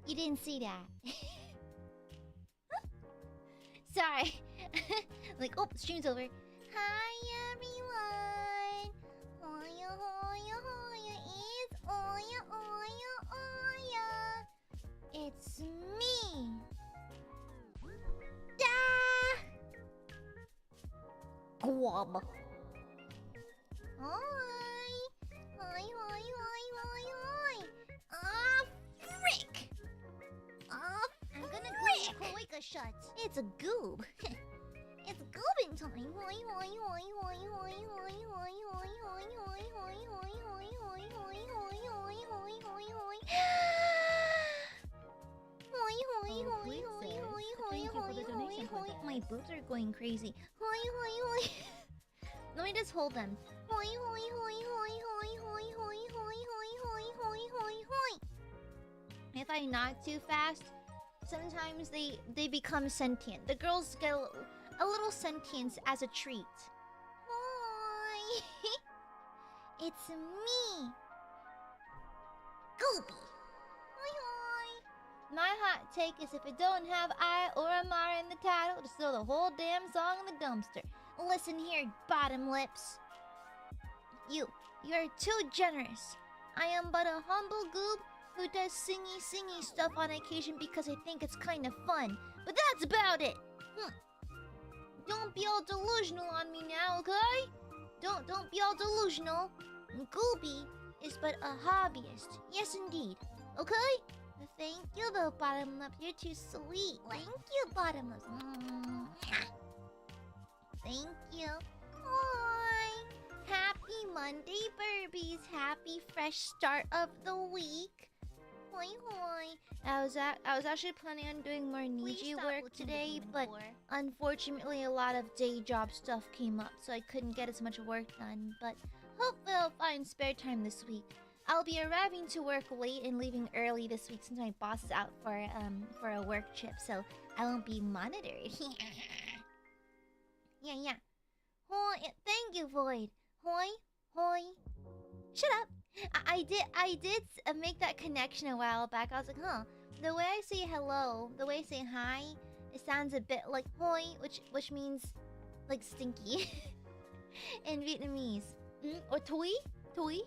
You didn't see that. Sorry. Like, oh, stream's over. Hi everyone. Hoya hoya hoya. It's Oya Oya Oya. It's me. Da. Guam. Hi. Hi hi hi hi hi. Ah, frick. Ah, I'm gonna go Koika shut. It's a goob. It's goobing time. Hoi hoi hoi hoi hoi hoi hoi hoi hoi hoi hoi hoi hoi hoi hoi hoi hoi hoi hoi hoi. Hoi hoi hoi hoi hoi hoi hoi hoi. My boobs are going crazy. Hoi hoi hoi. Let me just hold them. Hoi hoi hoi hoi hoi hoi hoi hoi hoi hoi hoi hoi. If I nod too fast, sometimes they become sentient. The girls get a little sentience as a treat. Hi. It's me. Gooby. Hi hi. My hot take is if it don't have I or Amare in the title, just throw the whole damn song in the dumpster. Listen here, bottom lips. You're too generous. I am but a humble goob who does singy stuff on occasion because I think it's kind of fun. But that's about it. Don't be all delusional on me now, okay? Don't be all delusional. Gooby is but a hobbyist. Yes, indeed. Okay? Thank you, though, bottom lip. You're too sweet. Thank you, bottom lip. Thank you. Hi. Happy Monday, Burbies. Happy fresh start of the week. Hoi hoi. I was actually planning on doing more Niji work today, but unfortunately a lot of day job stuff came up, so I couldn't get as much work done. But hopefully I'll find spare time this week. I'll be arriving to work late and leaving early this week since my boss is out for a work trip, so I won't be monitored. Yeah. Hoi. Thank you, Void. Hoi hoi. Shut up. I did make that connection a while back. I was like, huh. The way I say hello, the way I say hi, it sounds a bit like hoi, which means like stinky in Vietnamese. Or toi. Toi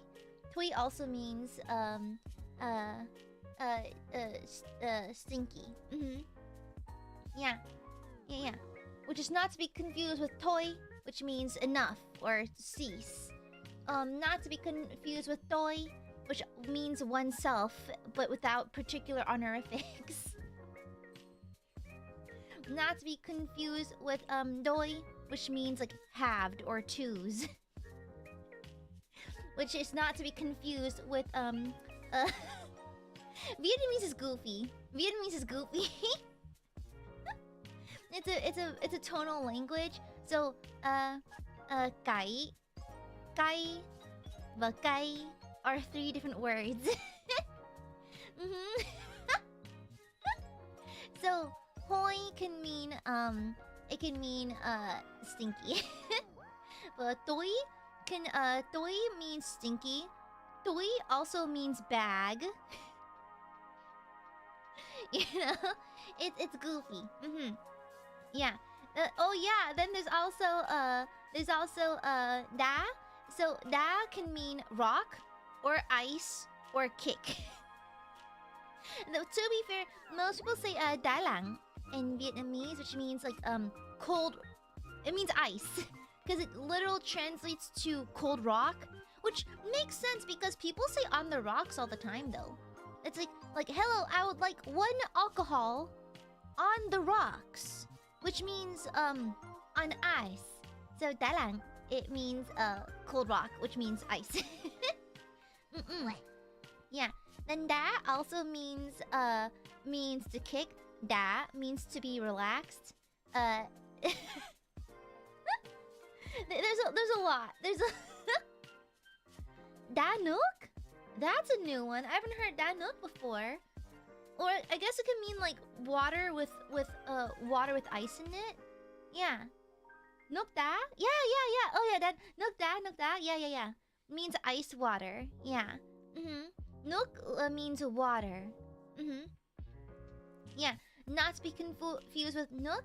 also means stinky. Yeah. Which is not to be confused with toy, which means enough or cease. Not to be confused with doi, which means oneself, but without particular honorifics. Not to be confused with doi, which means like halved or twos. Which is not to be confused with Vietnamese is goofy. It's a tonal language. So Kai, và kai are 3 different words. So hoi can mean stinky. But toi means stinky. Toi also means bag. You know, it's goofy. Yeah. Oh yeah. Then there's also da. So da can mean rock, or ice, or kick. Though to be fair, most people say da lang in Vietnamese, which means like cold. It means ice, because it literally translates to cold rock, which makes sense because people say on the rocks all the time though. It's like hello, I would like 1 alcohol on the rocks, which means on ice. So da lang. It means cold rock, which means ice. Yeah. Then da also means to kick. Da means to be relaxed. There's a lot. There's a Da Nook? That's a new one. I haven't heard Da Nook before. Or I guess it could mean like water with ice in it. Yeah. Nook da? Yeah. Oh yeah, that nook da. Yeah. Means ice water. Yeah. Nook means water. Yeah, not to be confused with nook,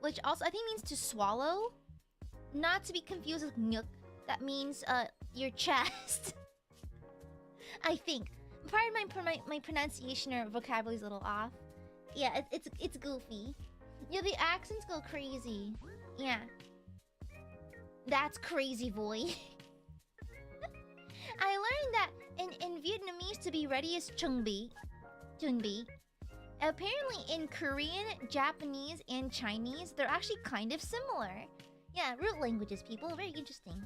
which also I think means to swallow. Not to be confused with nook, that means your chest. I think. Pardon my pronunciation or vocabulary is a little off. Yeah, it's goofy. Yeah, the accents go crazy. Yeah. That's crazy, boy. I learned that in Vietnamese to be ready is chungbi. Chungbi. Apparently in Korean, Japanese, and Chinese, they're actually kind of similar. Yeah, root languages, people. Very interesting.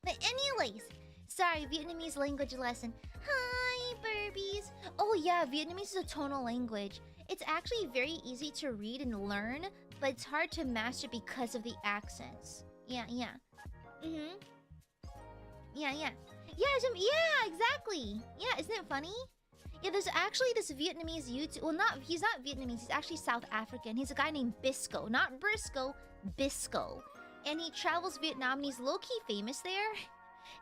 But anyways, sorry, Vietnamese language lesson. Hi, Burbies. Oh yeah, Vietnamese is a tonal language. It's actually very easy to read and learn, but it's hard to master because of the accents. Yeah. Yeah, exactly. Yeah, isn't it funny? Yeah, there's actually this Vietnamese YouTube... Well, he's not Vietnamese. He's actually South African. He's a guy named Bisco. Not Briscoe, Bisco. And he travels Vietnam and he's low-key famous there.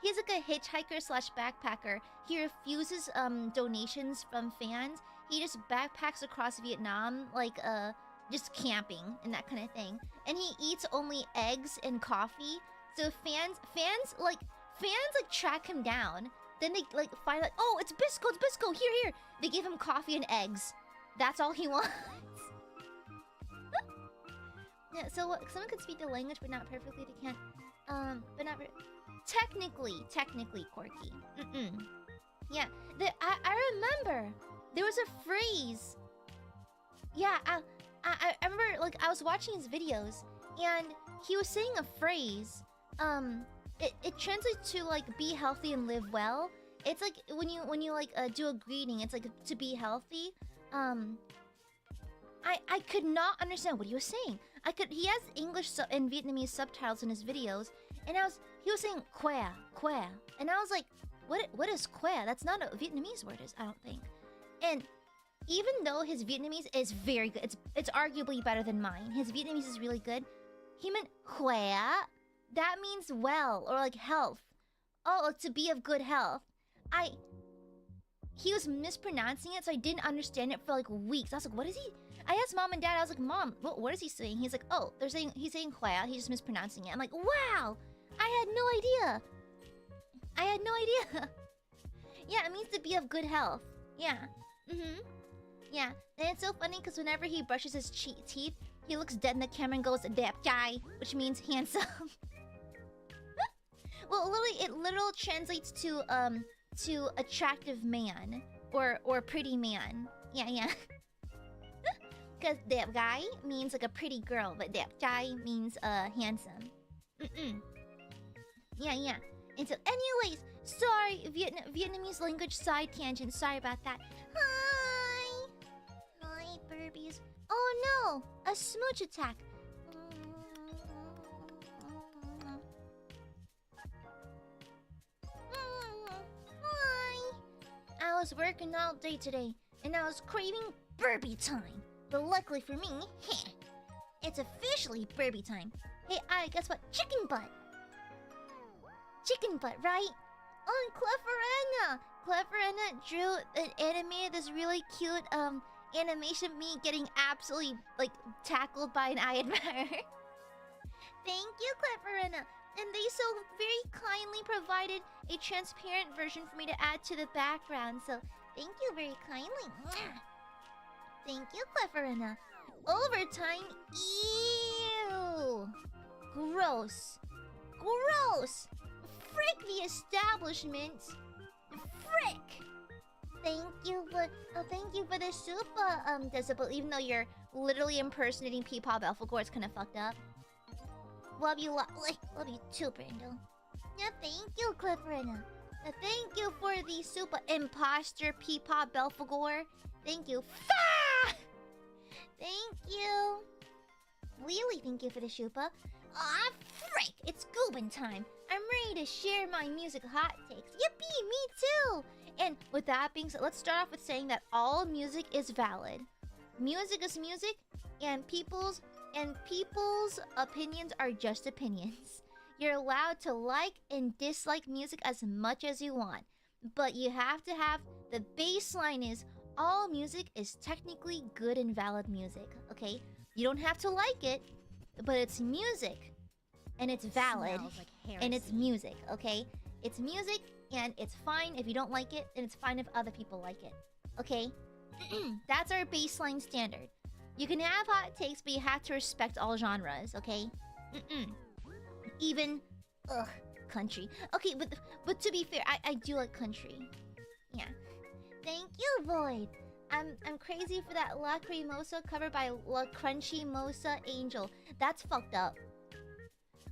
He's like a hitchhiker slash backpacker. He refuses donations from fans. He just backpacks across Vietnam, like, just camping and that kind of thing. And he eats only eggs and coffee. So fans track him down. Then they like find like, oh, it's Bisco, here. They give him coffee and eggs. That's all he wants. Yeah, so someone could speak the language but not perfectly. They can't, but not technically, Corky. Yeah, I remember there was a phrase. Yeah, I remember, like, I was watching his videos and he was saying a phrase. It translates to like be healthy and live well. It's like when you like do a greeting, it's like to be healthy. I could not understand what he was saying. He has English and Vietnamese subtitles in his videos, and he was saying khoe, and I was like, what is khoe? That's not a Vietnamese word, I don't think. And even though his Vietnamese is very good, it's arguably better than mine. His Vietnamese is really good. He meant khoe. That means well, or like health. Oh, to be of good health. He was mispronouncing it, so I didn't understand it for like weeks. I was like, what is he? I asked mom and dad, I was like, Mom, what is he saying? He's like, oh, he's saying khoe, he's just mispronouncing it. I'm like, wow, I had no idea. Yeah, it means to be of good health. Yeah, yeah, and it's so funny because whenever he brushes his teeth, he looks dead in the camera and goes, "Dap guy," which means handsome. Well, it literally translates to attractive man or pretty man. Yeah. Because that guy means like a pretty girl, but that guy means handsome. Yeah. And so, anyways, sorry, Vietnamese language side tangent. Sorry about that. Hi, Burbies. Oh no, a smooch attack. Hi. I was working all day today, and I was craving Burby time. But luckily for me, it's officially Burby time. Hey, guess what? Chicken butt, right? Oh, and Cleverena drew and animated this really cute animation of me getting absolutely like tackled by an Aiadmirer. Thank you, Cleverena. And they so very kindly provided a transparent version for me to add to the background. So thank you very kindly. Thank you, Cleverena. Overtime. Ew. Gross. Frick the establishment. Frick. Thank you for the super discipline. Even though you're literally impersonating P-Pop Alphagore, it's kind of fucked up. Love you too, Brando. Yeah, thank you, Cliffrena. Thank you for the super imposter P-Pop Belphagore. Thank you. Thank you. Lily, thank you for the shupa. Ah, frick! It's Goobin time. I'm ready to share my music hot takes. Yippee, me too! And with that being said, let's start off with saying that all music is valid. Music is music, and people's opinions are just opinions. You're allowed to like and dislike music as much as you want, but you have to have the baseline is all music is technically good and valid music, okay? You don't have to like it, but it's music. And it's valid. Like and it's music, okay? It's music, and it's fine if you don't like it, and it's fine if other people like it. Okay? That's our baseline standard. You can have hot takes, but you have to respect all genres, okay? Even... Ugh, country. Okay, but to be fair, I do like country. Yeah. Thank you, Void. I'm crazy for that La Cremosa cover by La Crunchy Mosa Angel. That's fucked up.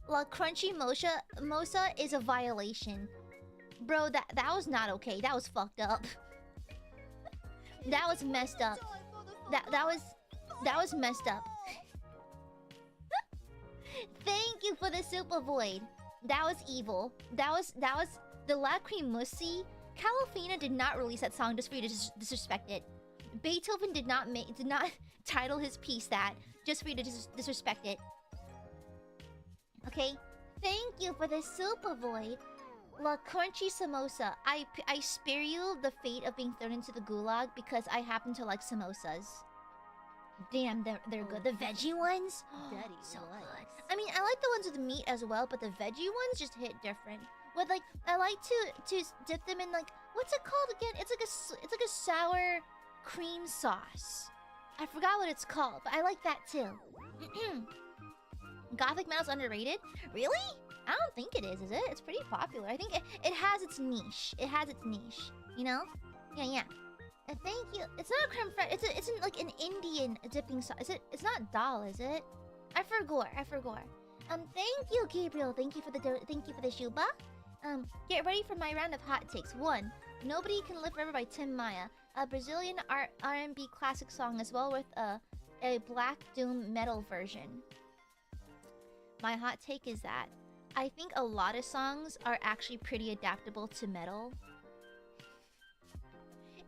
La Crunchy Mosa is a violation. Bro, that was not okay. That was fucked up. That was messed up. That was messed up. Thank you for the super void. That was evil. That was the La Cremosi. Calafina did not release that song just for you to disrespect it. Beethoven did not title his piece that just for you to disrespect it. Okay? Thank you for the super void. La Crunchy Samosa. I spare you the fate of being thrown into the gulag because I happen to like samosas. Damn, they're good. The veggie ones? So good. I mean, I like the ones with meat as well, but the veggie ones just hit different. With like, I like to dip them in like, what's it called again? It's like a sour cream sauce. I forgot what it's called, but I like that too. Gothic metal's underrated? Really? I don't think it is it? It's pretty popular. I think it has its niche. It has its niche. You know? Yeah. Thank you. It's not a creme fraiche. It's like an Indian dipping sauce. It's not dal, is it? I forgot. Thank you, Gabriel. Thank you for the shuba. Get ready for my round of hot takes. 1. Nobody Can Live Forever by Tim Maya. A Brazilian R&B classic song as well with a Black Doom metal version. My hot take is that I think a lot of songs are actually pretty adaptable to metal.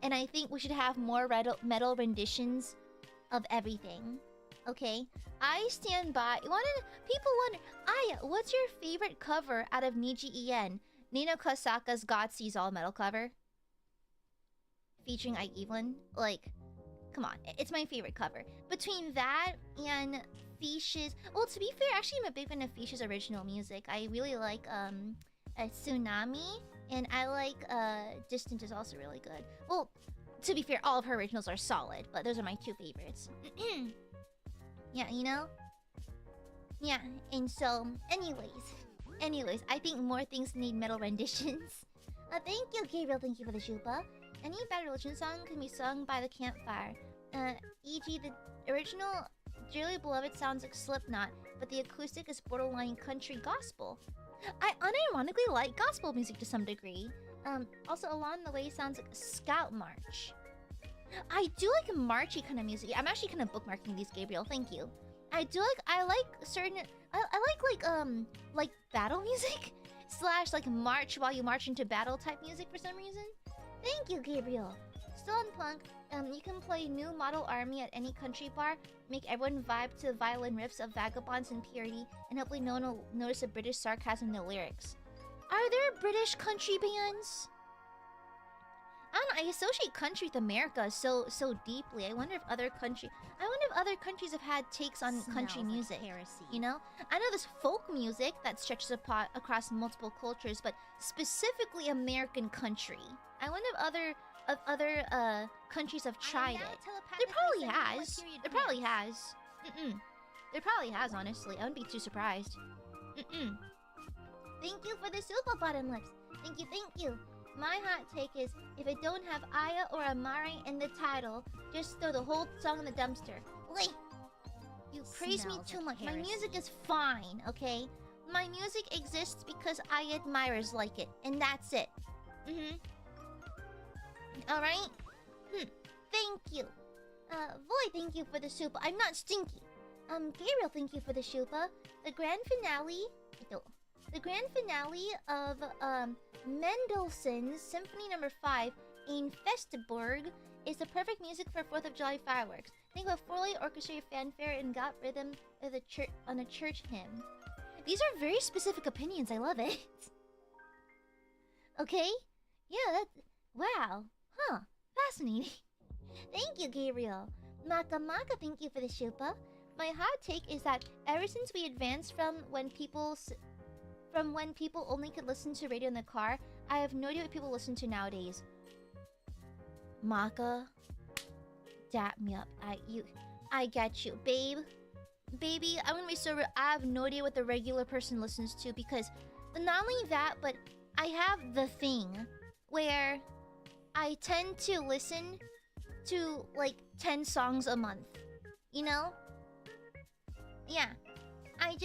And I think we should have more metal renditions of everything. Okay? I stand by... People wonder... Aya, what's your favorite cover out of Niji Nino Kosaka's God Sees All metal cover? Featuring Evelyn? Like, come on. It's my favorite cover. Between that and Fish's... Well, to be fair, actually I'm a big fan of Fish's original music. I really like Tsunami. And I like Distant is also really good. Well, to be fair, all of her originals are solid, but those are my 2 favorites. Yeah, you know? Yeah, and so, anyways, I think more things need metal renditions. Thank you, Gabriel. Thank you for the shupa. Any Bad Religion song can be sung by the campfire. E.g., the original Dearly Beloved sounds like Slipknot, but the acoustic is borderline country gospel. I unironically like gospel music to some degree. Also, Along the Way sounds like a Scout March. I do like marchy kind of music. I'm actually kind of bookmarking these, Gabriel. Thank you. I like certain... I like battle music / like march while you march into battle type music for some reason. Thank you, Gabriel. Still on Punk, you can play New Model Army at any country bar, make everyone vibe to the violin riffs of Vagabonds and Purity, and hopefully no one will notice the British sarcasm in the lyrics. Are there British country bands? I don't know, I associate country with America so deeply. I wonder if other countries have had takes on country music. You know? I know there's folk music that stretches across multiple cultures, but specifically American country. I wonder if other countries have tried it. There probably has. There probably has, honestly. I wouldn't be too surprised. Thank you for the super bottom lips. Thank you. My hot take is, if it don't have Aya or Amare in the title, just throw the whole song in the dumpster. Wait! You praise me too much. My music is fine, okay? My music exists because Aiadmirers like it, and that's it. Alright? Thank you. Void, thank you for the soup. I'm not stinky. Gabriel, thank you for the shupa. The grand finale of Mendelssohn's Symphony No. 5 in Festburg is the perfect music for 4th of July fireworks. Think of a fully orchestrated fanfare and got rhythm of the on a church hymn. These are very specific opinions. I love it. Okay? Yeah, wow. Huh. Fascinating. Thank you, Gabriel. Maka Maka, thank you for the shupa. My hot take is that ever since we advanced from when people only could listen to radio in the car, I have no idea what people listen to nowadays. Maka, dap me up. I get you, babe. Baby, I'm gonna be so real. I have no idea what the regular person listens to because not only that, but I have the thing where I tend to listen to like 10 songs a month. You know? Yeah. I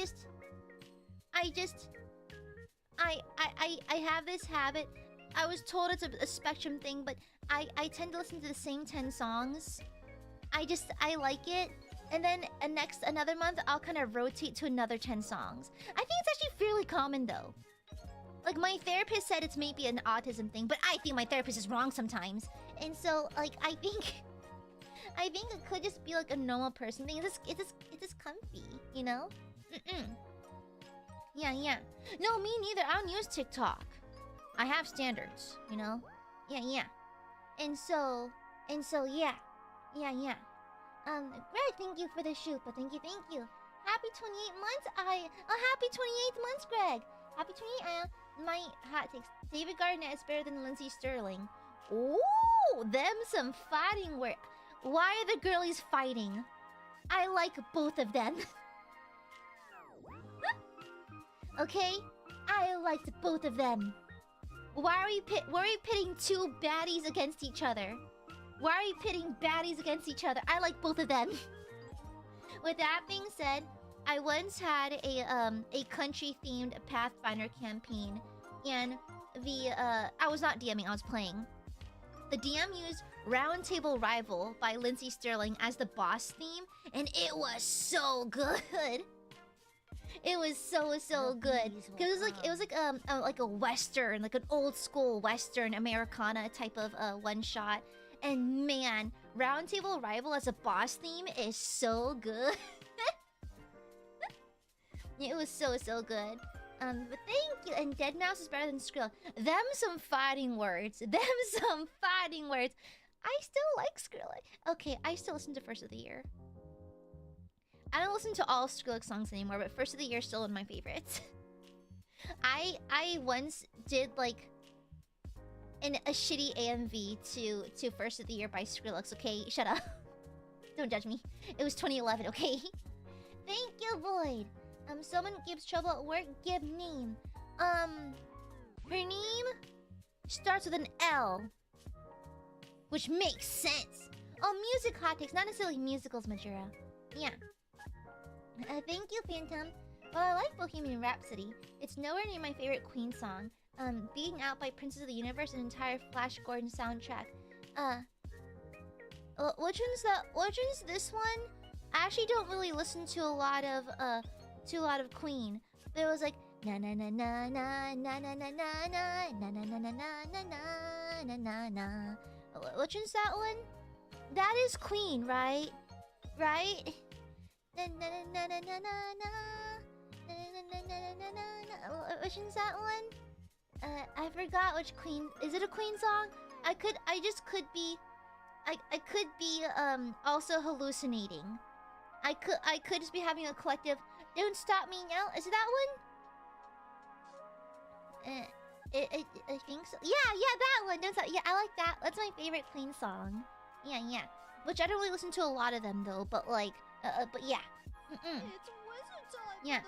have this habit. I was told it's a spectrum thing, but I tend to listen to the same 10 songs. I like it. And then another month, I'll kind of rotate to another 10 songs. I think it's actually fairly common, though. Like, my therapist said it's maybe an autism thing, but I think my therapist is wrong sometimes. And so, like, I think it could just be, like, a normal person thing. It's just comfy, you know? Yeah. No, me neither. I don't use TikTok. I have standards, you know? Yeah. And so, yeah. Greg, thank you for the shoot, but thank you. Happy 28 months, happy 28th months, Greg. Happy 28, my hot takes. David Garnett is better than Lindsey Sterling. Ooh, them some fighting work. Why are the girlies fighting? I like both of them. Okay? I liked both of them. Why are we pitting two baddies against each other? Why are you pitting baddies against each other? I like both of them. With that being said, I once had a country-themed Pathfinder campaign, and I was not DMing, I was playing. The DM used Round Table Rival by Lindsey Sterling as the boss theme, and it was so good. It was so good. It was like a western, like an old school western Americana type of one shot. And man, Round Table Rival as a boss theme is so good. It was so good. But thank you. And Dead Mouse is better than Skrilla. Them some fighting words. I still like Skrilla. Okay, I still listen to First of the Year. I don't listen to all Skrillex songs anymore, but First of the Year is still one of my favorites. I once did like a shitty AMV to First of the Year by Skrillex, okay? Shut up. Don't judge me. It was 2011, okay? Thank you, Void. Someone gives trouble at work, give name. Her name starts with an L. Which makes sense. Oh, music hot takes, not necessarily musicals, Majura. Yeah. Thank you, Phantom. Well, I like Bohemian Rhapsody. It's nowhere near my favorite Queen song. Beating Out by Princes of the Universe, an entire Flash Gordon soundtrack. Which one's this one? I actually don't really listen to a lot of Queen. But it was like na na na na na na na na na na na na na na na na na na. Which one's that one? That is Queen, right? Right? Na na na na na na na. Which one's that one? I forgot which Queen. Is it a Queen song? I could be also hallucinating. I could just be having a collective. Don't stop me now. Is it that one? I think so. Yeah, that one. Don't stop. Yeah, I like that. That's my favorite Queen song. Yeah. Which I don't really listen to a lot of them though. But like, but yeah. It's wizard time. Yeah.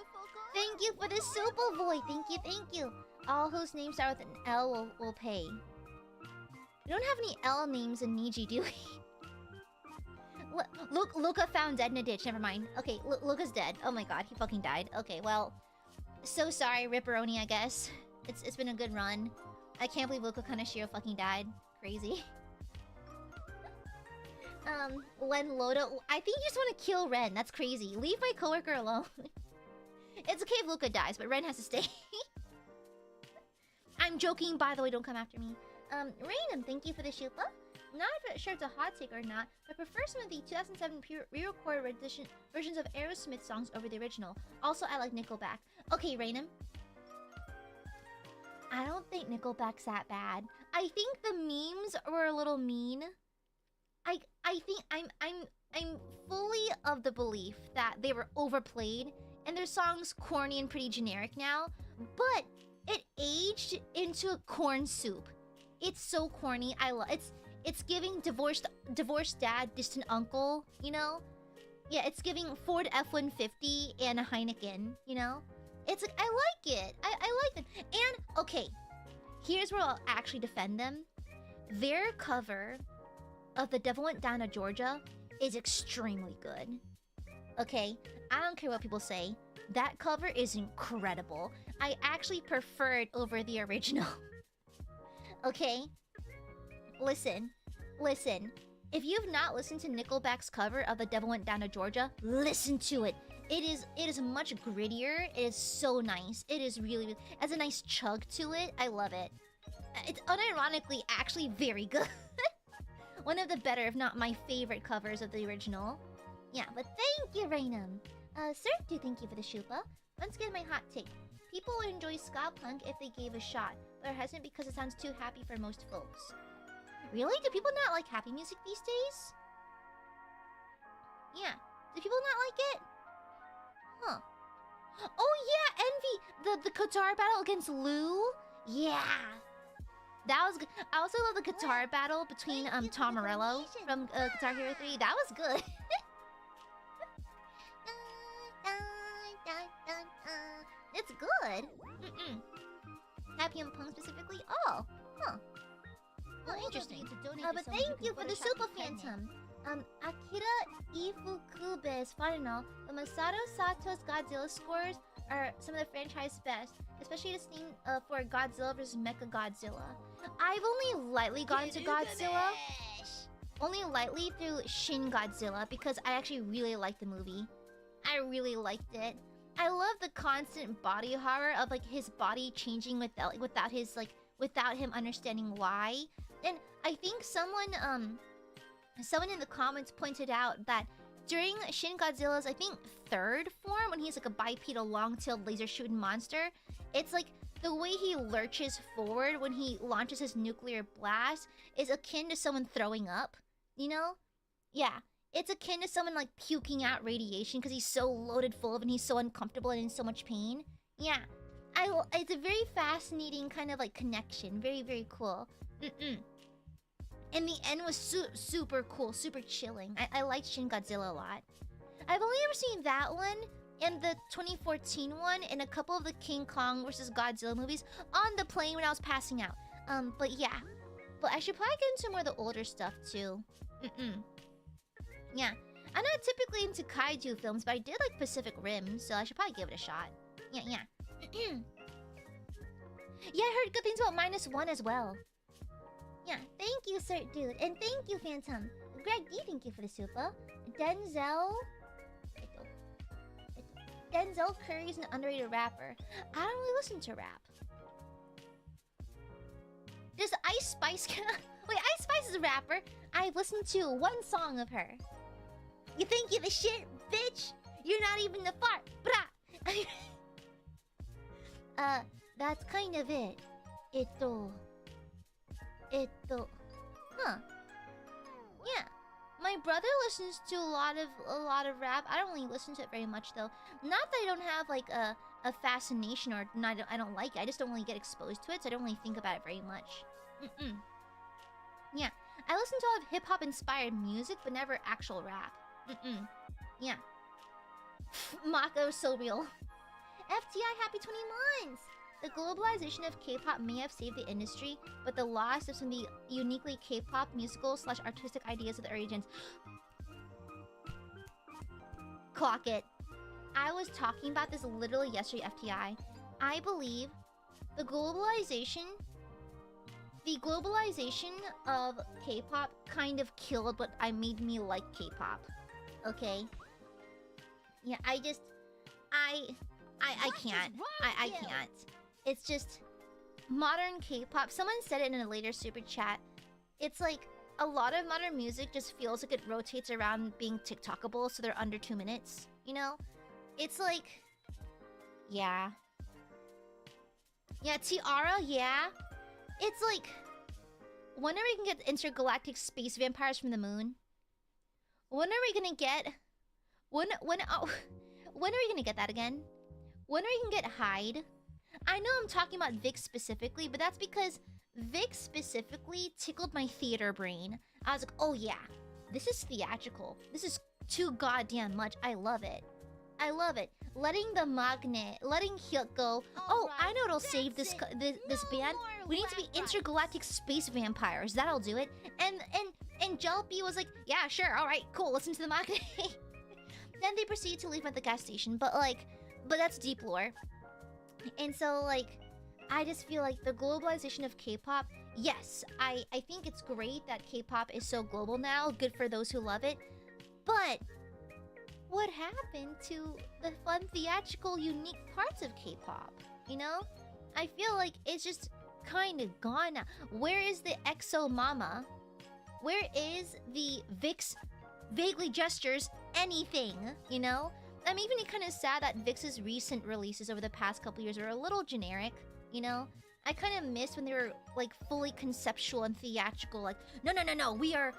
Thank you for the super void. Thank you. All whose names start with an L will pay. We don't have any L names in Niji, do we? Luca found dead in a ditch. Never mind. Okay, Luca's dead. Oh my god, he fucking died. Okay, well, so sorry, Ripperoni. I guess it's been a good run. I can't believe Luca Kaneshiro fucking died. Crazy. Len Loda. I think you just want to kill Ren. That's crazy. Leave my coworker alone. It's okay if Luca dies, but Ren has to stay. I'm joking, by the way, don't come after me. Rainham, thank you for the shupa. Not sure if it's a hot take or not, but prefer some of the 2007 re-recorded versions of Aerosmith songs over the original. Also, I like Nickelback. Okay, Rainham. I don't think Nickelback's that bad. I think the memes were a little mean. I think I'm fully of the belief that they were overplayed and their songs corny and pretty generic now, but it aged into corn soup. It's so corny. I love it's giving divorced dad, distant uncle, you know? Yeah, it's giving Ford F-150 and a Heineken, you know? It's like I like it. I like them. And okay, here's where I'll actually defend them. Their cover of The Devil Went Down to Georgia is extremely good. Okay, I don't care what people say. That cover is incredible. I actually prefer it over the original. Okay? Listen. If you've not listened to Nickelback's cover of The Devil Went Down to Georgia, listen to it. It is much grittier. It is so nice. It is really... It has a nice chug to it. I love it. It's unironically actually very good. One of the better, if not my favorite covers of the original. Yeah, but thank you, Rainham. Sir, do thank you for the shupa. Once again, my hot take. People would enjoy ska punk if they gave a shot, but it hasn't because it sounds too happy for most folks. Really? Do people not like happy music these days? Yeah. Do people not like it? Huh. Oh yeah, Envy! The guitar battle against Lou? Yeah. That was good. I also love the guitar battle between Tom Morello from Guitar Hero 3. That was good. It's good. Happy and Punk specifically? Oh, huh. Well, interesting. But thank you for the Super Phantom. Akira Ifukube's final, but Masato Sato's Godzilla scores are some of the franchise's best, especially this thing for Godzilla vs. Mechagodzilla. I've only lightly gotten to Godzilla. Only lightly through Shin Godzilla because I actually really liked the movie. I really liked it. I love the constant body horror of like his body changing without him understanding why. And I think someone in the comments pointed out that during Shin Godzilla's, I think, third form, when he's like a bipedal long-tailed laser-shooting monster, it's like the way he lurches forward when he launches his nuclear blast is akin to someone throwing up, you know? Yeah, it's akin to someone like puking out radiation because he's so loaded full of and he's so uncomfortable and in so much pain. Yeah, it's a very fascinating kind of like connection. Very, very cool. And the end was super cool, super chilling. I liked Shin Godzilla a lot. I've only ever seen that one and the 2014 one and a couple of the King Kong vs. Godzilla movies on the plane when I was passing out. But yeah. But I should probably get into more of the older stuff too. Yeah. I'm not typically into kaiju films, but I did like Pacific Rim, so I should probably give it a shot. Yeah. Yeah, I heard good things about -1 as well. Yeah, thank you, Sir Dude, and thank you, Phantom. Greg D, thank you for the super. Denzel Curry is an underrated rapper. I don't really listen to rap. Does Ice Spice Wait, Ice Spice is a rapper. I've listened to one song of her. You think you're the shit, bitch? You're not even the fart. Brah! That's kind of it. Huh. Yeah. My brother listens to a lot of rap. I don't really listen to it very much though. Not that I don't have like a fascination or I don't like it. I just don't really get exposed to it, so I don't really think about it very much. Yeah. I listen to a lot of hip-hop inspired music, but never actual rap. Yeah. Mako so real. FTI happy 20 months! The globalization of K-pop may have saved the industry, but the loss of some of the uniquely K-pop musical/artistic ideas of the origins. Clock it. I was talking about this literally yesterday, FTI. I believe the globalization of K-pop kind of killed what made me like K-pop. Okay? Yeah, I can't. I can't. It's just modern K-pop. Someone said it in a later super chat. It's like a lot of modern music just feels like it rotates around being TikTokable, so they're under 2 minutes. You know? It's like, yeah. Yeah, Tiara, yeah. It's like, when are we gonna get intergalactic space vampires from the moon? When are we gonna get... When are we gonna get that again? When are we gonna get Hyde? I know I'm talking about Vic specifically, but that's because Vic specifically tickled my theater brain. I was like, oh yeah, this is theatrical. This is too goddamn much. I love it. I love it. Letting the magnet, letting Hyuk go. Oh, right, I know what'll save this band. We need to be intergalactic space vampires. That'll do it. And Jelpy was like, yeah, sure, all right, cool. Listen to the magnet. Then they proceed to leave at the gas station, but that's deep lore. And so like, I just feel like the globalization of K-pop. Yes, I think it's great that K-pop is so global now. Good for those who love it. But what happened to the fun, theatrical, unique parts of K-pop? You know? I feel like it's just kind of gone now. Where is the EXO Mama? Where is the VIX vaguely gestures anything? You know? I'm even kind of sad that VIX's recent releases over the past couple years are a little generic. You know? I kind of miss when they were like fully conceptual and theatrical. Like, no, we are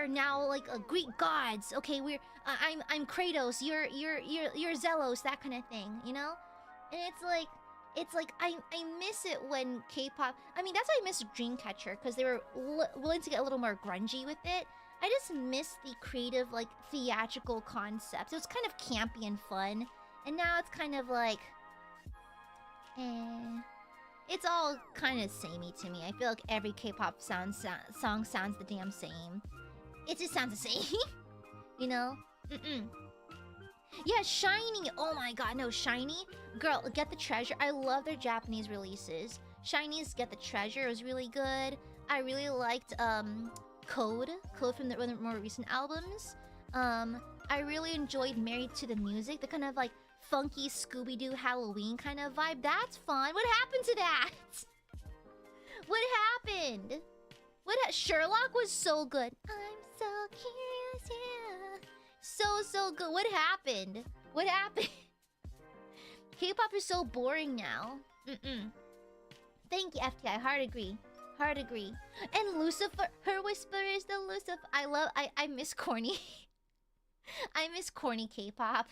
now like Greek gods. Okay, I'm Kratos. You're Zelos. That kind of thing. You know, and it's like I miss it when K-pop. I mean, that's why I miss Dreamcatcher, because they were willing to get a little more grungy with it. I just miss the creative, like theatrical concepts. It was kind of campy and fun, and now it's kind of like, it's all kind of samey to me. I feel like every K-pop song sounds the damn same. It just sounds the same. You know? Yeah, Shiny! Oh my god, no, Shiny? Girl, Get the Treasure. I love their Japanese releases. Shiny's Get the Treasure was really good. I really liked, Code from one of the more recent albums. I really enjoyed Married to the Music. The kind of, like, funky Scooby-Doo Halloween kind of vibe. That's fun. What happened to that? What happened? Sherlock was so good. I'm so curious, yeah. So good. What happened? K-pop is so boring now. Thank you, FTI. Hard agree. And Lucifer, her whisper is the Lucifer. I miss corny. I miss corny K-pop.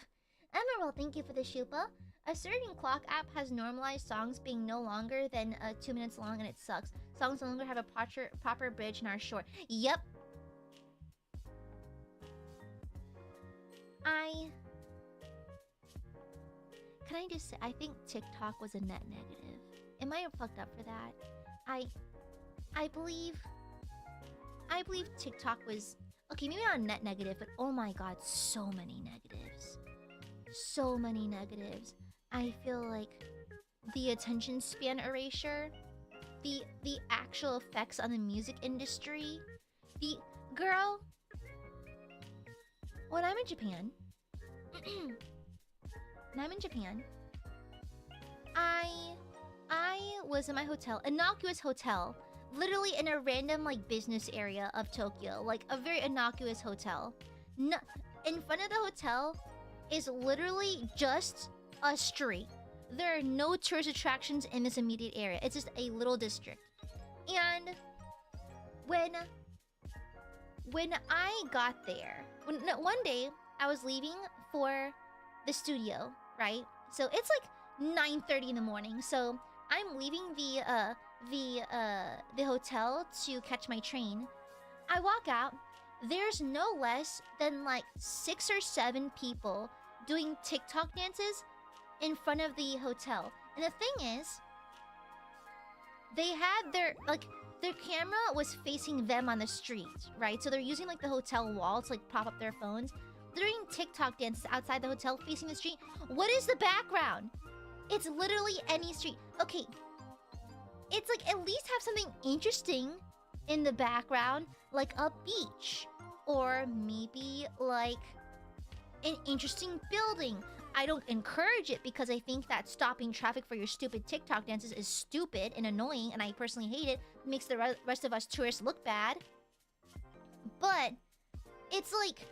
Emerald, thank you for the Shupa. A certain clock app has normalized songs being no longer than 2 minutes long, and it sucks. Songs no longer have a proper bridge and are short. Yep. Can I just say, I think TikTok was a net negative. Am I fucked up for that? I believe TikTok was... Okay, maybe not a net negative, but oh my god, so many negatives. So many negatives. I feel like the attention span erasure, the actual effects on the music industry, girl. When I'm in Japan, I was in my hotel, innocuous hotel, literally in a random like business area of Tokyo, like a very innocuous hotel. No, in front of the hotel is literally just a street. There are no tourist attractions in this immediate area. It's just a little district. And when I got there, one day I was leaving for the studio, right? So it's like 9:30 in the morning. So I'm leaving the hotel to catch my train. I walk out. There's no less than like 6 or 7 people doing TikTok dances in front of the hotel. And the thing is, they had their camera was facing them on the street, right? So they're using like the hotel wall to like prop up their phones. They're doing TikTok dances outside the hotel facing the street. What is the background? It's literally any street. Okay, it's like at least have something interesting in the background, like a beach, or maybe like an interesting building. I don't encourage it because I think that stopping traffic for your stupid TikTok dances is stupid and annoying, and I personally hate it. It makes the rest of us tourists look bad. But it's like,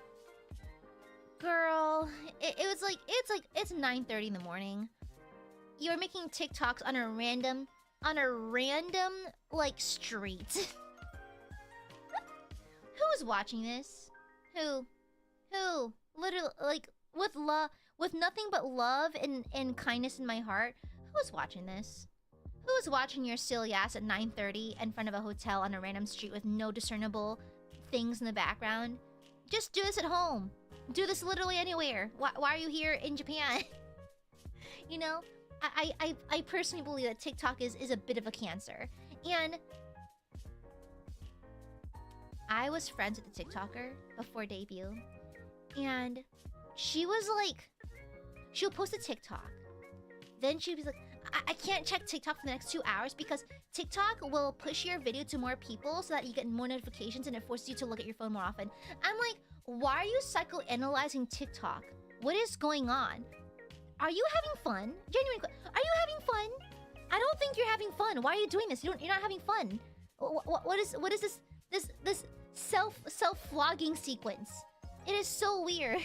girl, it's 9:30 in the morning. You're making TikToks on a random like street. Who's watching this? Who? Literally, like, with love, with nothing but love and kindness in my heart. Who's watching this? Who's watching your silly ass at 9:30 in front of a hotel on a random street with no discernible things in the background? Just do this at home. Do this literally anywhere. Why are you here in Japan? You know, I personally believe that TikTok is a bit of a cancer. And I was friends with the TikToker before debut. And she was like, she'll post a TikTok. Then she'd be like, I can't check TikTok for the next 2 hours because TikTok will push your video to more people so that you get more notifications and it forces you to look at your phone more often. I'm like, why are you psychoanalyzing TikTok? What is going on? Are you having fun? Genuine, are you having fun? I don't think you're having fun. Why are you doing this? You're not having fun. What is this self-flogging sequence? It is so weird.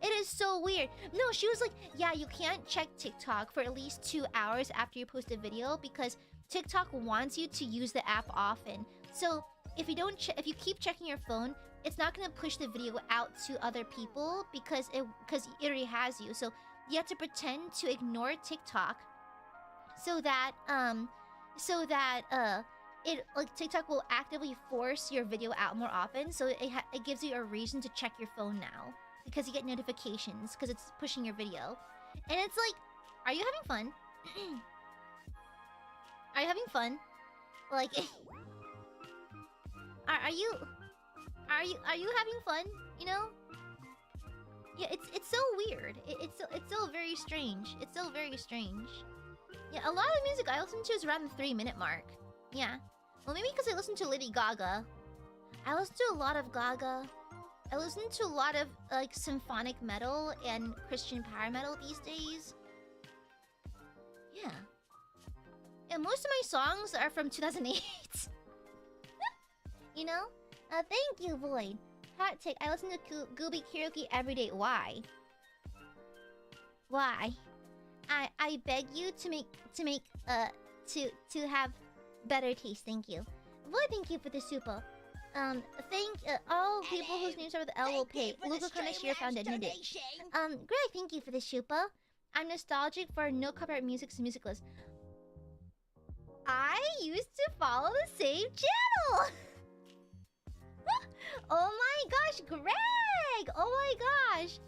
It is so weird. No, she was like, yeah, you can't check TikTok for at least 2 hours after you post a video because TikTok wants you to use the app often. So if you don't, if you keep checking your phone, it's not gonna push the video out to other people because it already has you. So you have to pretend to ignore TikTok, so that it like TikTok will actively force your video out more often. So it gives you a reason to check your phone now. Because you get notifications, because it's pushing your video. And it's like, are you having fun? Are you having fun? Like, are you having fun? You know? Yeah, it's so weird. It's so very strange. It's so very strange. Yeah, a lot of the music I listen to is around the 3-minute mark. Yeah. Well, maybe because I listen to Lady Gaga. I listen to a lot of Gaga. I listen to a lot of, like, symphonic metal and Christian power metal these days. Yeah. And most of my songs are from 2008. You know? Thank you, Void. Hot take. I listen to Gooby Karaoke every day. Why? Why? I beg you to have better taste. Thank you. Void, thank you for the super. Thank all people whose names are with L will pay. Luca Kanashiro founded Greg, thank you for the shupa. I'm nostalgic for no copyright music's music list. I used to follow the same channel. Oh my gosh, Greg! Oh my gosh!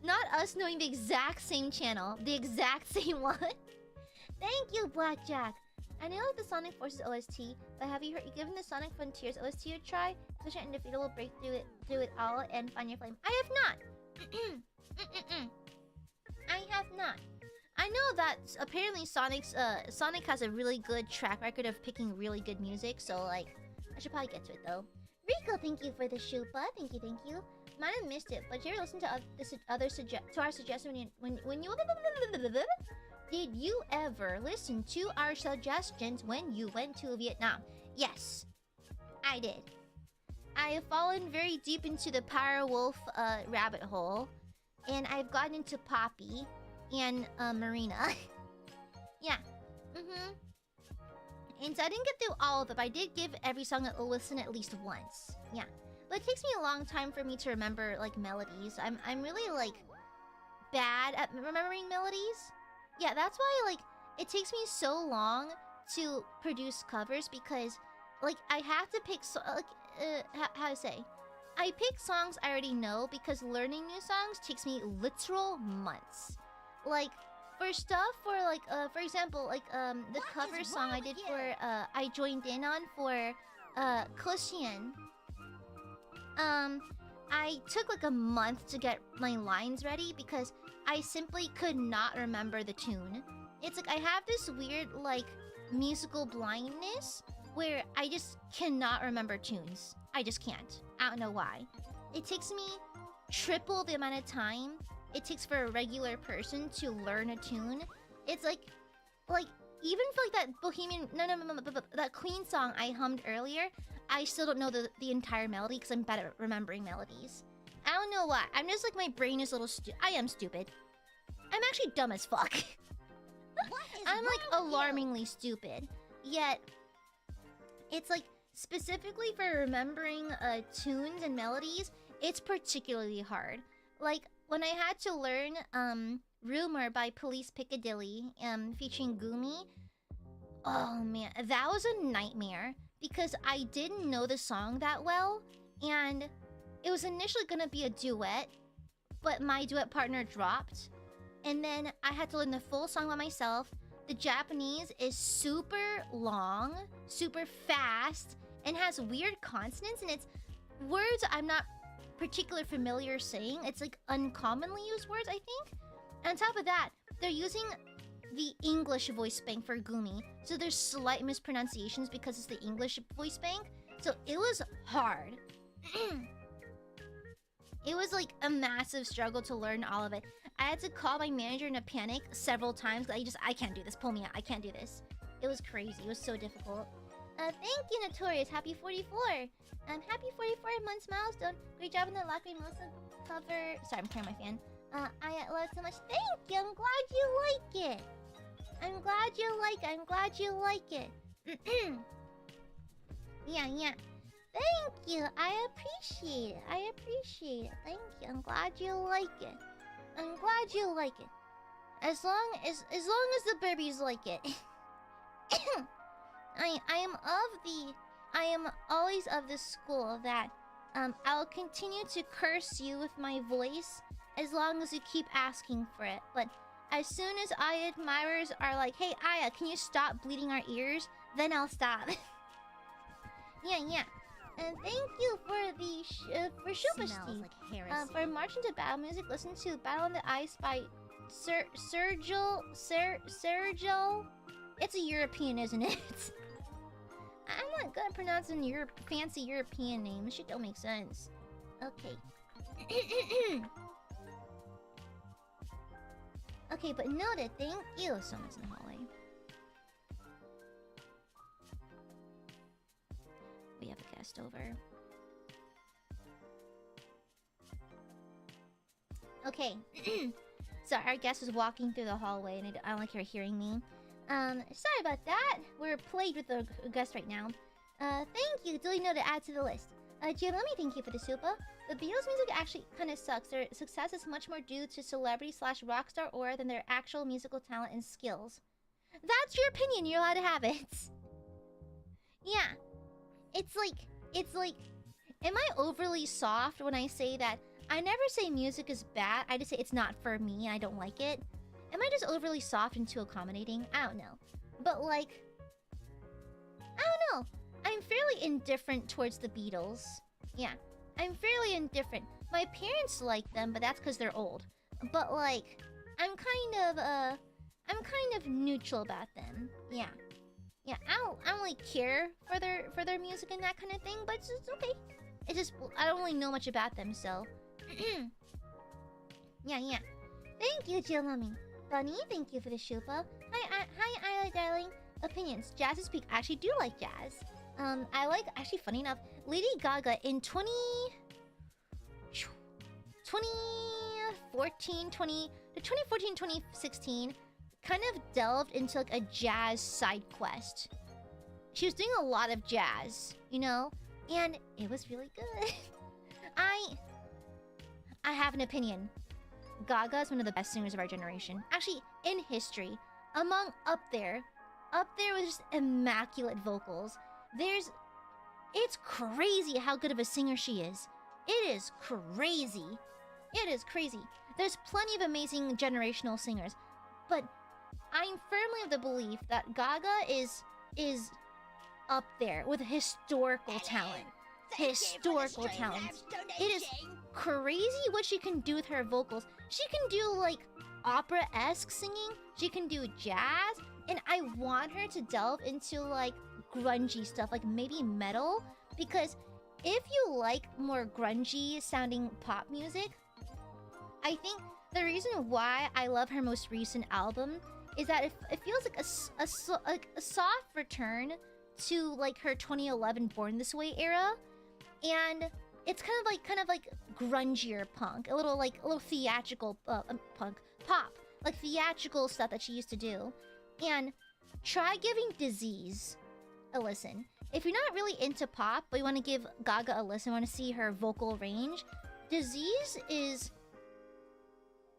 Not us knowing the exact same channel, the exact same one. Thank you, Blackjack. I know the Sonic Forces OST, but have you given the Sonic Frontiers OST a try? Such an undefeatable break through it all and find your flame. I have not. I have not. I know that apparently Sonic has a really good track record of picking really good music, so like I should probably get to it though. Rico, thank you for the shupa. Thank you. Might have missed it, but did you ever listen to our suggestion when you did you ever listen to our suggestions when you went to Vietnam? Yes, I did. I have fallen very deep into the Power Wolf rabbit hole, and I've gotten into Poppy and Marina. Yeah. And so I didn't get through all of them, but I did give every song a listen at least once. Yeah. But it takes me a long time for me to remember like melodies. I'm really like bad at remembering melodies. Yeah, that's why like it takes me so long to produce covers because like I have to pick how to say, I pick songs I already know because learning new songs takes me literal months. Like for stuff for like for example like the cover song I did for I joined in on for Cushion. I took like a month to get my lines ready because I simply could not remember the tune. It's like I have this weird like musical blindness where I just cannot remember tunes. I just can't. I don't know why. It takes me triple the amount of time it takes for a regular person to learn a tune. It's like even for like that Bohemian that Queen song I hummed earlier, I still don't know the entire melody because I'm bad at remembering melodies. I don't know why. I'm just like my brain is a little I am stupid. I'm actually dumb as fuck. I'm like alarmingly stupid. Yet it's like specifically for remembering tunes and melodies, it's particularly hard. Like when I had to learn Rumor by Police Piccadilly featuring Gumi. Oh man, that was a nightmare because I didn't know the song that well, and it was initially gonna be a duet, but my duet partner dropped, and then I had to learn the full song by myself. The Japanese is super long, super fast, and has weird consonants, and it's words I'm not particularly familiar saying. It's like uncommonly used words, I think. And on top of that, they're using the English voice bank for Gumi, so there's slight mispronunciations because it's the English voice bank. So it was hard. It was like a massive struggle to learn all of it. I had to call my manager in a panic several times. I can't do this. Pull me out. I can't do this. It was crazy. It was so difficult. Thank you, Notorious. Happy 44. Happy 44 months milestone. Great job on the Lockery Melissa cover. Sorry, I'm carrying my fan. I love so much. Thank you. I'm glad you like it. I'm glad you like it. I'm glad you like it. Yeah. Thank you. I appreciate it. I appreciate it. Thank you. I'm glad you like it. I'm glad you like it. As long as the babies like it. I am always of the school that I'll continue to curse you with my voice as long as you keep asking for it. But as soon as Aiadmirers are like, hey Aya, can you stop bleeding our ears? Then I'll stop. Yeah. And thank you for the for Super Steve. Like for marching to battle music, listen to Battle on the Ice by Sergio. It's a European, isn't it? I'm not good at pronouncing fancy European names. Shit don't make sense. Okay. Okay, but noted. Thank you. Someone's in the hallway. We have a guest over. Okay. So our guest was walking through the hallway, and I don't like her hearing me. Sorry about that. We're plagued with a guest right now. Thank you. Duly noted. Add to the list. Gio, let me thank you for the super. The Beatles' music actually kind of sucks. Their success is much more due to celebrity/rockstar aura than their actual musical talent and skills. That's your opinion. You're allowed to have it. Yeah. It's like, am I overly soft when I say that? I never say music is bad. I just say it's not for me and I don't like it. Am I just overly soft and too accommodating? I don't know. But like, I don't know. I'm fairly indifferent towards the Beatles. Yeah, I'm fairly indifferent. My parents like them, but that's because they're old. But like, I'm kind of neutral about them. Yeah. I don't really care for their music and that kind of thing, but it's okay. It's just I don't really know much about them, so. Yeah. Thank you, Jilami. Bunny, thank you for the shupa. Hi, Isla darling. Opinions. Jazz's peak. I actually do like jazz. I like, actually, funny enough, Lady Gaga in 2014, 2016 kind of delved into like a jazz side quest. She was doing a lot of jazz, you know, and it was really good. I have an opinion. Gaga is one of the best singers of our generation. Actually, in history, up there with just immaculate vocals. It's crazy how good of a singer she is. It is crazy. There's plenty of amazing generational singers, but I'm firmly of the belief that Gaga is up there with historical talent. Historical talent. It is crazy what she can do with her vocals. She can do like opera-esque singing. She can do jazz, and I want her to delve into like grungy stuff, like maybe metal, because if you like more grungy sounding pop music, I think the reason why I love her most recent album is that it feels like a soft return to like her 2011 Born This Way era, and it's kind of like grungier punk, a little theatrical pop, like theatrical stuff that she used to do. And try giving Disease a listen. If you're not really into pop, but you want to give Gaga a listen, want to see her vocal range, Disease is...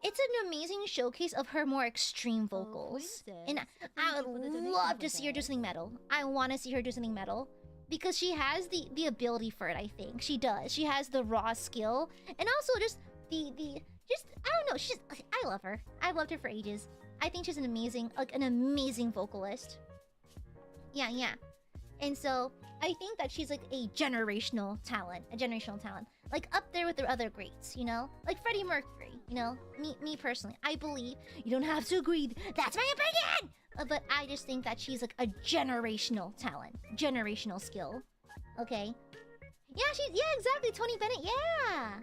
It's an amazing showcase of her more extreme vocals. And I would love to see her do something metal. I want to see her do something metal. Because she has the ability for it, I think. She does. She has the raw skill. And also just the I don't know, I love her. I've loved her for ages. I think she's an amazing vocalist. Yeah, yeah. And so I think that she's like a generational talent. Like up there with the other greats, you know? Like Freddie Mercury, you know? Me personally. I believe, you don't have to agree, that's my opinion! But I just think that she's like a generational talent. Generational skill. Okay? Yeah, exactly, Tony Bennett, yeah!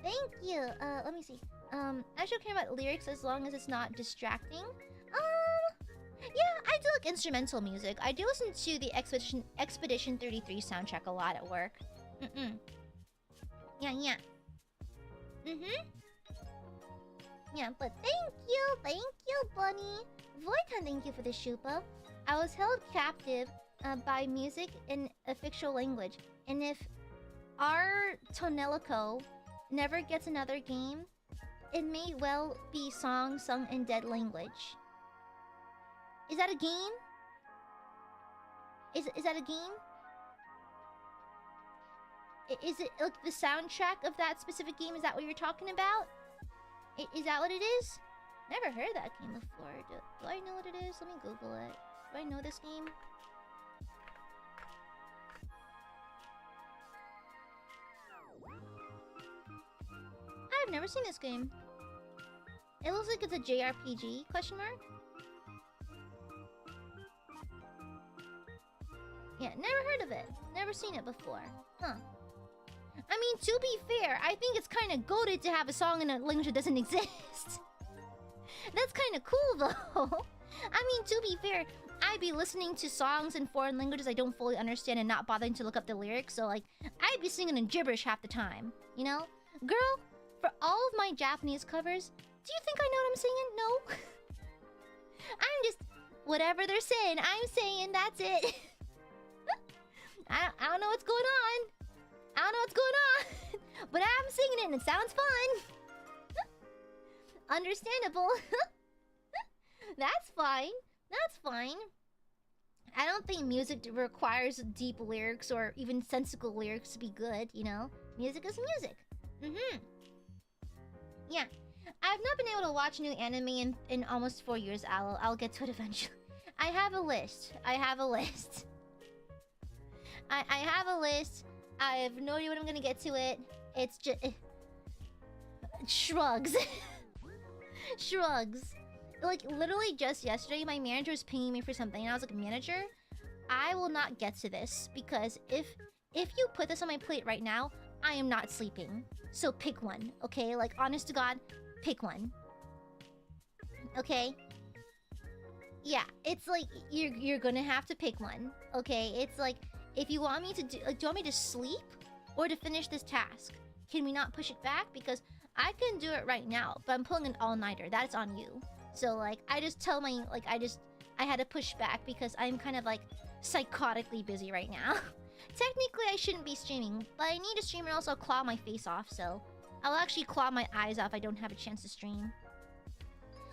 Thank you. Let me see. I should care about lyrics as long as it's not distracting. Yeah, I do like instrumental music. I do listen to the Expedition 33 soundtrack a lot at work. Yeah. Yeah, but thank you, Bunny. Voitan, thank you for the shupa. I was held captive by music in a fictional language, and if our Tonelico never gets another game, it may well be song sung in dead language. Is that a game? Is that a game? Is it like the soundtrack of that specific game? Is that what you're talking about? Is that what it is? Never heard that game before. Do I know what it is? Let me Google it. Do I know this game? I've never seen this game. It looks like it's a JRPG, question mark? Yeah, never heard of it. Never seen it before. Huh. I mean, to be fair, I think it's kind of goated to have a song in a language that doesn't exist. That's kind of cool, though. I mean, to be fair, I'd be listening to songs in foreign languages I don't fully understand and not bothering to look up the lyrics, so, like, I'd be singing in gibberish half the time, you know? Girl, for all of my Japanese covers, do you think I know what I'm singing? No. I'm just... Whatever they're saying, I'm saying, that's it. I don't know what's going on. But I'm singing it and it sounds fun. Understandable. That's fine. I don't think music requires deep lyrics or even sensical lyrics to be good, you know? Music is music. Yeah. I've not been able to watch new anime in almost 4 years, Aloe. I'll get to it eventually. I have a list. I have a list. I have no idea when I'm gonna get to it. It's just... shrugs. Shrugs. Like, literally just yesterday, my manager was pinging me for something, and I was like, manager, I will not get to this, because if you put this on my plate right now, I am not sleeping. So pick one, okay? Like, honest to God, pick one. Okay? Yeah, it's like, you're gonna have to pick one, okay? It's like, if you want me to do... Like, do you want me to sleep? Or to finish this task? Can we not push it back? Because I can do it right now, but I'm pulling an all-nighter. That's on you. So, like, I just tell my... Like, I had to push back because I'm kind of, like, psychotically busy right now. Technically, I shouldn't be streaming, but I need to stream and also claw my face off, so... I'll actually claw my eyes off if I don't have a chance to stream.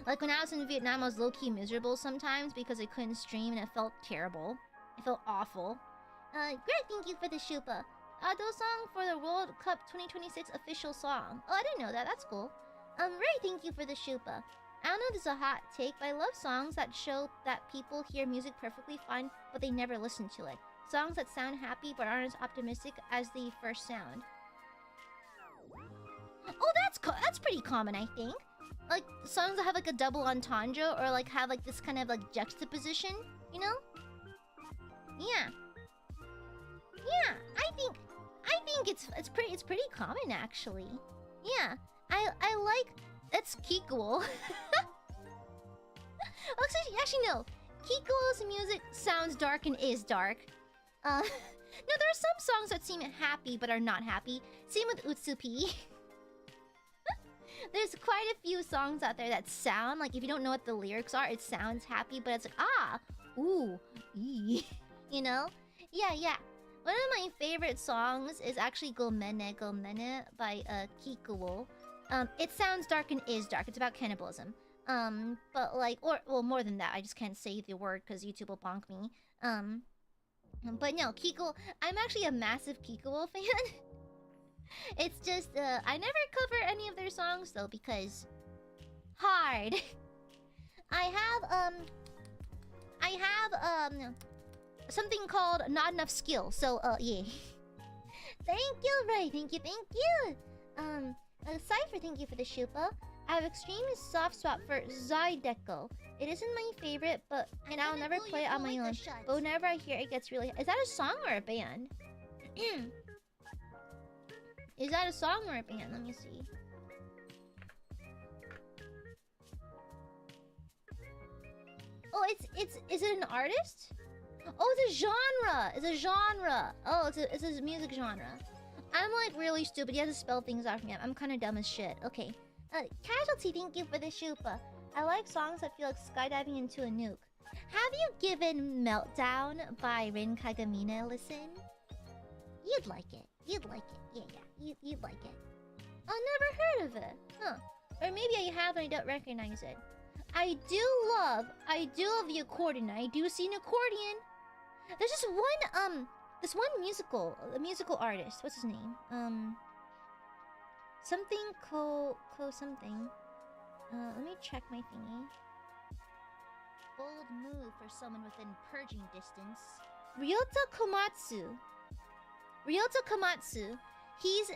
Like, when I was in Vietnam, I was low-key miserable sometimes because I couldn't stream and it felt terrible. It felt awful. Greg, thank you for the shupa. Those song for the World Cup 2026 official song. Oh, I didn't know that. That's cool. Ray, thank you for the shupa. I don't know if this is a hot take, but I love songs that show that people hear music perfectly fine, but they never listen to it. Songs that sound happy but aren't as optimistic as the first sound. Oh, that's pretty common, I think. Like, songs that have, like, a double entendre or, like, have, like, this kind of, like, juxtaposition, you know? Yeah. Yeah, I think it's pretty common, actually. Yeah, I like... That's Kikuo. Actually, no. Kikuo's music sounds dark and is dark. No, there are some songs that seem happy but are not happy. Same with Utsupi. There's quite a few songs out there that sound like, if you don't know what the lyrics are, it sounds happy, but it's like, ah, ooh, ee. You know? Yeah. One of my favorite songs is actually Gomene Gomene by Kikuo. It sounds dark and is dark. It's about cannibalism. But like, well, more than that. I just can't say the word because YouTube will bonk me. But no, Kikuo. I'm actually a massive Kikuo fan. It's just I never cover any of their songs though because hard. I have something called not enough skill. So yeah. Thank you, Ray. Thank you. Cypher, thank you for the shupa. I have extremely soft spot for Zydeco. It isn't my favorite, and I'll never play it on my own. But whenever I hear it, it gets really... Is that a song or a band? Is that a song or a band? Let me see. Oh, is it an artist? Oh, it's a genre. It's a genre. Oh, it's a music genre. I'm like really stupid. You have to spell things out for me. I'm kind of dumb as shit. Okay. Casualty, thank you for the shupa. I like songs that feel like skydiving into a nuke. Have you given Meltdown by Rin Kagamine a listen? You'd like it. You'd like it. Yeah. You'd like it. I've never heard of it. Huh. Or maybe I have and I don't recognize it. I do love the accordion. I do see an accordion. There's this one musical artist. What's his name? Something something. Let me check my thingy. Bold move for someone within purging distance. Ryota Komatsu. He's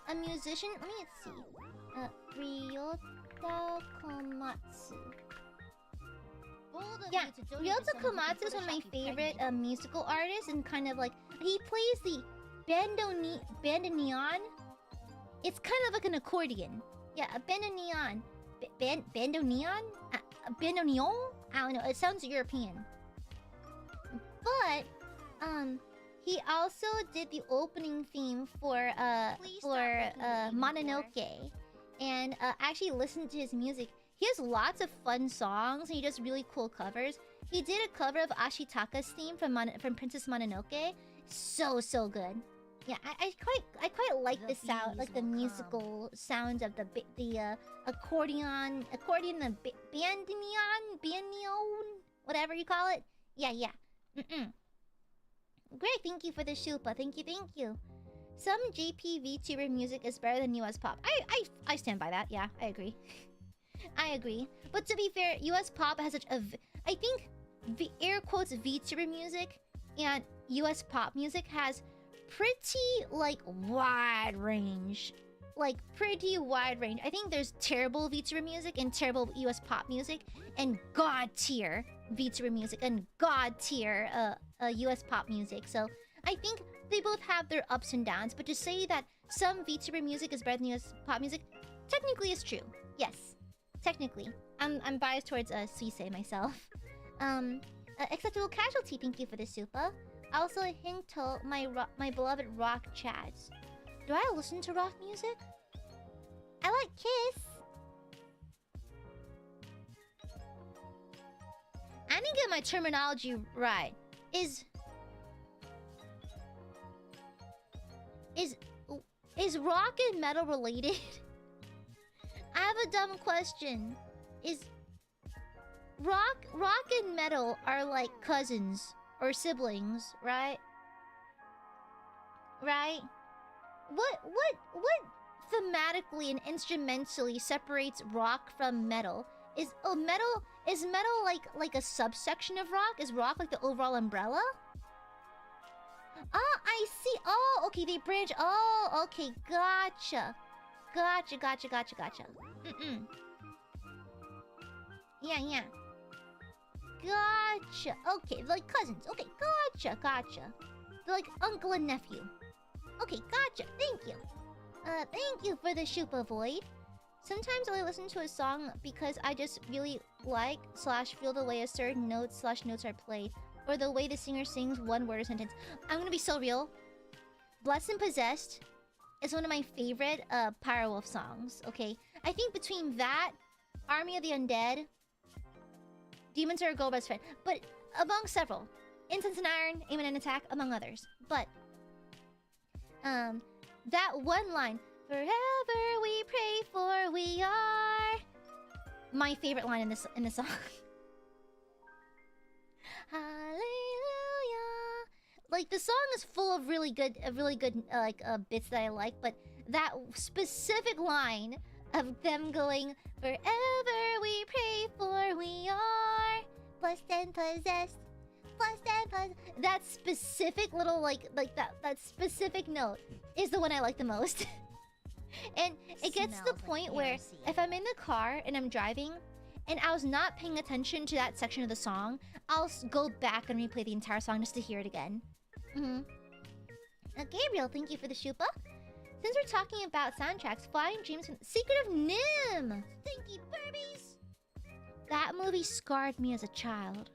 a musician. Let me see. Ryota Komatsu. Yeah, Ryota Komatsu is one of my favorite musical artists, and kind of like he plays the bandoneon. It's kind of like an accordion. Yeah, a bandoneon. Bandoneon? Bandoneon? I don't know. It sounds European. But he also did the opening theme for Mononoke, and actually listened to his music. He has lots of fun songs, and he does really cool covers. He did a cover of Ashitaka's theme from Princess Mononoke. So good. Yeah, I quite like the sound, like the musical sounds of the accordion, the bandoneon, whatever you call it. Yeah. Great, thank you for the shupa. Thank you. Some JP VTuber music is better than US pop. I stand by that. Yeah, I agree. But to be fair, US pop has such a... I think the air quotes VTuber music and US pop music has pretty, like, wide range. I think there's terrible VTuber music and terrible US pop music, and god tier VTuber music and god tier US pop music. So I think they both have their ups and downs, but to say that some VTuber music is better than US pop music technically is true. Yes. Technically. I'm biased towards Suisei myself. Acceptable Casualty, thank you for the supa. Also, Hinto, my beloved rock chats. Do I listen to rock music? I like Kiss. I didn't get my terminology right. Is rock and metal related? I have a dumb question. Is rock and metal are like cousins or siblings, right? Right? What thematically and instrumentally separates rock from metal? Is metal like a subsection of rock? Is rock like the overall umbrella? Oh, I see. Oh, okay, they branch. Oh, okay, gotcha. Yeah. Gotcha. Okay, like cousins. Okay, gotcha. They're like uncle and nephew. Okay, gotcha. Thank you. Thank you for the Shupa Void. Sometimes I listen to a song because I just really like / feel the way a certain notes / notes are played, or the way the singer sings one word or sentence. I'm gonna be so real. Blessed and Possessed is one of my favorite Pyrowolf songs, okay? I think between that, Army of the Undead, Demons Are a Go Best Friend, but among several. Incense and Iron, Aim and Attack, among others. But That one line, forever we pray for we are. My favorite line in the song. Hallelujah. Like, the song is full of really good bits that I like, but that specific line of them going, forever we pray for we are, blessed and possessed, blessed and possessed. That specific little, that specific note is the one I like the most. And it gets to the point where if I'm in the car and I'm driving and I was not paying attention to that section of the song, I'll go back and replay the entire song just to hear it again. Gabriel, thank you for the shupa. Since we're talking about soundtracks, Flying Dreams, Secret of Nim! Stinky Burbies! That movie scarred me as a child.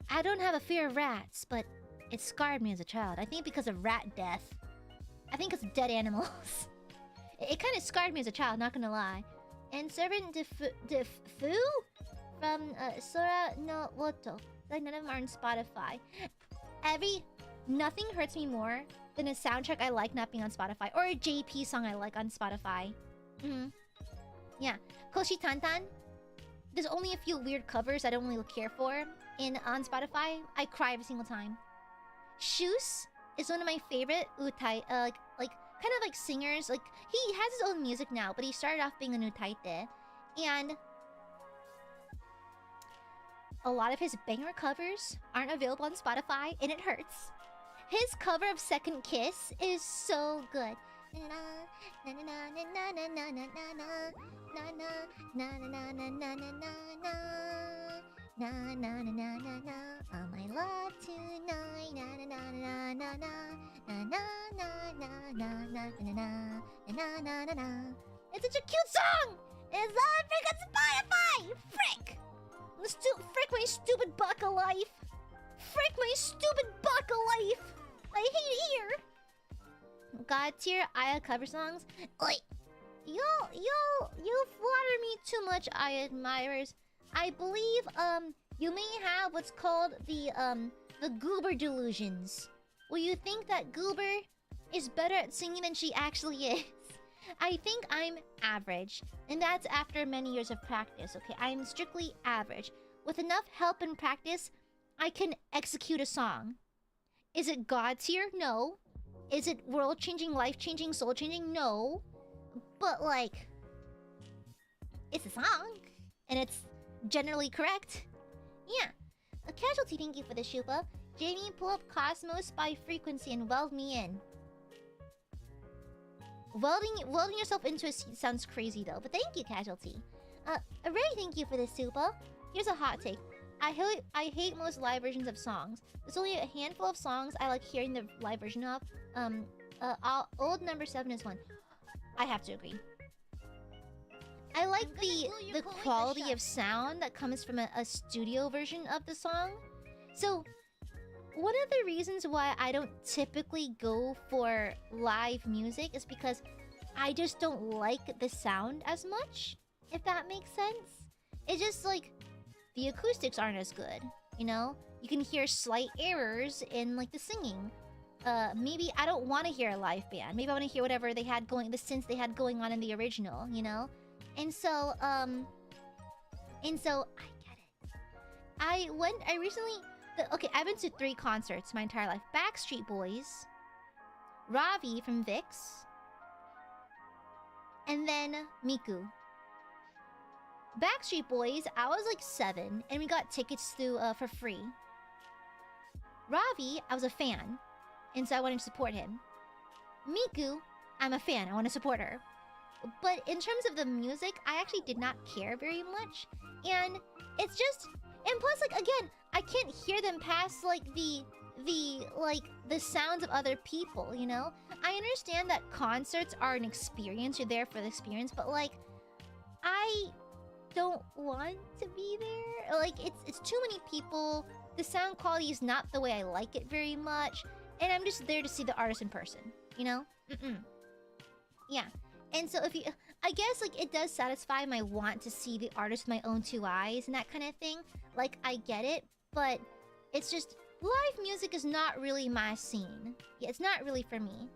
I don't have a fear of rats, but it scarred me as a child. I think because of rat death. I think it's dead animals. It kind of scarred me as a child, not gonna lie. And Servant de Fu from Sora no Woto. Like, none of them are on Spotify. Nothing hurts me more than a soundtrack I like not being on Spotify, or a JP song I like on Spotify. Yeah. Koshi Tantan. There's only a few weird covers I don't really care for on Spotify. I cry every single time. Shoes is one of my favorite utai, kind of like singers. Like, he has his own music now, but he started off being an utaite. And a lot of his banger covers aren't available on Spotify, and it hurts. His cover of Second Kiss is so good. All my love tonight. It's such a cute song! It's on freaking Spotify! Frick! Frick my stupid buck of life! Frick my stupid buck of life! I hate it here! God tier Aya cover songs? Oi! You flatter me too much, Aiadmirers. I believe, you may have what's called the Goober delusions. Where you think that Goober is better at singing than she actually is. I think I'm average, and that's after many years of practice, okay? I'm strictly average. With enough help and practice, I can execute a song. Is it God tier? No. Is it world-changing, life-changing, soul-changing? No. But, like, it's a song, and it's generally correct. Yeah. A casualty, thank you for the shupa. Jamie, pull up Cosmos by frequency and weld me in. Welding yourself into a seat sounds crazy though, but thank you, casualty. Ray, thank you for the super. Here's a hot take. I hate most live versions of songs. There's only a handful of songs I like hearing the live version of. Old Number 7 is one. I have to agree. I like the quality of sound that comes from a studio version of the song. So, one of the reasons why I don't typically go for live music is because I just don't like the sound as much, if that makes sense. It's just like, the acoustics aren't as good, you know? You can hear slight errors in, like, the singing. Maybe I don't want to hear a live band. Maybe I want to hear whatever they had going, the synths they had going on in the original, you know? And so I get it. I recently... Okay, I've been to 3 concerts my entire life. Backstreet Boys, Ravi from Vix, and then Miku. Backstreet Boys, I was like 7, and we got tickets through for free. Ravi, I was a fan, and so I wanted to support him. Miku, I'm a fan, I want to support her. But in terms of the music, I actually did not care very much, and it's just... And plus, like, again, I can't hear them past, like, the sounds of other people, you know? I understand that concerts are an experience, you're there for the experience, but, like, I don't want to be there. Like, it's too many people, the sound quality is not the way I like it very much, and I'm just there to see the artist in person, you know? Yeah. And so if you... I guess, like, it does satisfy my want to see the artist with my own 2 eyes and that kind of thing. Like, I get it, but it's just... live music is not really my scene. Yeah, it's not really for me.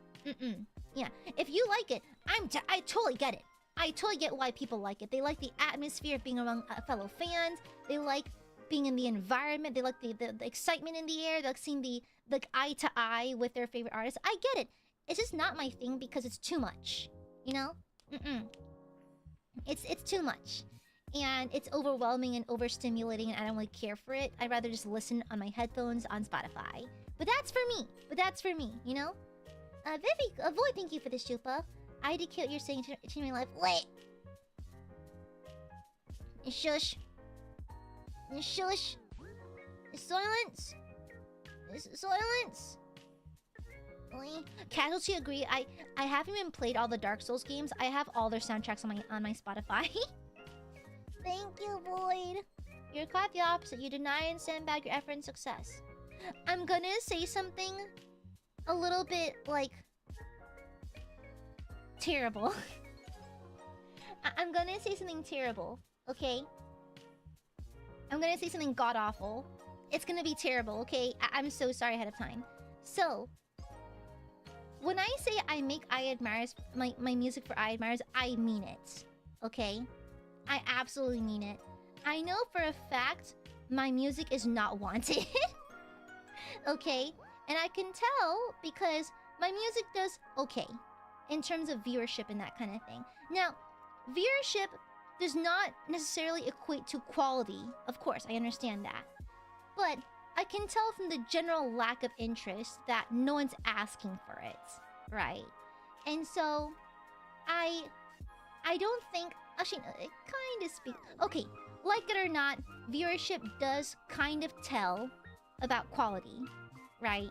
Yeah, if you like it, I totally get it. I totally get why people like it. They like the atmosphere of being among fellow fans. They like being in the environment. They like the excitement in the air. They like seeing the eye to eye with their favorite artists. I get it. It's just not my thing because it's too much. You know? It's too much. And it's overwhelming and overstimulating, and I don't really care for it. I'd rather just listen on my headphones on Spotify. But that's for me. You know? Vivi, Void, thank you for the super. I decode what you're saying to my life. Wait! Shush. Shush. Silence. Silence. Casualty agree. I haven't even played all the Dark Souls games. I have all their soundtracks on my Spotify. Thank you, Void. You're quite the opposite. You deny and sandbag your effort and success. I'm gonna say something a little bit, like, terrible. I'm gonna say something terrible, okay? I'm gonna say something god-awful. It's gonna be terrible, okay? I'm so sorry ahead of time. So, when I say I make Aiadmirers, my music for Aiadmirers, I mean it, okay? I absolutely mean it. I know for a fact my music is not wanted, okay? And I can tell because my music does okay in terms of viewership and that kind of thing. Now, viewership does not necessarily equate to quality. Of course, I understand that. But I can tell from the general lack of interest that no one's asking for it, right? And so, I don't think... Actually, it kind of speaks... Okay, like it or not, viewership does kind of tell about quality, right?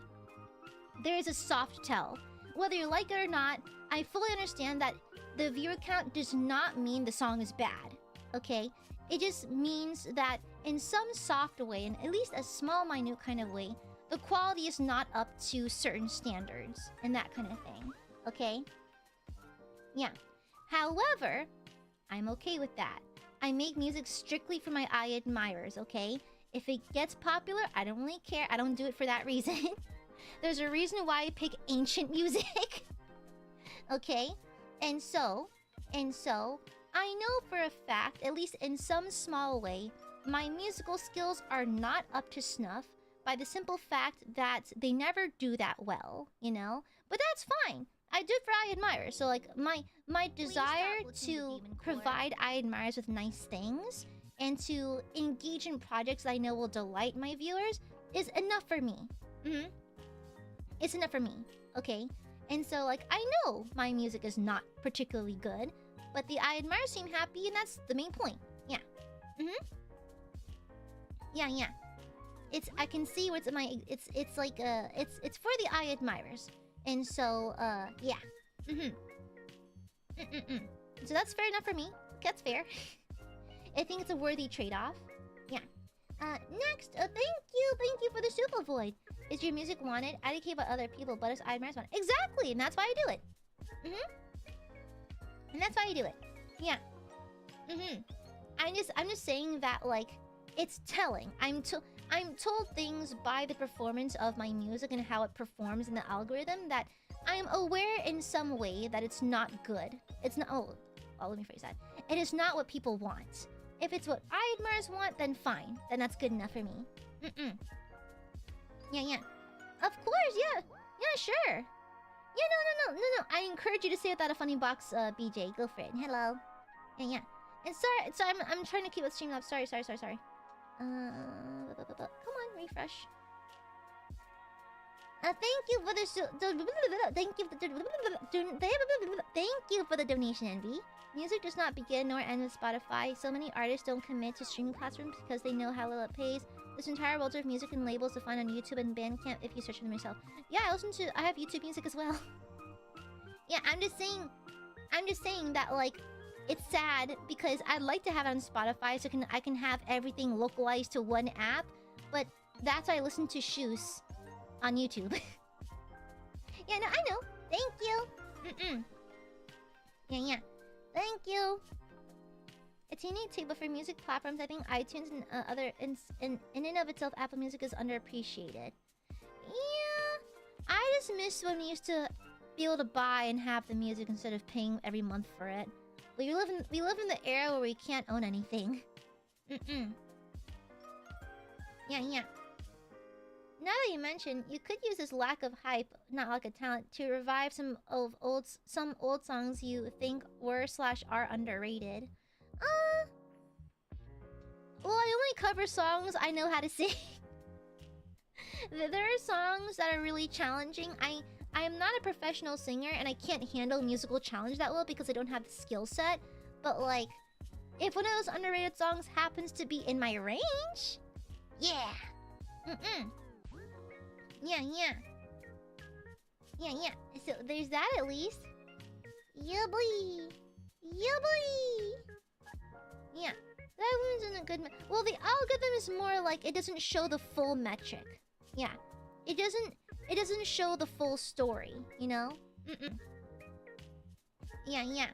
There is a soft tell. Whether you like it or not, I fully understand that the viewer count does not mean the song is bad, okay? It just means that in some soft way, in at least a small, minute kind of way, the quality is not up to certain standards and that kind of thing, okay? Yeah. However, I'm okay with that. I make music strictly for my Aiadmirers, okay? If it gets popular, I don't really care. I don't do it for that reason. There's a reason why I pick ancient music. Okay? And so, I know for a fact, at least in some small way, my musical skills are not up to snuff by the simple fact that they never do that well, you know? But that's fine. I do it for Aiadmirers. So, like, my desire to provide Aiadmirers with nice things and to engage in projects that I know will delight my viewers is enough for me. It's enough for me, okay? And so, like, I know my music is not particularly good, but the Aiadmirers seem happy, and that's the main point. Yeah. Yeah. I can see what's in my... It's like, it's for the Aiadmirers. And so, yeah. So that's fair enough for me. That's fair. I think it's a worthy trade-off. Yeah. Next, thank you for the super void. Is your music wanted? Advocate by other people, but it's Aiadmirers wanted. Exactly, and that's why I do it. And that's why I do it. Yeah. I'm just saying that, like, it's telling. I'm told things by the performance of my music and how it performs in the algorithm that I'm aware in some way that it's not good. It's not... Oh, let me phrase that. It is not what people want. If it's what Aiadmirers want, then fine. Then that's good enough for me. Yeah. Of course, yeah. Yeah, sure. Yeah, no. I encourage you to say without a funny box, BJ. Go for it. Hello. Yeah. And sorry, I'm trying to keep it streamed up. Sorry. Come on, refresh. Thank you for the donation, Envy. Music does not begin nor end with Spotify. So many artists don't commit to streaming platforms because they know how little it pays. There's entire worlds of music and labels to find on YouTube and Bandcamp if you search for them yourself. Yeah, I have YouTube music as well. Yeah, I'm just saying that, like, it's sad because I'd like to have it on Spotify so I can have everything localized to one app, but that's why I listen to Shoes on YouTube. Yeah, no, I know. Thank you. Yeah. Thank you. It's unique too, but for music platforms, I think iTunes and other in and of itself, Apple Music is underappreciated. Yeah, I just miss when we used to be able to buy and have the music instead of paying every month for it. We live in the era where we can't own anything. Yeah. Now that you mention, you could use this lack of hype, not lack of talent, to revive some old songs you think were/are underrated. Well, I only cover songs I know how to sing. There are songs that are really challenging. I am not a professional singer, and I can't handle musical challenge that well because I don't have the skill set. But like, if one of those underrated songs happens to be in my range, yeah. Yeah. So there's that at least. Yeah, boy. Yeah, that one's in a good. Well, the algorithm is more like it doesn't show the full metric. Yeah, it doesn't show the full story. You know. Yeah.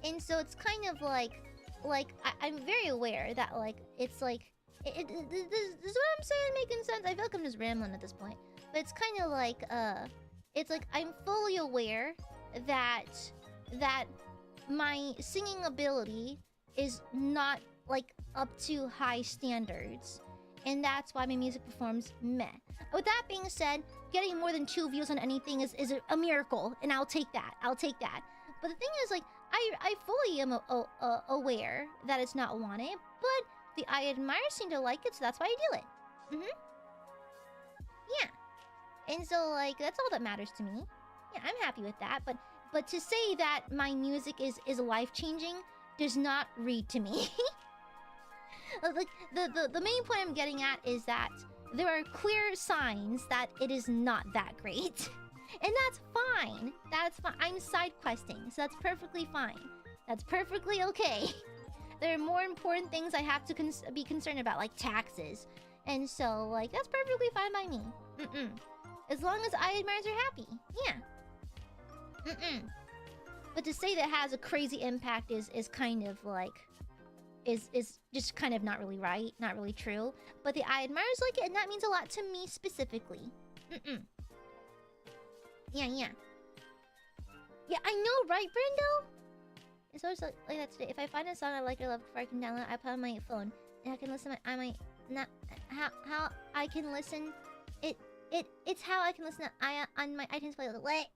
And so it's kind of like I'm very aware that like it's like this is what I'm saying making sense. I feel like I'm just rambling at this point, but it's kind of like it's like I'm fully aware that my singing ability is not like up to high standards, and that's why my music performs meh. With that being said, getting more than 2 views on anything is a miracle, and I'll take that. But the thing is, like, I fully am aware that it's not wanted, but the Aiadmirers seem to like it, so that's why I do it. Yeah. And so, like, that's all that matters to me. Yeah, I'm happy with that, but to say that my music is life-changing does not read to me. Like, the main point I'm getting at is that there are clear signs that it is not that great. And that's fine. I'm side questing, so that's perfectly fine. That's perfectly okay. There are more important things I have to be concerned about, like taxes. And so, like, that's perfectly fine by me. As long as Aiadmirers are happy. Yeah. But to say that has a crazy impact is kind of like... is just kind of not really right, not really true. But the Aiadmirers like it, and that means a lot to me specifically. Yeah, I know, right, Brendo? It's always like that today. If I find a song I like or love before I can download it, I put it on my phone. And I can listen to I might not... How I can listen... It's how I can listen to on my iTunes playlist. Wait.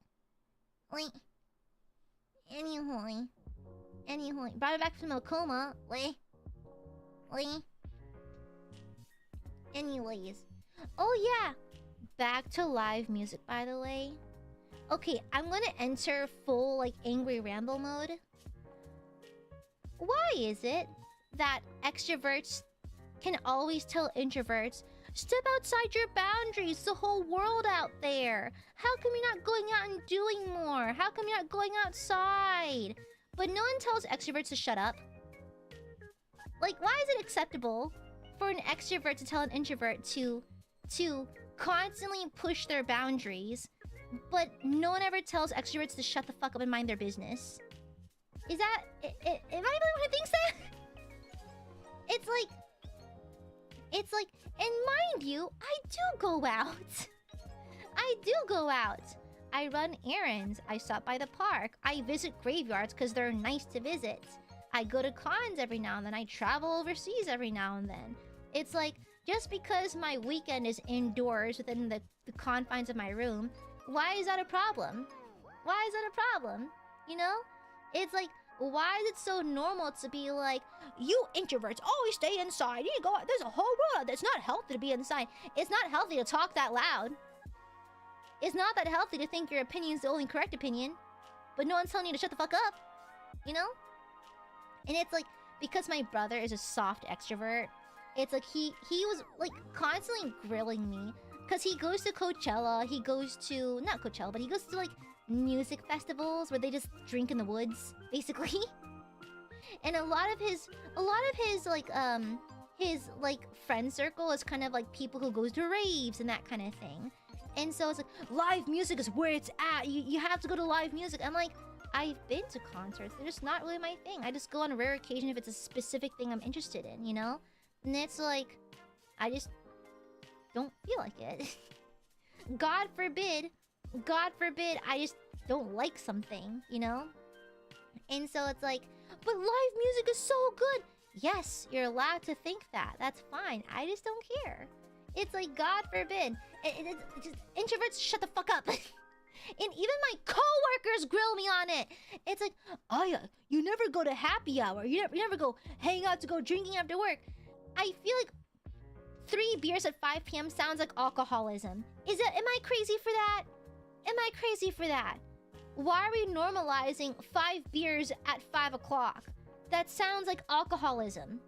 Anyway. Brought it back from a coma. Wait. Anyways. Oh yeah. Back to live music, by the way. Okay, I'm gonna enter full, like, angry ramble mode. Why is it that extroverts can always tell introverts, step outside your boundaries, the whole world out there? How come you're not going out and doing more? How come you're not going outside? But no one tells extroverts to shut up. Like, why is it acceptable for an extrovert to tell an introvert to constantly push their boundaries, but no one ever tells extroverts to shut the fuck up and mind their business? Is that... am I the one who thinks that? It's like... And mind you, I do go out. I run errands. I stop by the park. I visit graveyards because they're nice to visit. I go to cons every now and then. I travel overseas every now and then. It's like, just because my weekend is indoors within the confines of my room, why is that a problem? You know? It's like, why is it so normal to be like, you introverts always stay inside. You need to go out. There's a whole world that's not healthy to be inside. It's not healthy to talk that loud. It's not that healthy to think your opinion is the only correct opinion, but no one's telling you to shut the fuck up. You know? And it's like, because my brother is a soft extrovert, it's like he was like constantly grilling me. Because he goes to Coachella, he goes to... Not Coachella, but he goes to like music festivals where they just drink in the woods, basically. And a lot of his friend circle is kind of like people who goes to raves and that kind of thing. And so it's like, live music is where it's at. You have to go to live music. I'm like, I've been to concerts. They're just not really my thing. I just go on a rare occasion if it's a specific thing I'm interested in, you know? And it's like, I just don't feel like it. God forbid, I just don't like something, you know? And so it's like, but live music is so good. Yes, you're allowed to think that. That's fine. I just don't care. It's like, God forbid. Just, introverts, shut the fuck up. And even my coworkers grill me on it. It's like, Aya, you never go to happy hour. You never go hang out to go drinking after work. I feel like 3 beers at 5 p.m. sounds like alcoholism. Am I crazy for that? Am I crazy for that? Why are we normalizing 5 beers at 5 o'clock? That sounds like alcoholism.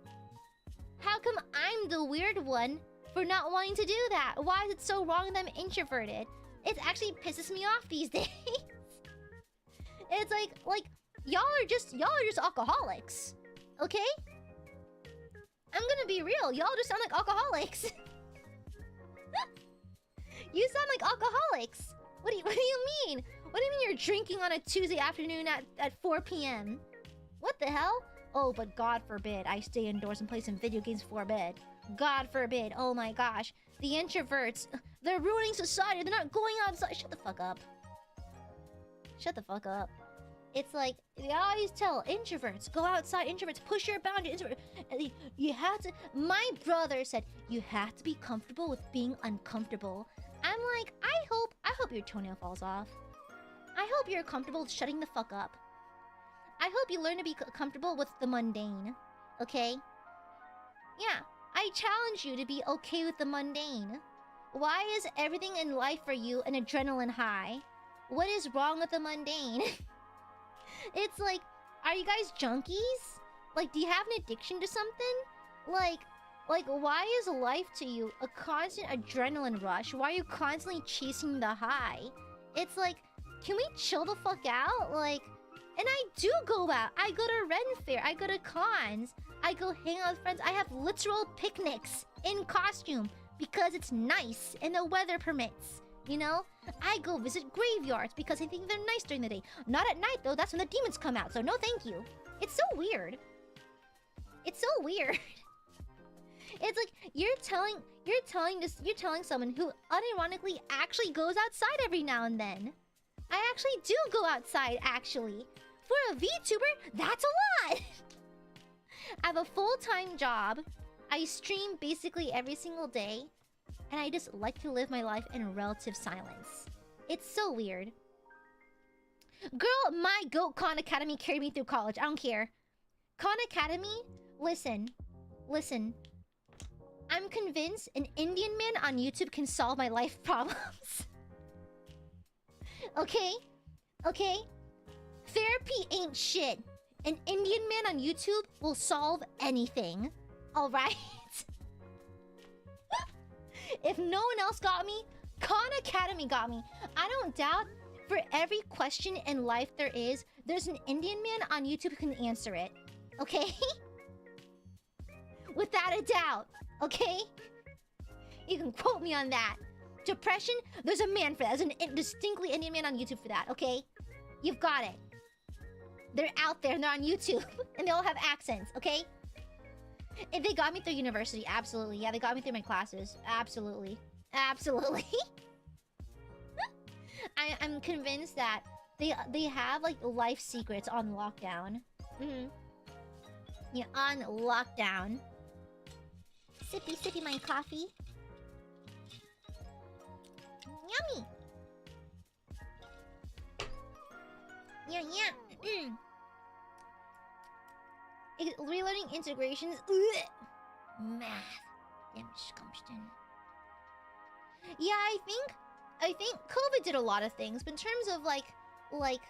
How come I'm the weird one for not wanting to do that? Why is it so wrong that I'm introverted? It actually pisses me off these days. It's like y'all are just alcoholics. Okay? I'm gonna be real. Y'all just sound like alcoholics. You sound like alcoholics. What do you mean? What do you mean you're drinking on a Tuesday afternoon at 4 p.m.? What the hell? Oh, but God forbid I stay indoors and play some video games before bed. God forbid. Oh my gosh. The introverts, they're ruining society. They're not going outside. Shut the fuck up. Shut the fuck up. It's like, they always tell introverts, go outside, introverts, push your boundaries. You have to... My brother said, you have to be comfortable with being uncomfortable. I'm like, I hope your toenail falls off. I hope you're comfortable with shutting the fuck up. I hope you learn to be comfortable with the mundane. Okay? Yeah, I challenge you to be okay with the mundane. Why is everything in life for you an adrenaline high? What is wrong with the mundane? It's like, are you guys junkies? Like, do you have an addiction to something? Like, why is life to you a constant adrenaline rush? Why are you constantly chasing the high? It's like, can we chill the fuck out? Like, and I do go out. I go to Ren Fair. I go to cons. I go hang out with friends. I have literal picnics in costume because it's nice and the weather permits. You know? I go visit graveyards because I think they're nice during the day. Not at night though. That's when the demons come out. So no thank you. It's so weird. It's so weird. It's like you're telling someone who unironically actually goes outside every now and then. I actually do go outside, actually. For a VTuber, that's a lot! I have a full-time job. I stream basically every single day. And I just like to live my life in relative silence. It's so weird. Girl, my GOAT Khan Academy carried me through college. I don't care. Khan Academy, listen. I'm convinced an Indian man on YouTube can solve my life problems. Okay? Therapy ain't shit. An Indian man on YouTube will solve anything. Alright? If no one else got me, Khan Academy got me. I don't doubt for every question in life there's an Indian man on YouTube who can answer it. Okay? Without a doubt. Okay? You can quote me on that. Depression, there's a man for that. There's a distinctly Indian man on YouTube for that, okay? You've got it. They're out there and they're on YouTube. And they all have accents, okay? If they got me through university, absolutely. Yeah, they got me through my classes. Absolutely. I'm convinced that they have, like, life secrets on lockdown. Yeah, on lockdown. Sippy my coffee. Yummy! Yeah. Relearning integrations. Math. Damn scumption. Yeah, I think COVID did a lot of things, but in terms of like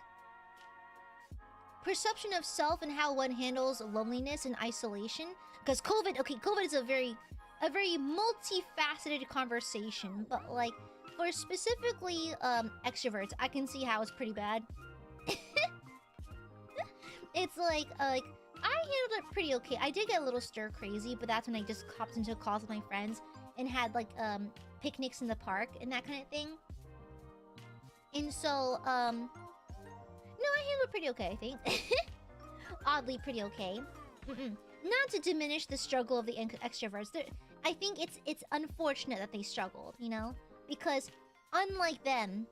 perception of self and how one handles loneliness and isolation, because COVID is a very multifaceted conversation, but like for specifically extroverts, I can see how it's pretty bad. It's like I handled it pretty okay. I did get a little stir crazy, but that's when I just hopped into calls with my friends and had like picnics in the park and that kind of thing. And so no, I were pretty okay, I think. Oddly pretty okay. Not to diminish the struggle of the extroverts. I think it's unfortunate that they struggled, you know? Because unlike them,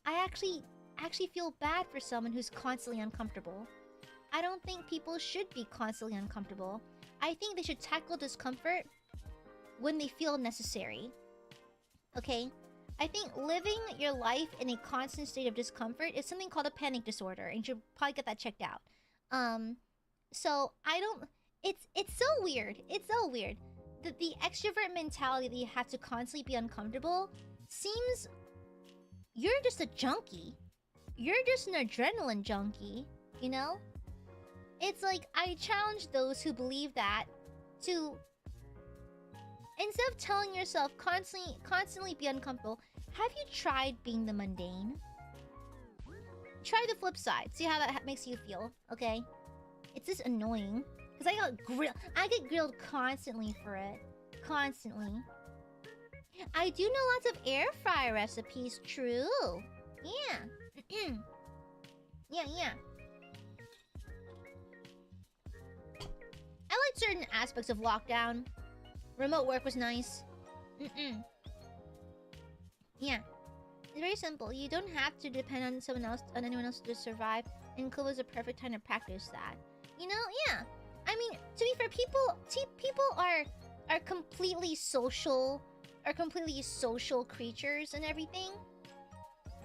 I actually feel bad for someone who's constantly uncomfortable. I don't think people should be constantly uncomfortable. I think they should tackle discomfort when they feel necessary. Okay? I think living your life in a constant state of discomfort is something called a panic disorder, and you should probably get that checked out. So I don't... It's so weird. It's so weird. That the extrovert mentality that you have to constantly be uncomfortable seems... You're just a junkie. You're just an adrenaline junkie, you know? It's like, I challenge those who believe that to... Instead of telling yourself constantly be uncomfortable, have you tried being the mundane? Try the flip side. See how that makes you feel, okay? It's just annoying. Because I get grilled constantly for it. Constantly. I do know lots of air fryer recipes, true. Yeah. Yeah. I liked certain aspects of lockdown. Remote work was nice. Yeah. It's very simple. You don't have to depend on anyone else to survive. And COVID was a perfect time to practice that. You know? Yeah. I mean, to be fair, people are completely social, creatures and everything.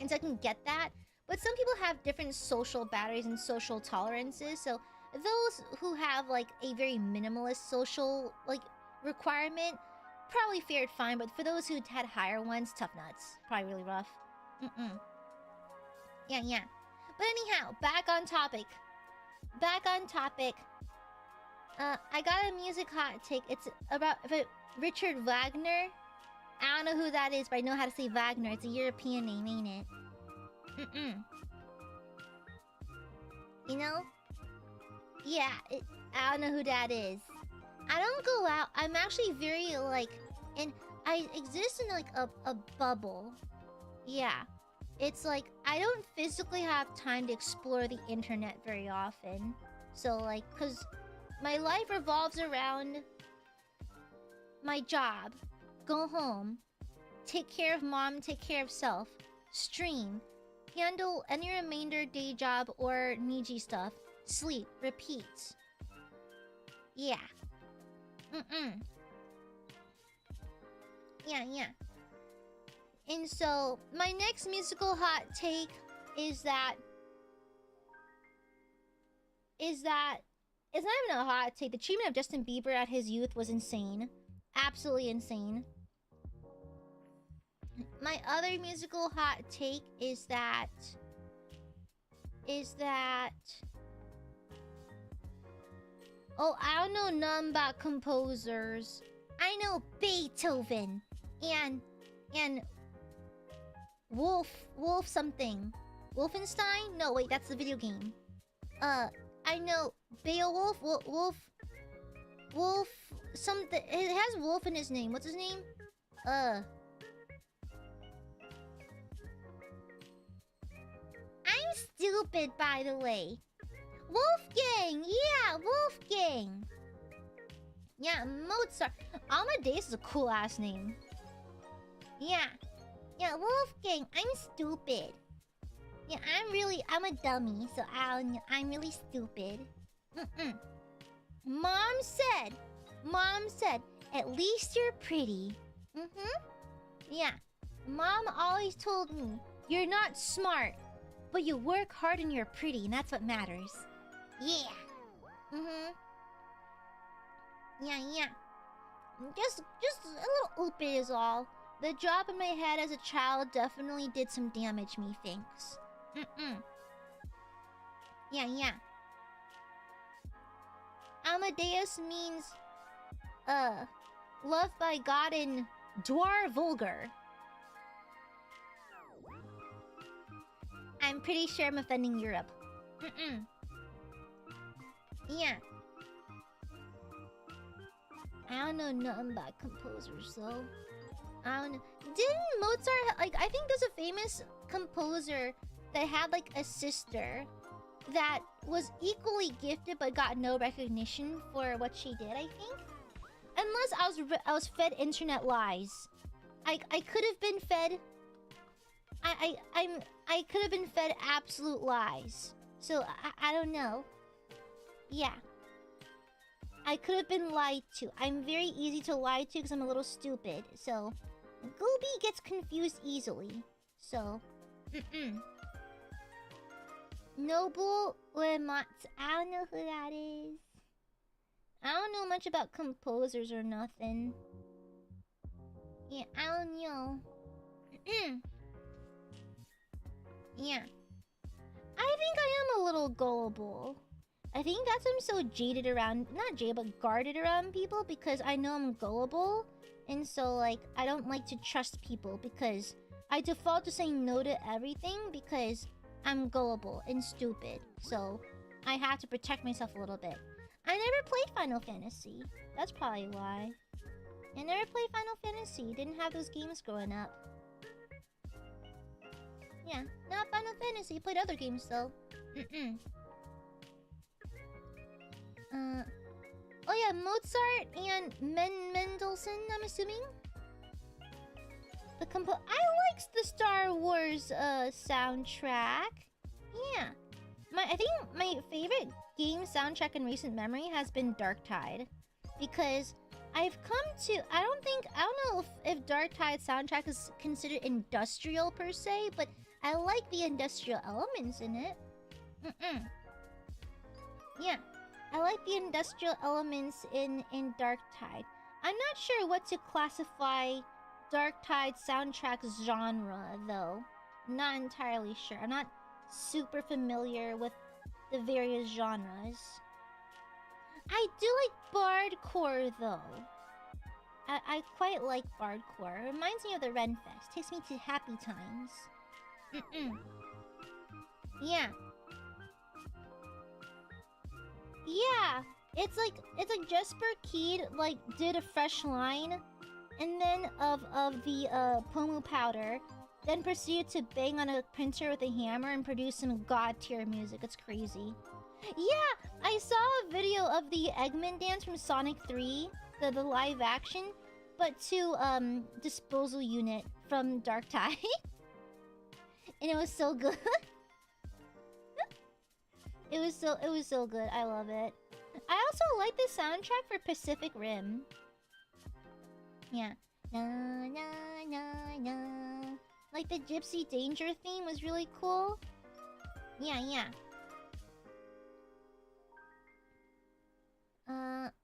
And so I can get that. But some people have different social batteries and social tolerances. So those who have like a very minimalist social requirement probably fared fine. But for those who had higher ones, tough nuts. Probably really rough. Yeah. But anyhow, back on topic. I got a music hot take. It's about Richard Wagner. I don't know who that is, but I know how to say Wagner. It's a European name, ain't it? You know? Yeah, I don't know who that is. I don't go out. I'm actually very, and I exist in, a bubble. Yeah. It's like, I don't physically have time to explore the internet very often. So, because my life revolves around my job. Go home. Take care of mom, take care of self. Stream. Handle any remainder day job or Niji stuff. Sleep. Repeat. Yeah. Yeah. And so, my next musical hot take is that... it's not even a hot take. The treatment of Justin Bieber at his youth was insane. Absolutely insane. My other musical hot take is that... oh, I don't know none about composers. I know Beethoven. And... Wolf something. Wolfenstein? No, wait, that's the video game. I know Beowulf, Wolf something. It has Wolf in his name. What's his name? I'm stupid, by the way. Wolfgang! Yeah, Wolfgang! Yeah, Mozart. Amadeus is a cool-ass name. Yeah, Wolfgang. I'm stupid. Yeah, I'm a dummy, so I'm really stupid. Mom said, at least you're pretty. Yeah. Mom always told me, you're not smart, but you work hard and you're pretty, and that's what matters. Yeah. Yeah. Just a little oopie is all. The drop in my head as a child definitely did some damage, methinks. Yeah. Amadeus means, loved by God in Dwar Vulgar. I'm pretty sure I'm offending Europe. Yeah. I don't know nothing about composers, though. I don't know. Didn't Mozart... I think there's a famous composer that had, a sister. that was equally gifted but got no recognition for what she did, I think. Unless I was fed internet lies. I could have been fed... I could have been fed absolute lies. So, I don't know. Yeah. I could have been lied to. I'm very easy to lie to because I'm a little stupid. So, Gooby gets confused easily. So, Noble Uematsu. I don't know who that is. I don't know much about composers or nothing. Yeah, I don't know. Yeah. I think I am a little gullible. I think that's why I'm so jaded around... Not jaded, but guarded around people. Because I know I'm gullible. And so, like, I don't like to trust people. Because I default to saying no to everything. Because I'm gullible and stupid. So, I have to protect myself a little bit. I never played Final Fantasy. That's probably why. I never played Final Fantasy. Didn't have those games growing up. Yeah, not Final Fantasy. Played other games though. Oh yeah, Mozart and Mendelssohn, I'm assuming. I liked the Star Wars soundtrack. Yeah. I think my favorite game soundtrack in recent memory has been Darktide. Because I've come to... I don't know if Darktide soundtrack is considered industrial per se, but I like the industrial elements in it. Yeah. I like the industrial elements in Darktide. I'm not sure what to classify Darktide soundtrack's genre, though. Not entirely sure. I'm not super familiar with the various genres. I do like bardcore, though. I quite like bardcore. It reminds me of the Renfest. Takes me to happy times. Yeah. Yeah. It's like Jesper Keed did a fresh line, and then of the Pomu powder, then proceeded to bang on a printer with a hammer and produce some god tier music. It's crazy. Yeah, I saw a video of the Eggman dance from Sonic 3, the live action, but to Disposal Unit from Darktide. And it was so good. It was so good. I love it. I also like the soundtrack for Pacific Rim. Yeah. Na na na na. Like the Gypsy Danger theme was really cool. Yeah.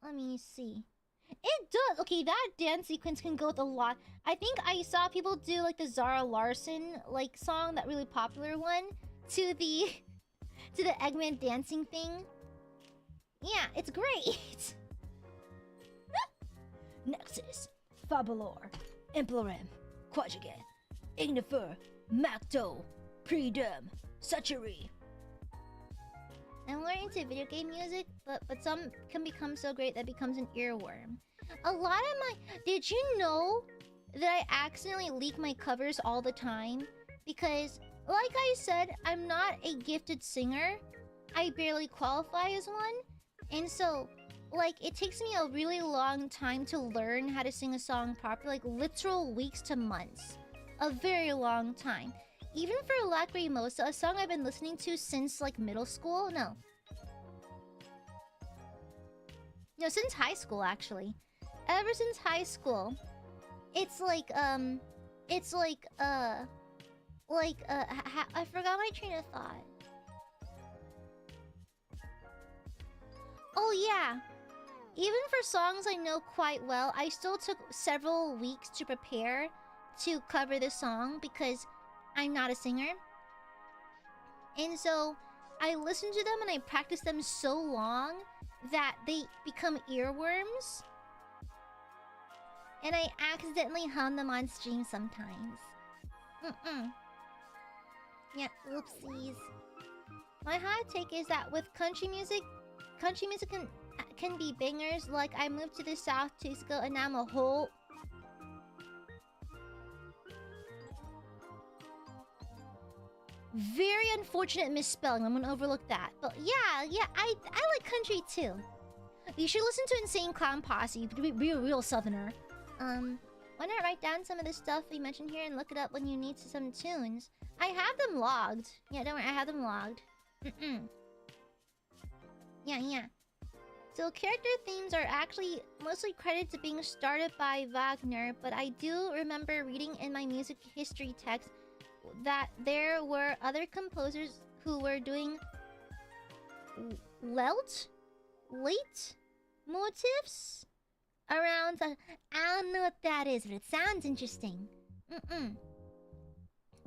Let me see. It does. Okay, that dance sequence can go with a lot. I think I saw people do like the Zara Larson song, that really popular one, to the Eggman dancing thing. Yeah, it's great. Nexus, Fabulor, Implorem, Quadrigan, Ignifer, Macto, Predem, Suchery. I'm learning to video game music, but some can become so great that becomes an earworm. A lot of my... Did you know that I accidentally leak my covers all the time? Because, like I said, I'm not a gifted singer. I barely qualify as one. And so, it takes me a really long time to learn how to sing a song properly. Literal weeks to months. A very long time. Even for Lacrimosa, a song I've been listening to since, middle school? No, since high school, actually. Ever since high school. It's I forgot my train of thought. Oh, yeah. Even for songs I know quite well, I still took several weeks to prepare to cover the song because I'm not a singer. And so I listen to them and I practice them so long that they become earworms. And I accidentally hum them on stream sometimes. Yeah, oopsies. My hot take is that with country music can be bangers. Like, I moved to the South 2 weeks ago and now I'm a whole... Very unfortunate misspelling. I'm gonna overlook that. But yeah, I like country too. You should listen to Insane Clown Posse. Be a real southerner. Why not write down some of the stuff we mentioned here and look it up when you need some tunes? I have them logged. Yeah, don't worry, I have them logged. Yeah. So character themes are actually mostly credited to being started by Wagner, but I do remember reading in my music history text that there were other composers who were doing late motifs around the... I don't know what that is, but it sounds interesting.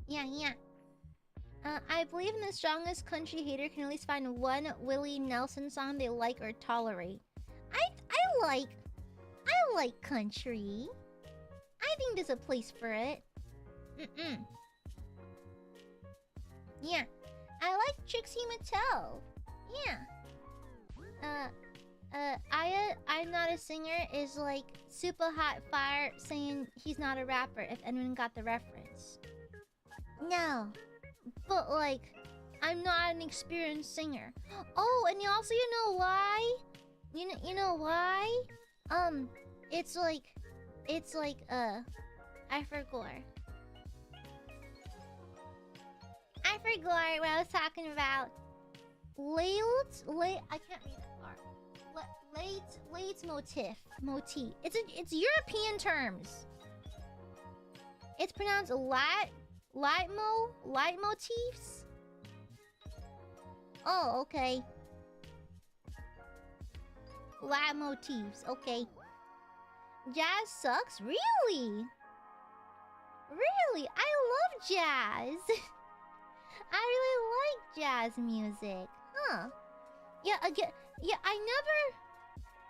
Yeah. I believe in the strongest country hater can at least find one Willie Nelson song they like or tolerate. I like country. I think there's a place for it. Yeah. I like Trixie Mattel. Yeah. I'm not a singer is like super hot fire saying he's not a rapper, if anyone got the reference. No. But like, I'm not an experienced singer. Oh, and also you know why? You know why? It's like I forgot. I forgot what I was talking about. I can't read that far. Late motif. It's European terms. It's pronounced leitmotifs. Oh, okay. Leitmotifs, okay. Jazz sucks? Really? Really? I love jazz. I really like jazz music. Huh. Yeah, again, yeah, I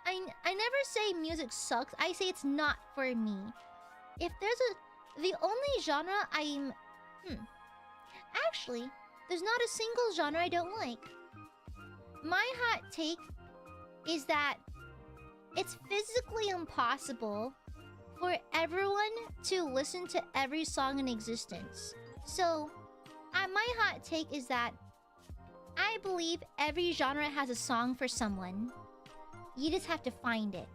never say music sucks. I say it's not for me. If there's the only genre actually, there's not a single genre I don't like. My hot take is that it's physically impossible for everyone to listen to every song in existence. So, my hot take is that I believe every genre has a song for someone. You just have to find it.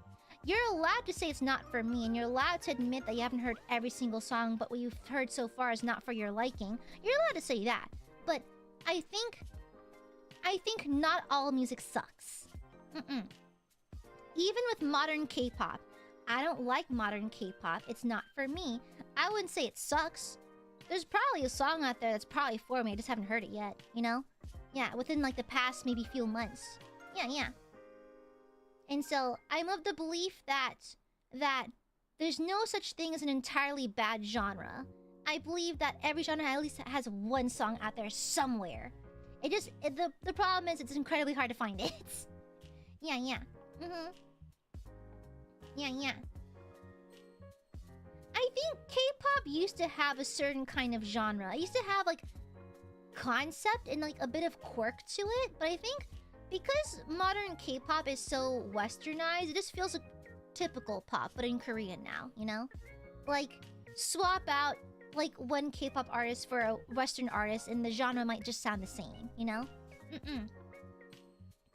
You're allowed to say it's not for me, and you're allowed to admit that you haven't heard every single song, but what you've heard so far is not for your liking. You're allowed to say that. But I think not all music sucks. Even with modern K-pop. I don't like modern K-pop. It's not for me. I wouldn't say it sucks. There's probably a song out there that's probably for me. I just haven't heard it yet, you know? Yeah, within like the past maybe few months. Yeah. And so, I'm of the belief that there's no such thing as an entirely bad genre. I believe that every genre at least has one song out there somewhere. The problem is it's incredibly hard to find it. Yeah. Yeah. I think K-pop used to have a certain kind of genre. It used to have like concept and like a bit of quirk to it, but I think because modern K-pop is so westernized, it just feels like typical pop, but in Korean now, you know? Like, swap out like one K-pop artist for a Western artist and the genre might just sound the same, you know?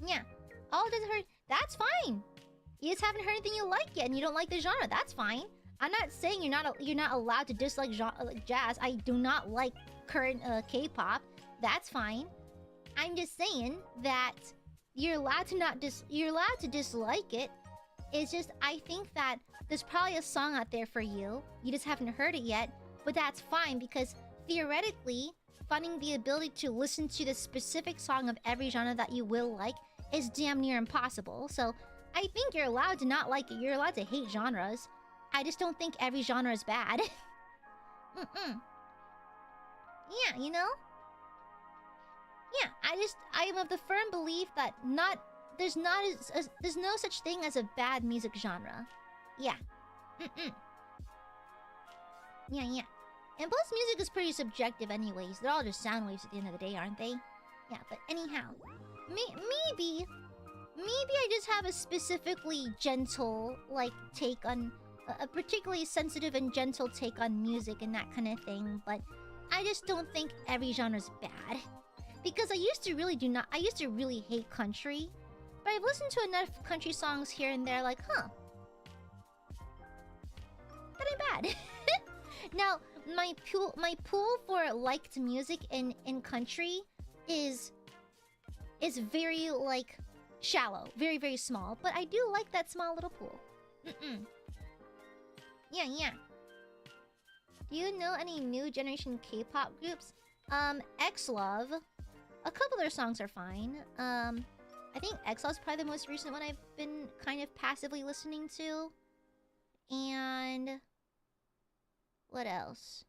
Yeah. All just heard, that's fine. You just haven't heard anything you like yet and you don't like the genre, that's fine. I'm not saying you're not allowed to dislike like jazz. I do not like current K-pop. That's fine. I'm just saying that you're allowed to dislike it. It's just I think that there's probably a song out there for you. You just haven't heard it yet, but that's fine because theoretically, finding the ability to listen to the specific song of every genre that you will like is damn near impossible. So I think you're allowed to not like it. You're allowed to hate genres. I just don't think every genre is bad. Yeah, you know? Yeah, I am of the firm belief that there's no such thing as a bad music genre. Yeah. Yeah. And plus music is pretty subjective anyways. They're all just sound waves at the end of the day, aren't they? Yeah, but anyhow. Maybe I just have a specifically gentle, like, take on... a particularly sensitive and gentle take on music and that kind of thing, but I just don't think every genre's bad. Because I used to really hate country. But I've listened to enough country songs here and there, like, huh. That ain't bad. Now, my pool for liked music in country is very, like, shallow. Very, very small. But I do like that small little pool. Yeah. Do you know any new generation K-pop groups? X-Love. A couple of their songs are fine. I think X-Love's probably the most recent one I've been kind of passively listening to. And... what else?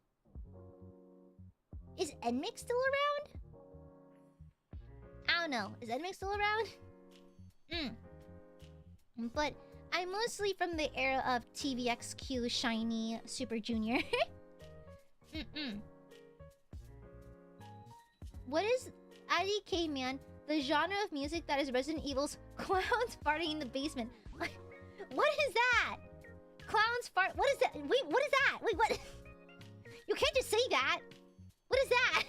Is NMIX still around? I don't know. Is NMIX still around? But I'm mostly from the era of TVXQ, Shiny, Super Junior. What is IDK, man? The genre of music that is Resident Evil's clowns farting in the basement. What is that? Clowns fart. What is that? Wait, what is that? Wait, what? You can't just say that. What is that?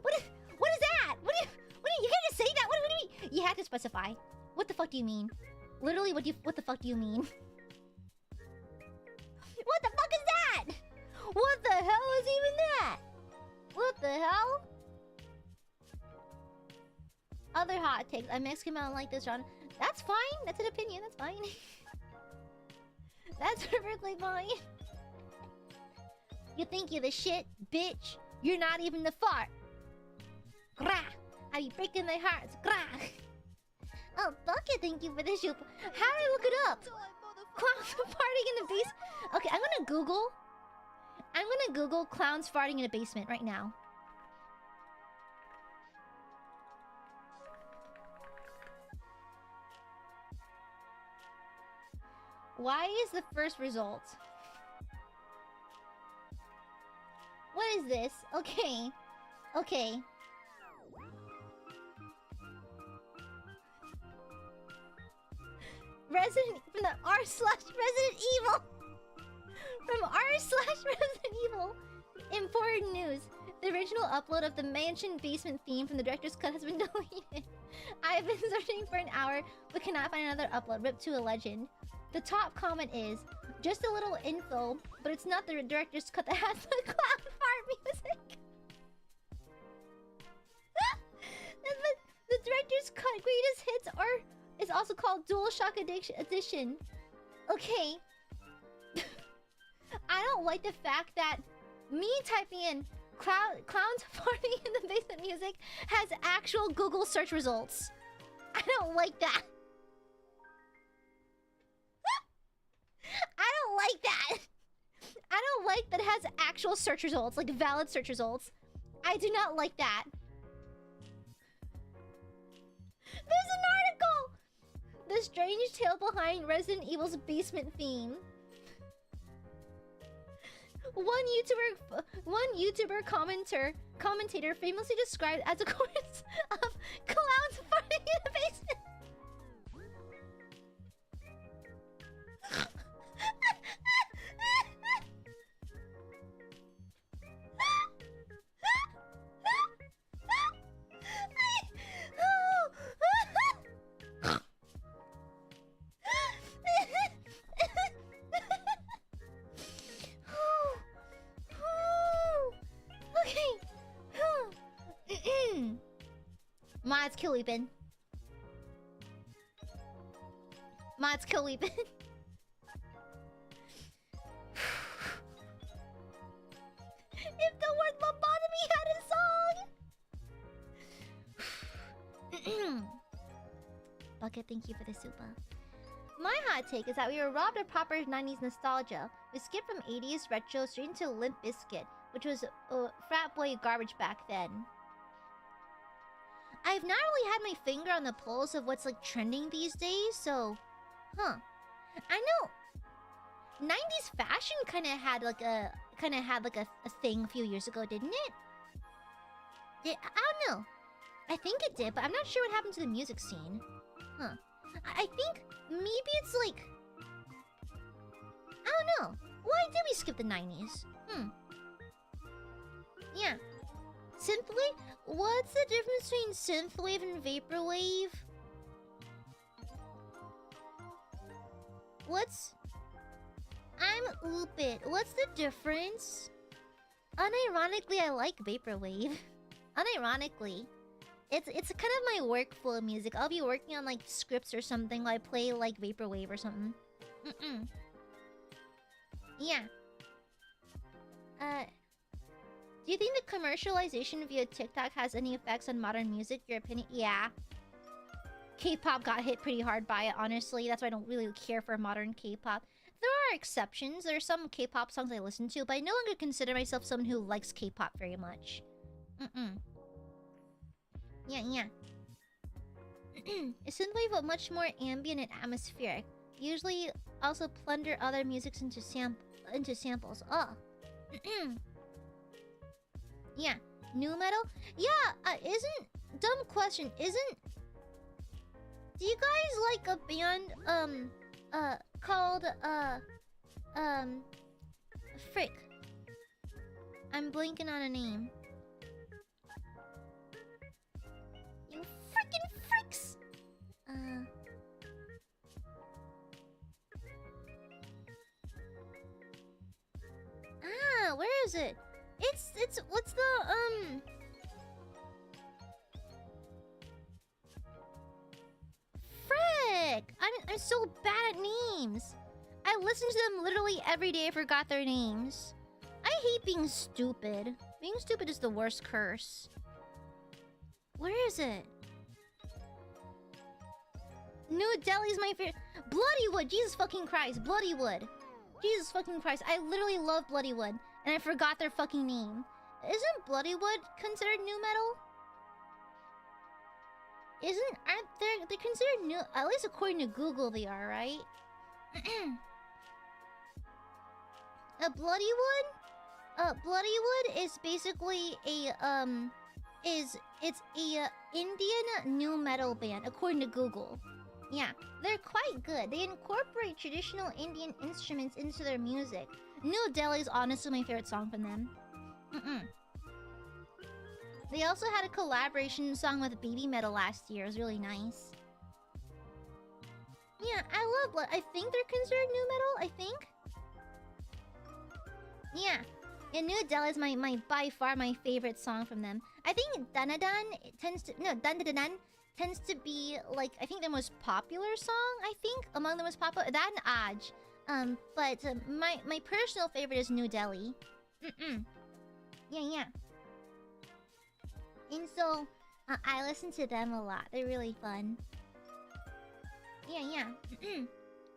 What is that? What do you can't just say that. What do you mean? You have to specify. What the fuck do you mean? Literally, what the fuck do you mean? What the fuck is that? What the hell is even that? What the hell? Other hot takes. I Mexican man like this genre. That's fine. That's an opinion. That's fine. That's perfectly fine. You think you're the shit, bitch? You're not even the fart. Grah! I be breaking their hearts. Grah! Oh, Bucket, thank you for the show. How do I look it up? Clowns farting in the basement. Okay, I'm gonna Google clowns farting in a basement right now. Why is the first result? What is this? Okay. Resident from the r/Resident Evil. From r/Resident Evil. Important news. The original upload of the mansion basement theme from the director's cut has been deleted. I have been searching for an hour but cannot find another upload. Rip to a legend. The top comment is just a little info, but it's not the director's cut that has the clown fart music. the director's cut greatest hits is also called DualShock Edition. Okay. I don't like the fact that me typing in clowns farting in the basement music has actual Google search results. I don't like that. I don't like that. I don't like that it has actual search results, like valid search results. I do not like that. There's an article! The strange tale behind Resident Evil's basement theme. One YouTuber commentator famously described as a chorus of clowns farting in the basement. Mods kill weepin'. Mods kill weepin'. If the word lobotomy had a song. Bucket, thank you for the super. My hot take is that we were robbed of proper 90s nostalgia. We skipped from 80s retro straight into Limp Bizkit, which was frat boy garbage back then. I've not really had my finger on the pulse of what's like trending these days, so... Huh. I know... 90s fashion kind of had like a thing a few years ago, didn't it? I don't know. I think it did, but I'm not sure what happened to the music scene. Huh. I think maybe it's like... I don't know. Why did we skip the 90s? Yeah. Synthwave? What's the difference between synthwave and vaporwave? I'm Oopit. What's the difference? Unironically, I like vaporwave. Unironically. It's kind of my workflow music. I'll be working on like scripts or something. I play like vaporwave or something. Yeah. Do you think the commercialization via TikTok has any effects on modern music? Your opinion? Yeah. K-pop got hit pretty hard by it, honestly. That's why I don't really care for modern K-pop. There are exceptions. There are some K-pop songs I listen to, but I no longer consider myself someone who likes K-pop very much. Yeah. Is synthwave much more ambient and atmospheric? Usually also plunder other musics into samples. Oh. Yeah. New metal? Yeah, dumb question. Do you guys like a band called frick. I'm blanking on a name. You freaking fricks! Where is it? It's what's the frick! I'm so bad at names. I listen to them literally every day. I forgot their names. I hate being stupid. Being stupid is the worst curse. Where is it? New Delhi's my favorite. Bloodywood! Jesus fucking Christ. Bloodywood. Jesus fucking Christ. I literally love Bloodywood. And I forgot their fucking name. Isn't Bloodywood considered new metal? Aren't they're considered new, at least according to Google they are, right? Bloodywood is basically a Indian new metal band according to Google. Yeah, they're quite good. They incorporate traditional Indian instruments into their music. New Delhi is honestly my favorite song from them. They also had a collaboration song with Baby Metal last year. It was really nice. Yeah, I love I think they're considered new metal, I think. Yeah. And New Delhi is my by far my favorite song from them. I think Danadan tends to be like I think their most popular song, I think, among the most popular. That and Aj. But my personal favorite is New Delhi. Yeah. And so I listen to them a lot. They're really fun. Yeah.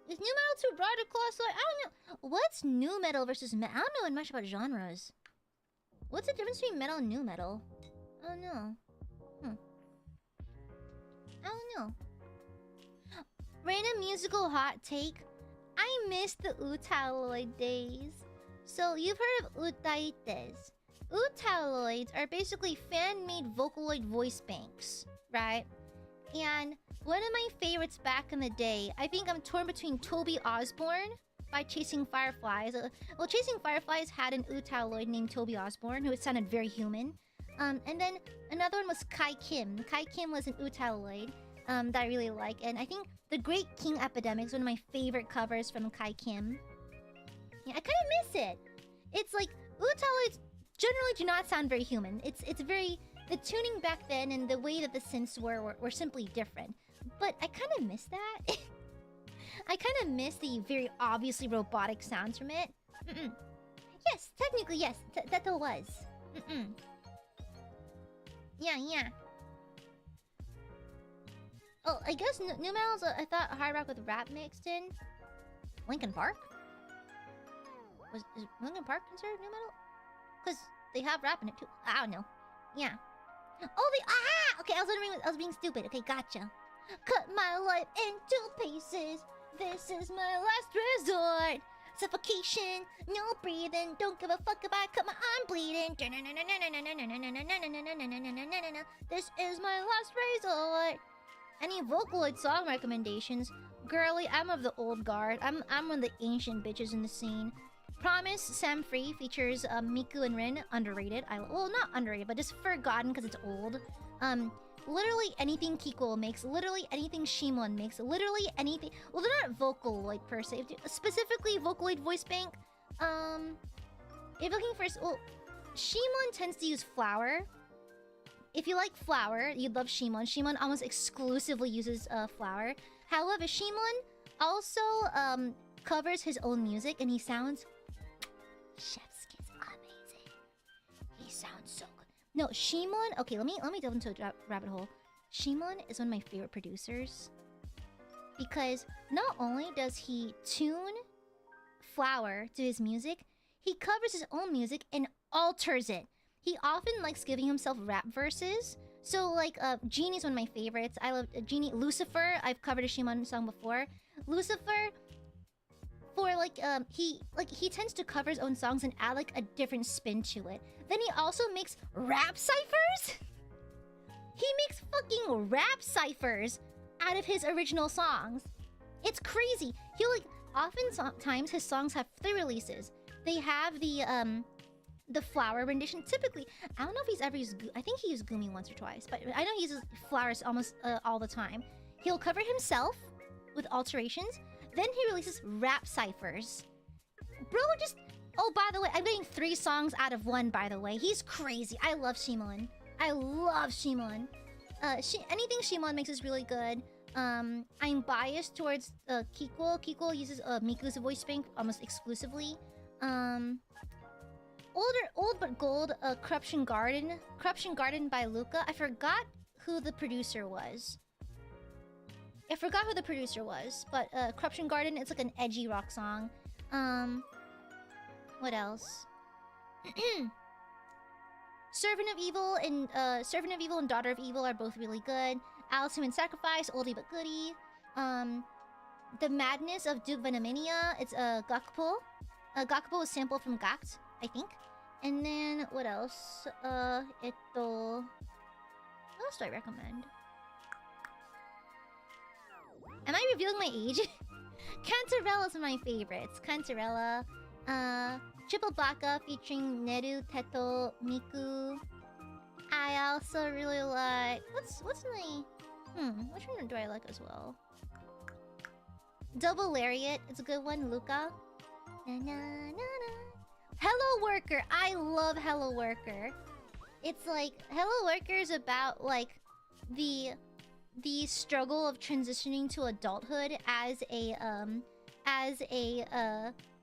Is new metal too broad to classify? I don't know. What's new metal versus metal? I don't know much about genres. What's the difference between metal and new metal? I don't know. I don't know. Random musical hot take. I miss the Utaloid days. So you've heard of Utaites. Utaloids are basically fan-made Vocaloid voice banks, right? And one of my favorites back in the day, I think I'm torn between Toby Osborne by Chasing Fireflies. Well, Chasing Fireflies had an Utaloid named Toby Osborne, who sounded very human. And then another one was Kai Kim. Kai Kim was an Utaloid that I really like. And I think The Great King Epidemic is one of my favorite covers from Kai Kim. Yeah, I kind of miss it. It's like Utaloids generally do not sound very human. It's very... The tuning back then and the way that the synths were simply different. But I kind of miss that. I kind of miss the very obviously robotic sounds from it. Yes, technically, yes. That was. Yeah. Oh, I guess new metal's I thought hard rock with rap mixed in. Linkin Park? Is Linkin Park considered new metal? Because they have rap in it too. I don't know. Yeah. Oh, okay, I was being stupid. Okay, gotcha. Cut my life into pieces. This is my last resort. Suffocation, no breathing. Don't give a fuck if I cut my arm bleeding. This is my last resort. Any Vocaloid song recommendations? Girly, I'm of the old guard. I'm one of the ancient bitches in the scene. Promise Sam Free features Miku and Rin. Underrated. Well, not underrated, but just forgotten because it's old. Literally anything Kiko makes, literally anything Shimon makes, literally anything. Well, they're not Vocaloid per se. Specifically, Vocaloid voice bank. If looking for, well, Shimon tends to use Flower. If you like Flower, you'd love Shimon. Shimon almost exclusively uses Flower. However, Shimon also covers his own music, and he sounds chef's kiss amazing. He sounds so good. No, Shimon. Okay, let me delve into a rabbit hole. Shimon is one of my favorite producers because not only does he tune Flower to his music, he covers his own music and alters it. He often likes giving himself rap verses. So like Genie's one of my favorites. I love Genie. Lucifer, I've covered a Shimon song before. Lucifer, for he tends to cover his own songs and add like a different spin to it. Then he also makes rap ciphers. He makes fucking rap ciphers out of his original songs. It's crazy. He'll like oftentimes his songs have 3 releases. They have the Flower rendition. Typically, I don't know if he's ever used. I think he used Gumi once or twice, but I know he uses Flowers almost all the time. He'll cover himself with alterations. Then he releases rap ciphers. Bro, just... Oh, by the way, I'm getting 3 songs out of 1, by the way. He's crazy. I love Shimon. I love Shimon. Anything Shimon makes is really good. I'm biased towards Kiko. Kiko uses Miku's voice bank almost exclusively. Old but gold, Corruption Garden. Corruption Garden by Luca. I forgot who the producer was. But Corruption Garden, it's like an edgy rock song. What else? Servant of Evil and Daughter of Evil are both really good. Alice Human Sacrifice, oldie but goodie. The Madness of Duke Venomania, it's Gakupo. Gakupo was sampled from Gakt, I think. And then what else? What else do I recommend? Am I revealing my age? Cantarella's one of my favorites. Cantarella. Triple Baka featuring Neru, Teto, Miku. I also really like... What's my... which one do I like as well? Double Lariat. It's a good one. Luca. Na, na, na, na. Hello Worker. I love Hello Worker. It's like... Hello Worker is about, like, the struggle of transitioning to adulthood as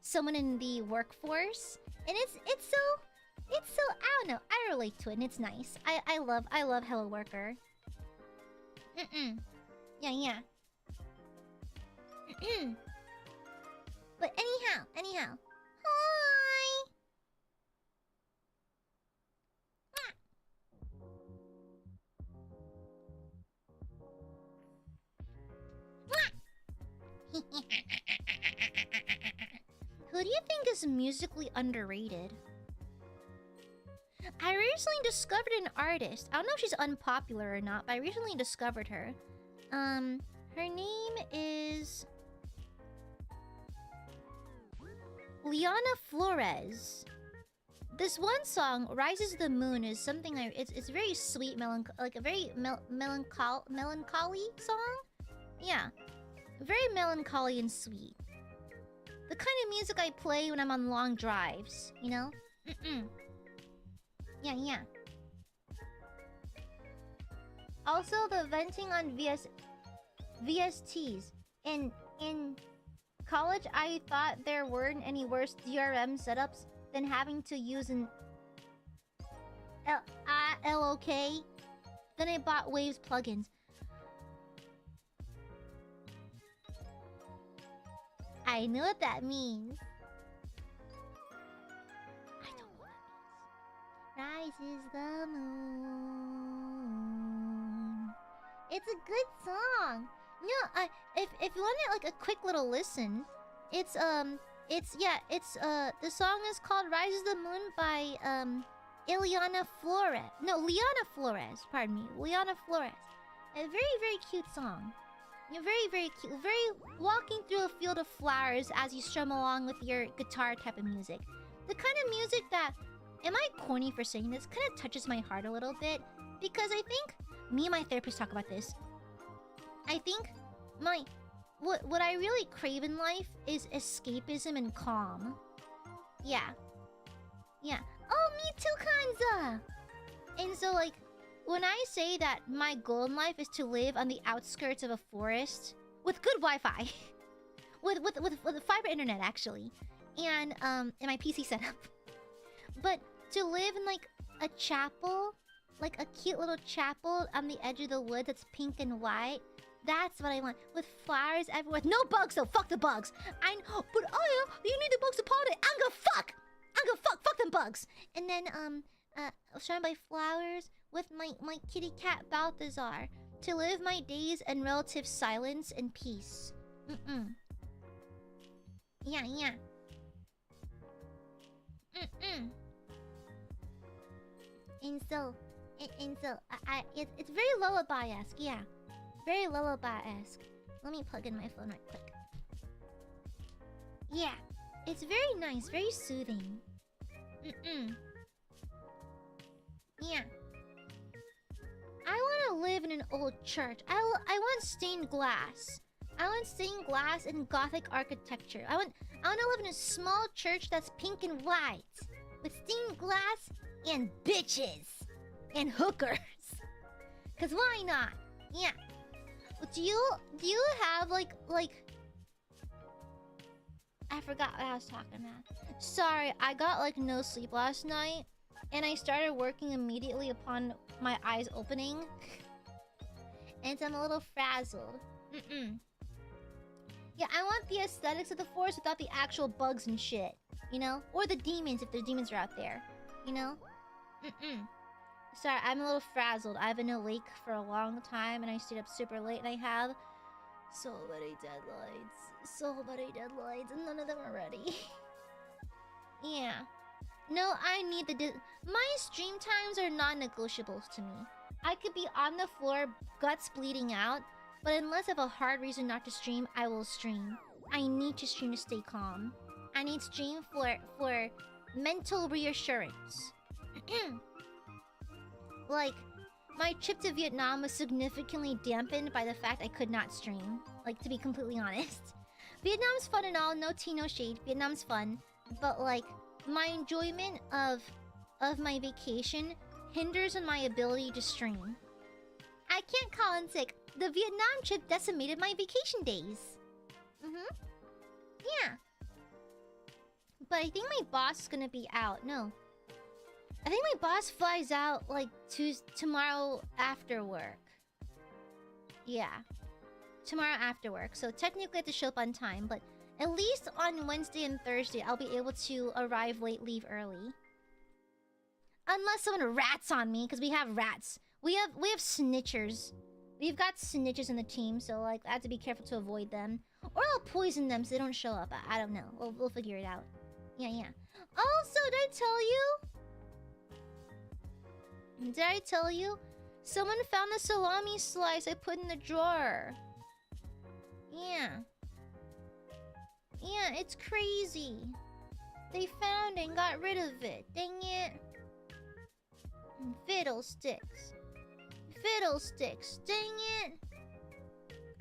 someone in the workforce, and it's so I don't know, I relate to it and it's nice. I love Hello Worker. Yeah. But anyhow. Hi. Who do you think is musically underrated? I recently discovered an artist. I don't know if she's unpopular or not, but I recently discovered her. Her name is Liana Flores. This one song, "Rises the Moon," is something it's very sweet, like a very melancholy song. Yeah, very melancholy and sweet. The kind of music I play when I'm on long drives, you know? Yeah. Also, the venting on VSTs. In college, I thought there weren't any worse DRM setups than having to use an LOK. Then I bought Waves plugins. I know what that means. I don't know what that means. Rises the moon. It's a good song. You know, if you want like a quick little listen, the song is called "Rises the Moon" by Liana Flores. Pardon me, Liana Flores. A very, very cute song. You're very, very cute. Very walking through a field of flowers as you strum along with your guitar type of music. The kind of music that, am I corny for saying this, kind of touches my heart a little bit. Because I think, me and my therapist talk about this. I think what I really crave in life is escapism and calm. Yeah. Yeah. Oh, me too, Kanza! And so, like, when I say that my goal in life is to live on the outskirts of a forest with good Wi-Fi, with fiber internet actually, and my PC setup, but to live in like a chapel, like a cute little chapel on the edge of the woods that's pink and white. That's what I want, with flowers everywhere. No bugs though. Fuck the bugs. But Aya, you need the bugs to pollinate. I'm gonna fuck them bugs. And then surrounded by flowers with my kitty cat Balthazar to live my days in relative silence and peace. Yeah. And so it's very lullaby-esque, yeah. Very lullaby-esque. Let me plug in my phone right quick. Yeah, it's very nice, very soothing. Yeah. I want to live in an old church. I want stained glass. I want stained glass and Gothic architecture. I want to live in a small church that's pink and white, with stained glass and bitches and hookers. 'Cause why not? Yeah. Do you have like I forgot what I was talking about. Sorry, I got like no sleep last night, and I started working immediately upon my eyes opening. And so I'm a little frazzled. Yeah, I want the aesthetics of the forest without the actual bugs and shit, you know? Or the demons, if the demons are out there, you know? Sorry, I'm a little frazzled. I've been awake for a long time, and I stayed up super late, and I have so many deadlines, and none of them are ready. Yeah. No, I need my stream times are non-negotiables to me. I could be on the floor, guts bleeding out, but unless I have a hard reason not to stream, I will stream. I need to stream to stay calm. I need stream for mental reassurance. Like, my trip to Vietnam was significantly dampened by the fact I could not stream. Like, to be completely honest. Vietnam's fun and all, no tea, no shade. Vietnam's fun. But, like, my enjoyment of my vacation hinders on my ability to stream. I can't call in sick. The Vietnam trip decimated my vacation days. Yeah. But I think my boss is gonna be out. No. I think my boss flies out, like, tomorrow after work. Yeah. Tomorrow after work. So technically I have to show up on time, but at least on Wednesday and Thursday, I'll be able to arrive late, leave early. Unless someone rats on me, because we have rats. We have snitchers. We've got snitches in the team, so, like, I have to be careful to avoid them. Or I'll poison them so they don't show up. I don't know. We'll figure it out. Yeah. Also, did I tell you? Did I tell you? Someone found the salami slice I put in the drawer. Yeah. Yeah, it's crazy. They found it and got rid of it. Dang it. Fiddlesticks. Dang it.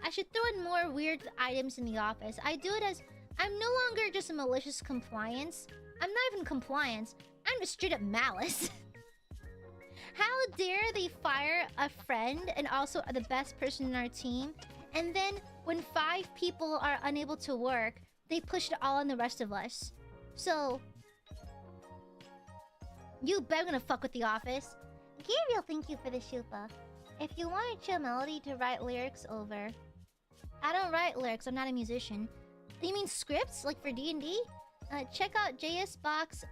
I should throw in more weird items in the office. I do it as... I'm no longer just a malicious compliance. I'm not even compliance. I'm just straight up malice. How dare they fire a friend and also the best person in our team, and then when 5 people are unable to work, they push it all on the rest of us. So... You bet I'm gonna fuck with the office. Gabriel, thank you for the shupa. If you want a chill melody to write lyrics over... I don't write lyrics, I'm not a musician. You mean scripts, like for D&D? Check out JS Box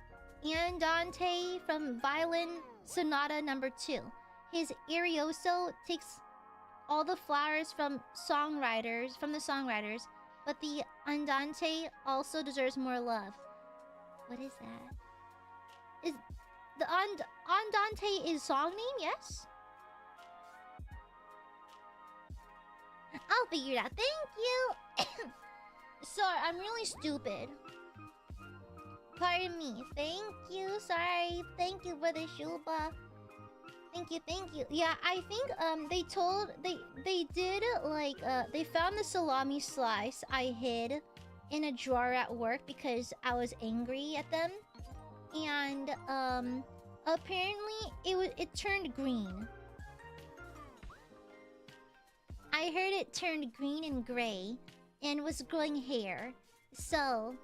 Andante from Violin Sonata No. 2. His Irioso takes all the flowers from the songwriters, but the Andante also deserves more love. What is that? Is the Andante is song name? Yes? I'll figure it out. Thank you! Sorry, I'm really stupid. Pardon me. Thank you. Sorry. Thank you for the shuba. Thank you, thank you. Yeah, I think they did like they found the salami slice I hid in a drawer at work because I was angry at them. And apparently it turned green. I heard it turned green and gray and was growing hair. So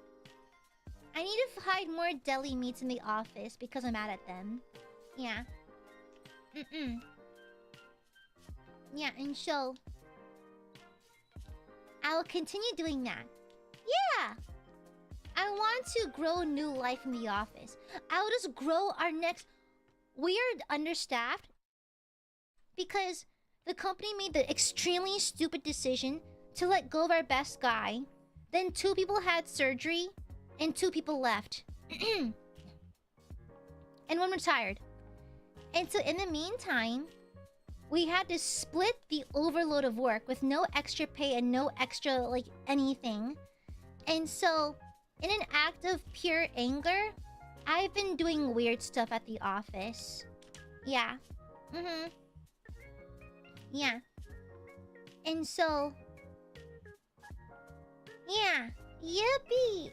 I need to hide more deli meats in the office because I'm mad at them. Yeah. Yeah, and so I will continue doing that. Yeah! I want to grow new life in the office. I will just grow our next... We are understaffed because the company made the extremely stupid decision to let go of our best guy. Then 2 people had surgery and 2 people left. And 1 retired. And so in the meantime, we had to split the overload of work with no extra pay and no extra, like, anything. And so, in an act of pure anger, I've been doing weird stuff at the office. Yeah. Yeah. And so... Yeah. Yippee!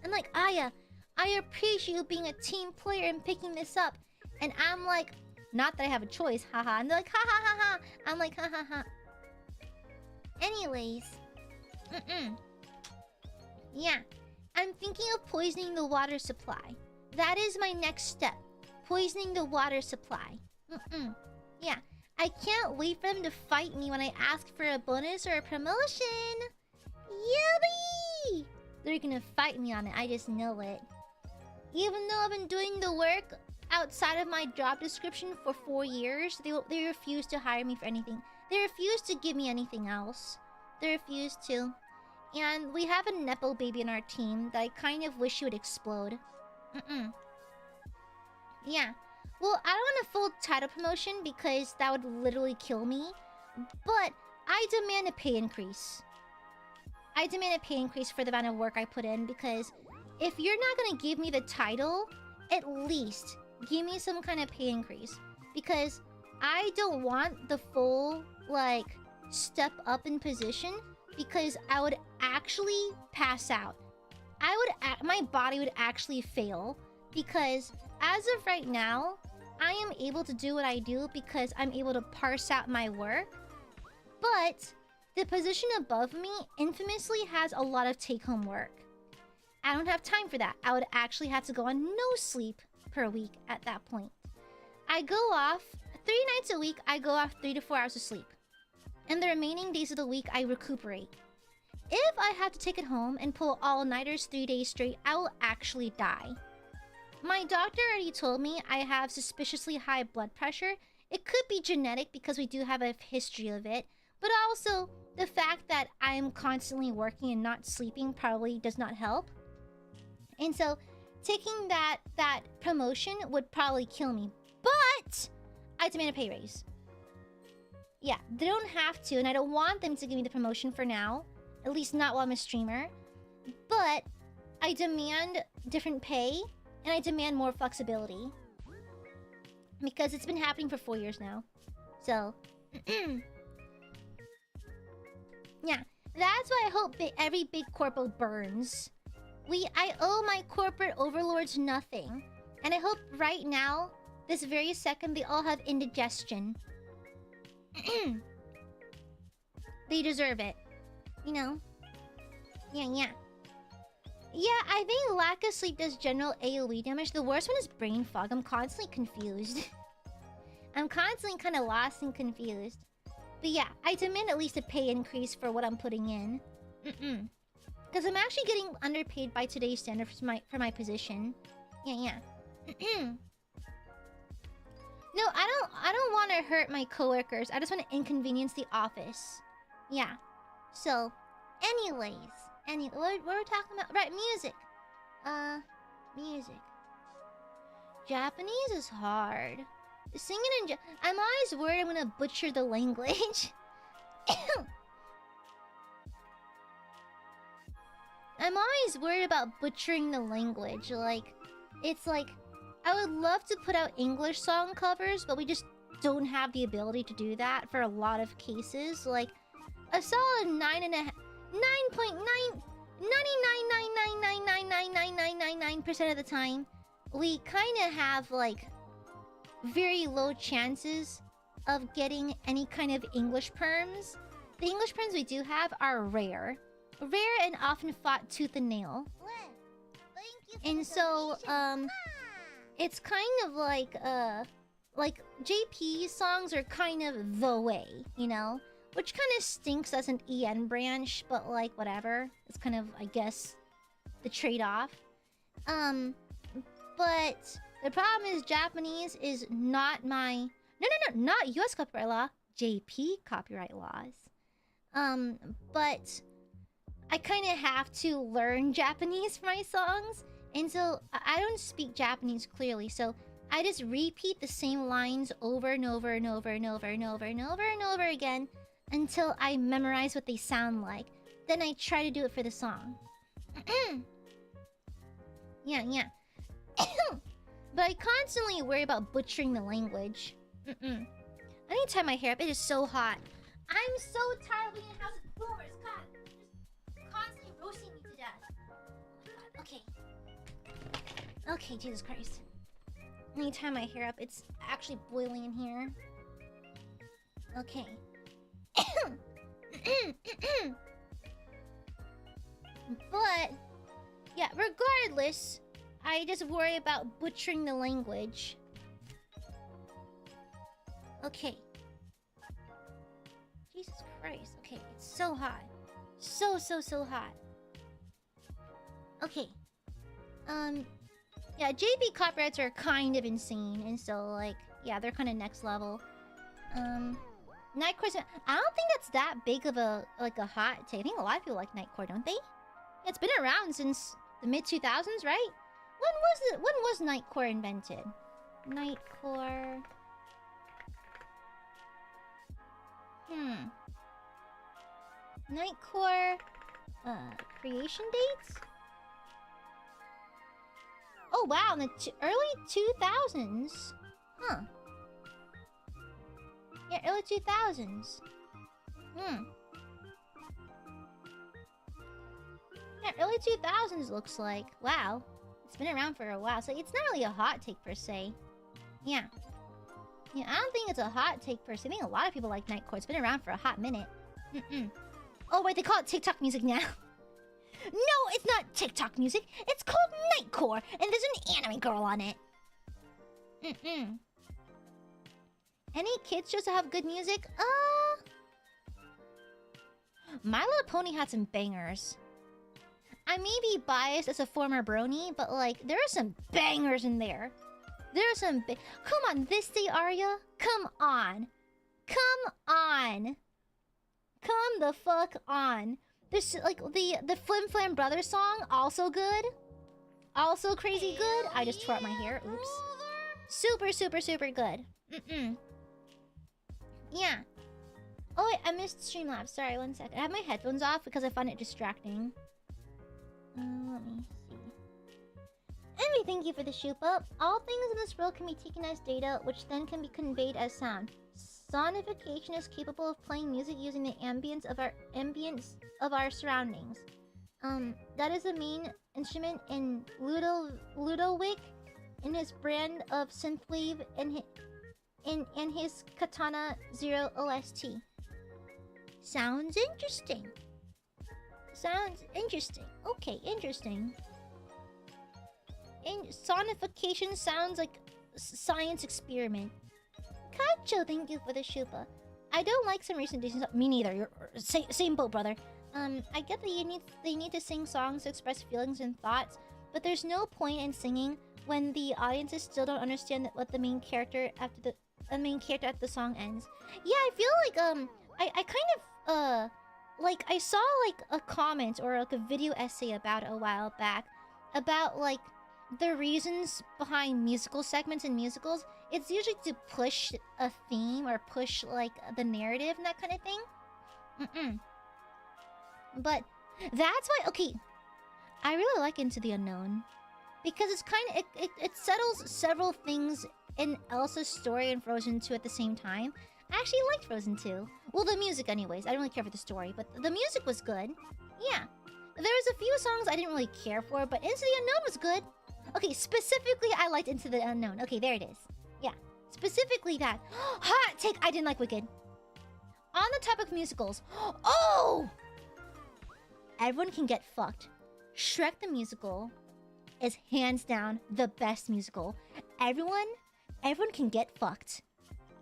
I'm like, Aya, I appreciate you being a team player and picking this up. And I'm like, not that I have a choice, haha. And they're like, ha ha ha ha. I'm like, ha ha ha. Anyways. Yeah. I'm thinking of poisoning the water supply. That is my next step. Poisoning the water supply. Yeah. I can't wait for them to fight me when I ask for a bonus or a promotion. Yippee! They're gonna fight me on it, I just know it. Even though I've been doing the work outside of my job description for 4 years, they refuse to hire me for anything. They refuse to give me anything else. They refuse to. And we have a Nepo baby in our team that I kind of wish she would explode. Yeah. Well, I don't want a full title promotion because that would literally kill me. But I demand a pay increase. I demand a pay increase for the amount of work I put in because if you're not gonna give me the title, at least give me some kind of pay increase. Because I don't want the full, like, step up in position because I would actually pass out. My body would actually fail because as of right now, I am able to do what I do because I'm able to parse out my work. But the position above me infamously has a lot of take-home work. I don't have time for that. I would actually have to go on no sleep per week at that point. I go off 3 nights a week. I go off 3 to 4 hours of sleep. And the remaining days of the week, I recuperate. If I have to take it home and pull all-nighters 3 days straight, I will actually die. My doctor already told me I have suspiciously high blood pressure. It could be genetic because we do have a history of it. But also, the fact that I am constantly working and not sleeping probably does not help. And so, taking that promotion would probably kill me. But I demand a pay raise. Yeah, they don't have to, and I don't want them to give me the promotion for now. At least not while I'm a streamer. But I demand different pay, and I demand more flexibility. Because it's been happening for 4 years now. So, yeah, that's why I hope every big corpo burns. I owe my corporate overlords nothing. And I hope right now, this very second, they all have indigestion. They deserve it. You know? Yeah. Yeah, I think lack of sleep does general AoE damage. The worst one is brain fog. I'm constantly confused. I'm constantly kind of lost and confused. But yeah, I demand at least a pay increase for what I'm putting in. Because I'm actually getting underpaid by today's standards for my position. Yeah. No, I don't want to hurt my coworkers. I just want to inconvenience the office. Yeah. So, anyways, what were we talking about? Right, music. Music. Japanese is hard. Singing in I'm always worried I'm gonna butcher the language. I'm always worried about butchering the language. Like, it's like, I would love to put out English song covers, but we just don't have the ability to do that for a lot of cases. Like, a solid 9.9% of the time, we kind of have, like, very low chances of getting any kind of English perms. The English perms we do have are rare. Rare and often fought tooth and nail. And so, it's kind of like JP songs are kind of the way, you know? Which kind of stinks as an EN branch, but like, whatever. It's kind of, I guess, the trade-off. But the problem is Japanese is not my... No, not US copyright law. JP copyright laws. But I kind of have to learn Japanese for my songs. And so I don't speak Japanese clearly, so I just repeat the same lines over and over and over and over and over and over and over again until I memorize what they sound like. Then I try to do it for the song. Yeah. But I constantly worry about butchering the language. I need to tie my hair up. It is so hot. I'm so tired of being in a house of boomers. God, just constantly roasting me to death. Okay. Okay, Jesus Christ. I need to tie my hair up. It's actually boiling in here. Okay. But, yeah, regardless, I just worry about butchering the language. Okay. Jesus Christ. Okay, it's so hot. So hot. Okay. Yeah, JP copyrights are kind of insane, and so, like, yeah, they're kind of next level. Nightcore, I don't think that's that big of a, like, a hot take. I think a lot of people like Nightcore, don't they? Yeah, it's been around since the mid-2000s, right? When was Nightcore invented? Nightcore... Nightcore... creation dates? Oh wow, in the early 2000s. Huh. Yeah, early 2000s. Yeah, early 2000s looks like. Wow. It's been around for a while, so it's not really a hot take per se. Yeah. Yeah, I don't think it's a hot take per se. I think a lot of people like Nightcore. It's been around for a hot minute. Oh wait, they call it TikTok music now. No, it's not TikTok music. It's called Nightcore, and there's an anime girl on it. Any kids shows that have good music? My Little Pony had some bangers. I may be biased as a former brony, but like, there are some bangers in there. There are some come on, This Day Aria? Come on. Come on. Come the fuck on. There's like the Flim Flam Brothers song, also good. Also crazy good. I just tore up my hair. Oops. Super good. Yeah. Oh wait, I missed Streamlabs. Sorry, 1 second. I have my headphones off because I find it distracting. Let me see. Envy, thank you for the shupa. All things in this world can be taken as data, which then can be conveyed as sound. Sonification is capable of playing music using the ambience of our surroundings. That is the main instrument in Ludowick in his brand of synthwave and in his Katana Zero OST. Sounds interesting. Okay, interesting. Sonification sounds like a science experiment. Kacho, thank you for the shupa. I don't like some recent Disney songs. Me neither. You're same boat, brother. I get that they need to sing songs to express feelings and thoughts, but there's no point in singing when the audiences still don't understand what the main character after the song ends. Yeah, I feel like I kind of like I saw like a comment or like a video essay about it a while back about like the reasons behind musical segments in musicals. It's usually to push a theme or push like the narrative and that kind of thing. But that's why, okay, I really like Into the Unknown. Because it's kind of... It settles several things in Elsa's story and Frozen 2 at the same time. I actually liked Frozen 2. Well, the music anyways. I don't really care for the story, but the music was good. Yeah. There was a few songs I didn't really care for, but Into the Unknown was good. Okay, specifically, I liked Into the Unknown. Okay, there it is. Yeah. Specifically that. Hot take, I didn't like Wicked. On the topic of musicals. Oh! Everyone can get fucked. Shrek the Musical is hands down the best musical. Everyone can get fucked.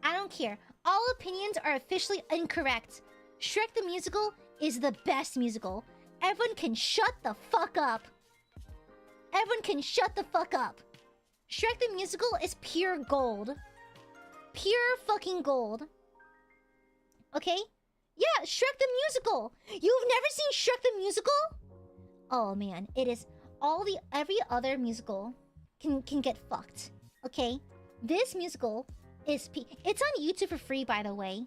I don't care. All opinions are officially incorrect. Shrek the Musical is the best musical. Everyone can shut the fuck up. Everyone can shut the fuck up. Shrek the Musical is pure gold. Pure fucking gold. Okay? Yeah, Shrek the Musical. You've never seen Shrek the Musical? Oh man, it is every other musical can get fucked. Okay? This musical is it's on YouTube for free, by the way.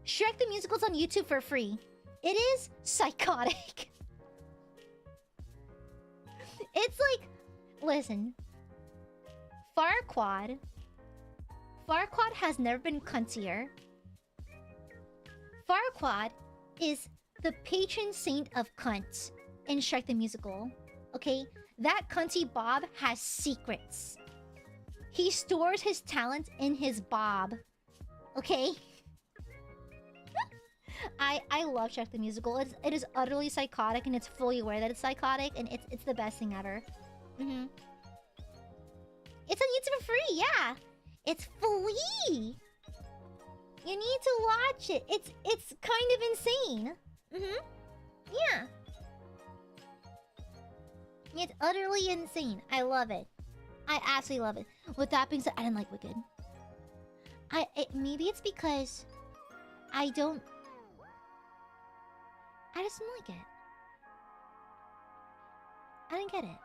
Shrek the Musical's on YouTube for free. It is psychotic. It's like, listen. Farquaad has never been cuntier. Farquaad is the patron saint of cunts in Shrek the Musical. Okay? That cunty Bob has secrets. He stores his talent in his bob. Okay? I love Shrek the Musical. It is utterly psychotic, and it's fully aware that it's psychotic, and it's the best thing ever. Mm-hmm. It's on YouTube for free, yeah. It's free. You need to watch it. It's kind of insane. Mm-hmm. Yeah. It's utterly insane. I love it. I absolutely love it. With that being said, I didn't like Wicked. Maybe it's because I just didn't like it. I didn't get it.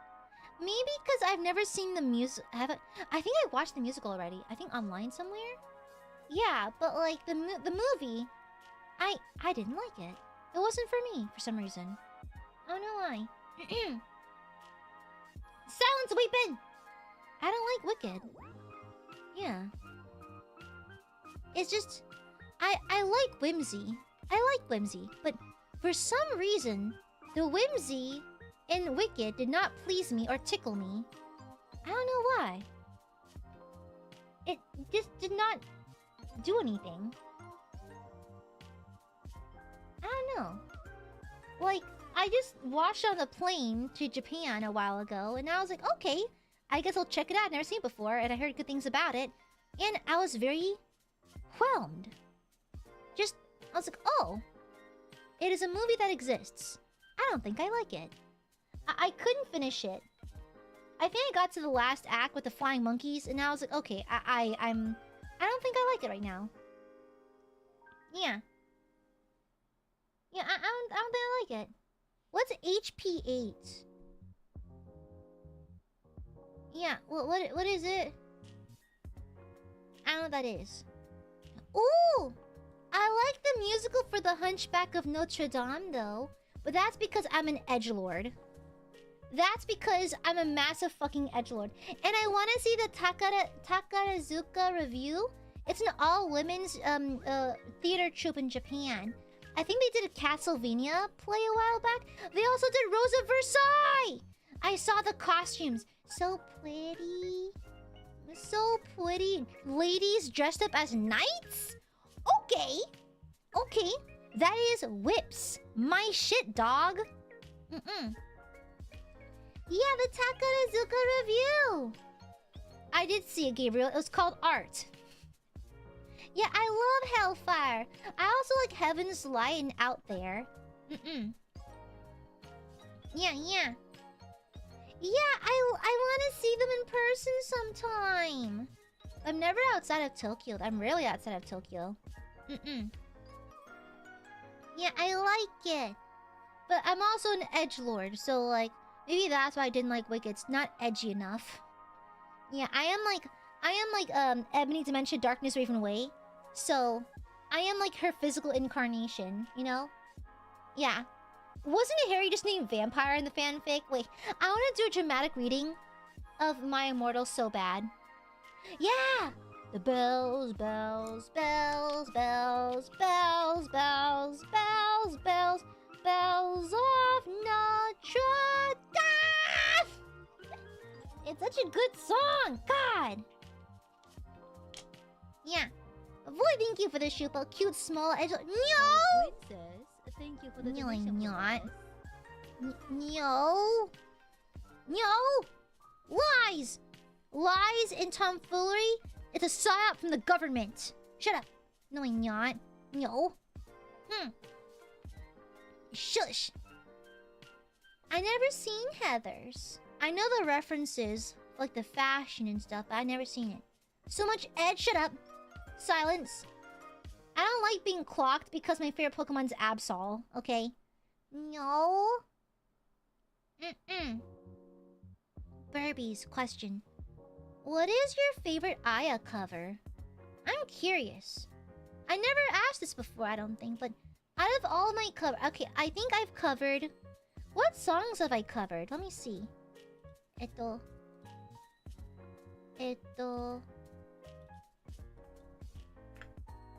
Maybe because I've never seen the music. I think I watched the musical already. I think online somewhere. Yeah, but like the movie, I didn't like it. It wasn't for me for some reason. I don't know why. Silence, weeping. I don't like Wicked. Yeah. It's just I like whimsy. I like whimsy, but for some reason, the whimsy in Wicked did not please me or tickle me. I don't know why. It just did not do anything. I don't know. Like, I just watched on the plane to Japan a while ago, and I was like, okay, I guess I'll check it out. I've never seen it before, and I heard good things about it. And I was very whelmed. I was like, oh, it is a movie that exists. I don't think I like it. I couldn't finish it. I think I got to the last act with the flying monkeys, and I was like, okay, I don't think I like it right now. Yeah. Yeah, I don't think I like it. What's HP8? Yeah, what is it? I don't know what that is. Ooh! I like the musical for The Hunchback of Notre Dame, though. But that's because I'm an edgelord. That's because I'm a massive fucking edgelord. And I want to see the Takarazuka review. It's an all-women's theater troupe in Japan. I think they did a Castlevania play a while back. They also did Rose of Versailles. I saw the costumes. So pretty. So pretty. Ladies dressed up as knights? Okay. Okay. That is whips. My shit, dog. Yeah, the Takarazuka review. I did see it, Gabriel. It was called Art. Yeah, I love Hellfire. I also like Heaven's Light and Out There. Yeah. Yeah, I want to see them in person sometime. I'm never outside of Tokyo. I'm rarely outside of Tokyo. Yeah, I like it. But I'm also an edgelord, so like maybe that's why I didn't like Wicked. It's not edgy enough. Yeah, I am like Ebony Dementia Darkness Raven Way. So I am like her physical incarnation, you know? Yeah. Wasn't it Harry just named Vampire in the fanfic? Wait, I want to do a dramatic reading of My Immortal so bad. Yeah! The bells, bells, bells, bells, bells, bells, bells, bells, bells of Notre Dame! It's such a good song! God! Yeah. Avoid, thank you for the shupo. Cute small edge. No! Princess, thank you for the No, donation. I'm not. No. No! Lies! Lies and tomfoolery? It's a psyop from the government. Shut up. No, I'm not. No. Shush. I never seen Heathers. I know the references, like the fashion and stuff, but I never seen it. So much edge. Shut up. Silence. I don't like being clocked because my favorite Pokemon's Absol, okay? No. Burby's question. What is your favorite Aya cover? I'm curious. I never asked this before, I don't think, but out of all my cover... Okay, I think I've covered... What songs have I covered? Let me see. What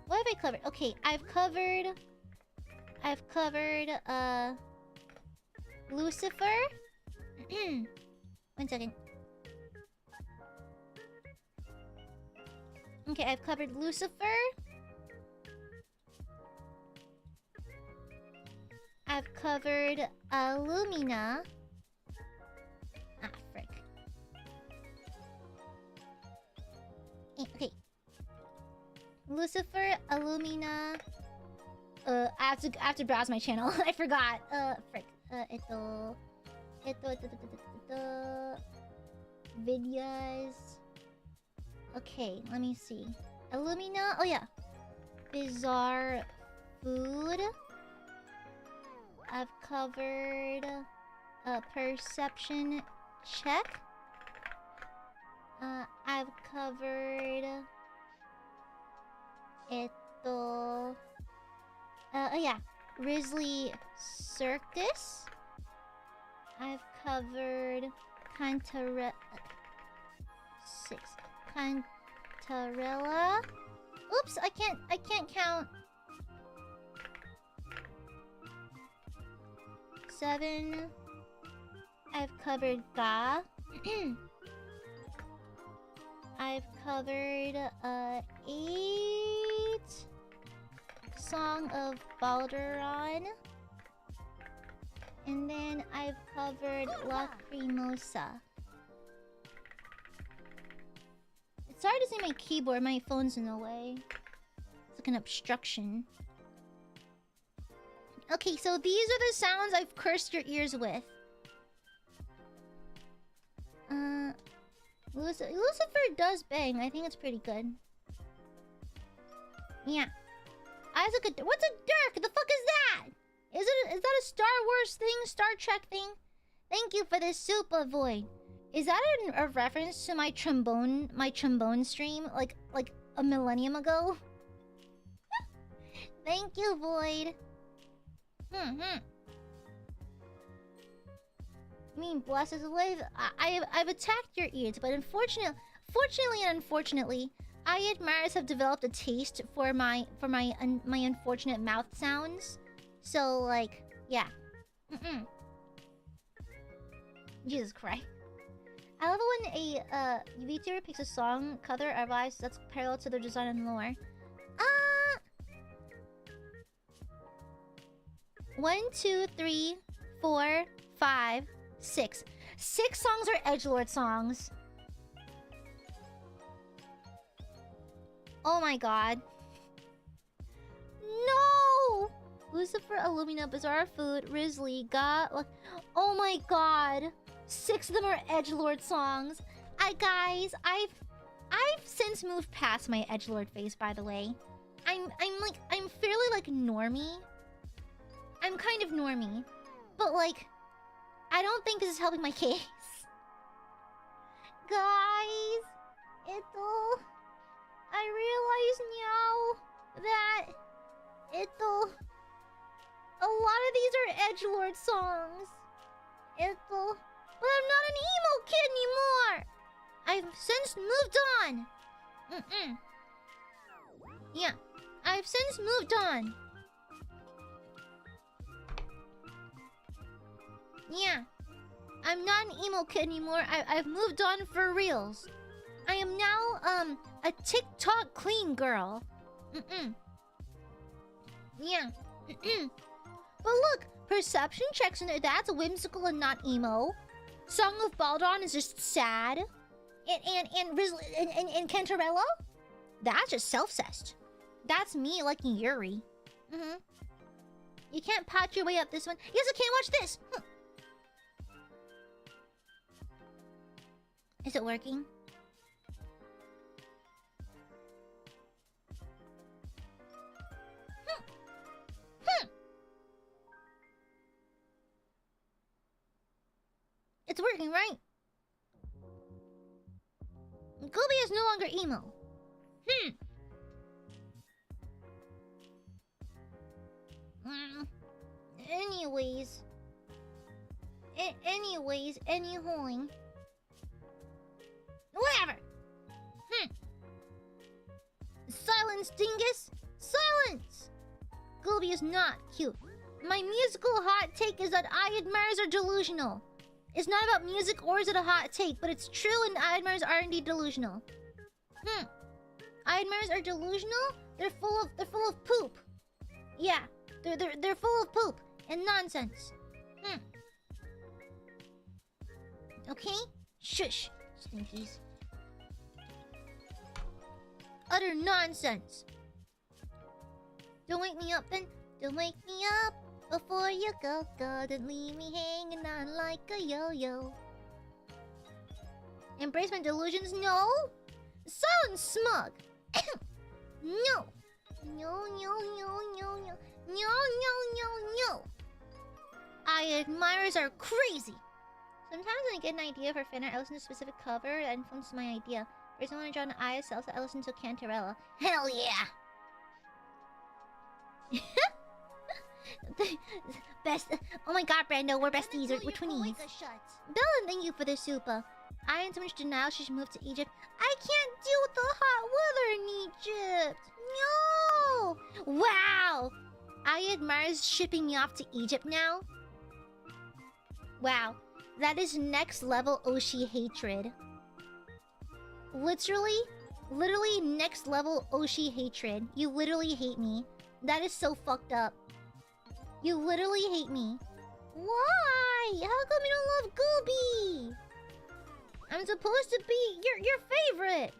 have I covered? Okay, I've covered, Lucifer. 1 second. Okay, I've covered Lucifer. I've covered Illumina. Ah, frick. Okay. Lucifer, Illumina. I have to browse my channel. I forgot. Frick. Videos. Okay, let me see. Illumina. Oh yeah. Bizarre food. I've covered perception check. I've covered oh yeah, Risley Circus. I've covered Cantarella. Oops, I can't count. 7. I've covered Ga. I've covered 8. Song of Balderon. And then I've covered Lacrimosa. It's hard to see my keyboard, my phone's in the way. It's like an obstruction. Okay, so these are the sounds I've cursed your ears with. Lucifer does bang. I think it's pretty good. Yeah. Isaac, what's a dirk? The fuck is that? Is that a Star Wars thing? Star Trek thing? Thank you for this super void. Is that a reference to my trombone stream like a millennium ago? Thank you, Void. I mean, bless his life. I've attacked your ears, but fortunately and unfortunately, Aiadmirers have developed a taste for my unfortunate mouth sounds. So like, yeah. Jesus Christ. I love it when a VTuber picks a song cover or vibes that's parallel to their design and lore. 1, 2, 3, 4, 5, 6. 6 songs are edgelord songs. Oh my god. No! Lucifer, Illumina, Bizarre Food, Risley, Ga... Oh my god. 6 of them are edgelord songs. Guys, I've since moved past my edgelord phase, by the way. I'm fairly like normie. I'm kind of normie. But like, I don't think this is helping my case. Guys, I realize now that A lot of these are edgelord songs. But I'm not an emo kid anymore. I've since moved on. Yeah, I've since moved on. Yeah, I'm not an emo kid anymore. I've moved on for reals. I am now a TikTok clean girl. Yeah. But look, perception checks in there. That's whimsical and not emo. Song of Baldron is just sad. And Cantarella? That's just self-cessed. That's me liking Yuri. You can't patch your way up this one. Yes, I can't watch this. Is it working? It's working, right? Gooby is no longer emo. Anyways. Anyhoing. Whatever. Silence, dingus. Silence. Gooby is not cute. My musical hot take is that Aiadmirers are delusional. It's not about music or is it a hot take, but it's true and Aiadmirers are indeed delusional. Aiadmirers are delusional? They're full of poop. Yeah, they're full of poop and nonsense. Okay? Shush, stinkies. Utter nonsense. Don't wake me up then. Don't wake me up before you go. Don't leave me hanging on like a yo-yo. Embrace my delusions? No. Silent smug. No. No. Aiadmirers are crazy. Sometimes when I get an idea for fan art, I listen to a specific cover that influences my idea. First, when I draw an eye cells, I listen to Cantarella. Hell yeah! Best. Oh my god, Brando, we're besties. We're twinnies. Dylan, thank you for the super. I in so much denial she should move to Egypt. I can't deal with the hot weather in Egypt. No! Wow! Aiadmirers shipping me off to Egypt now? Wow. That is next level Oshi hatred. Literally next level Oshi hatred. You literally hate me. That is so fucked up. You literally hate me. Why? How come you don't love Gooby? I'm supposed to be your favorite.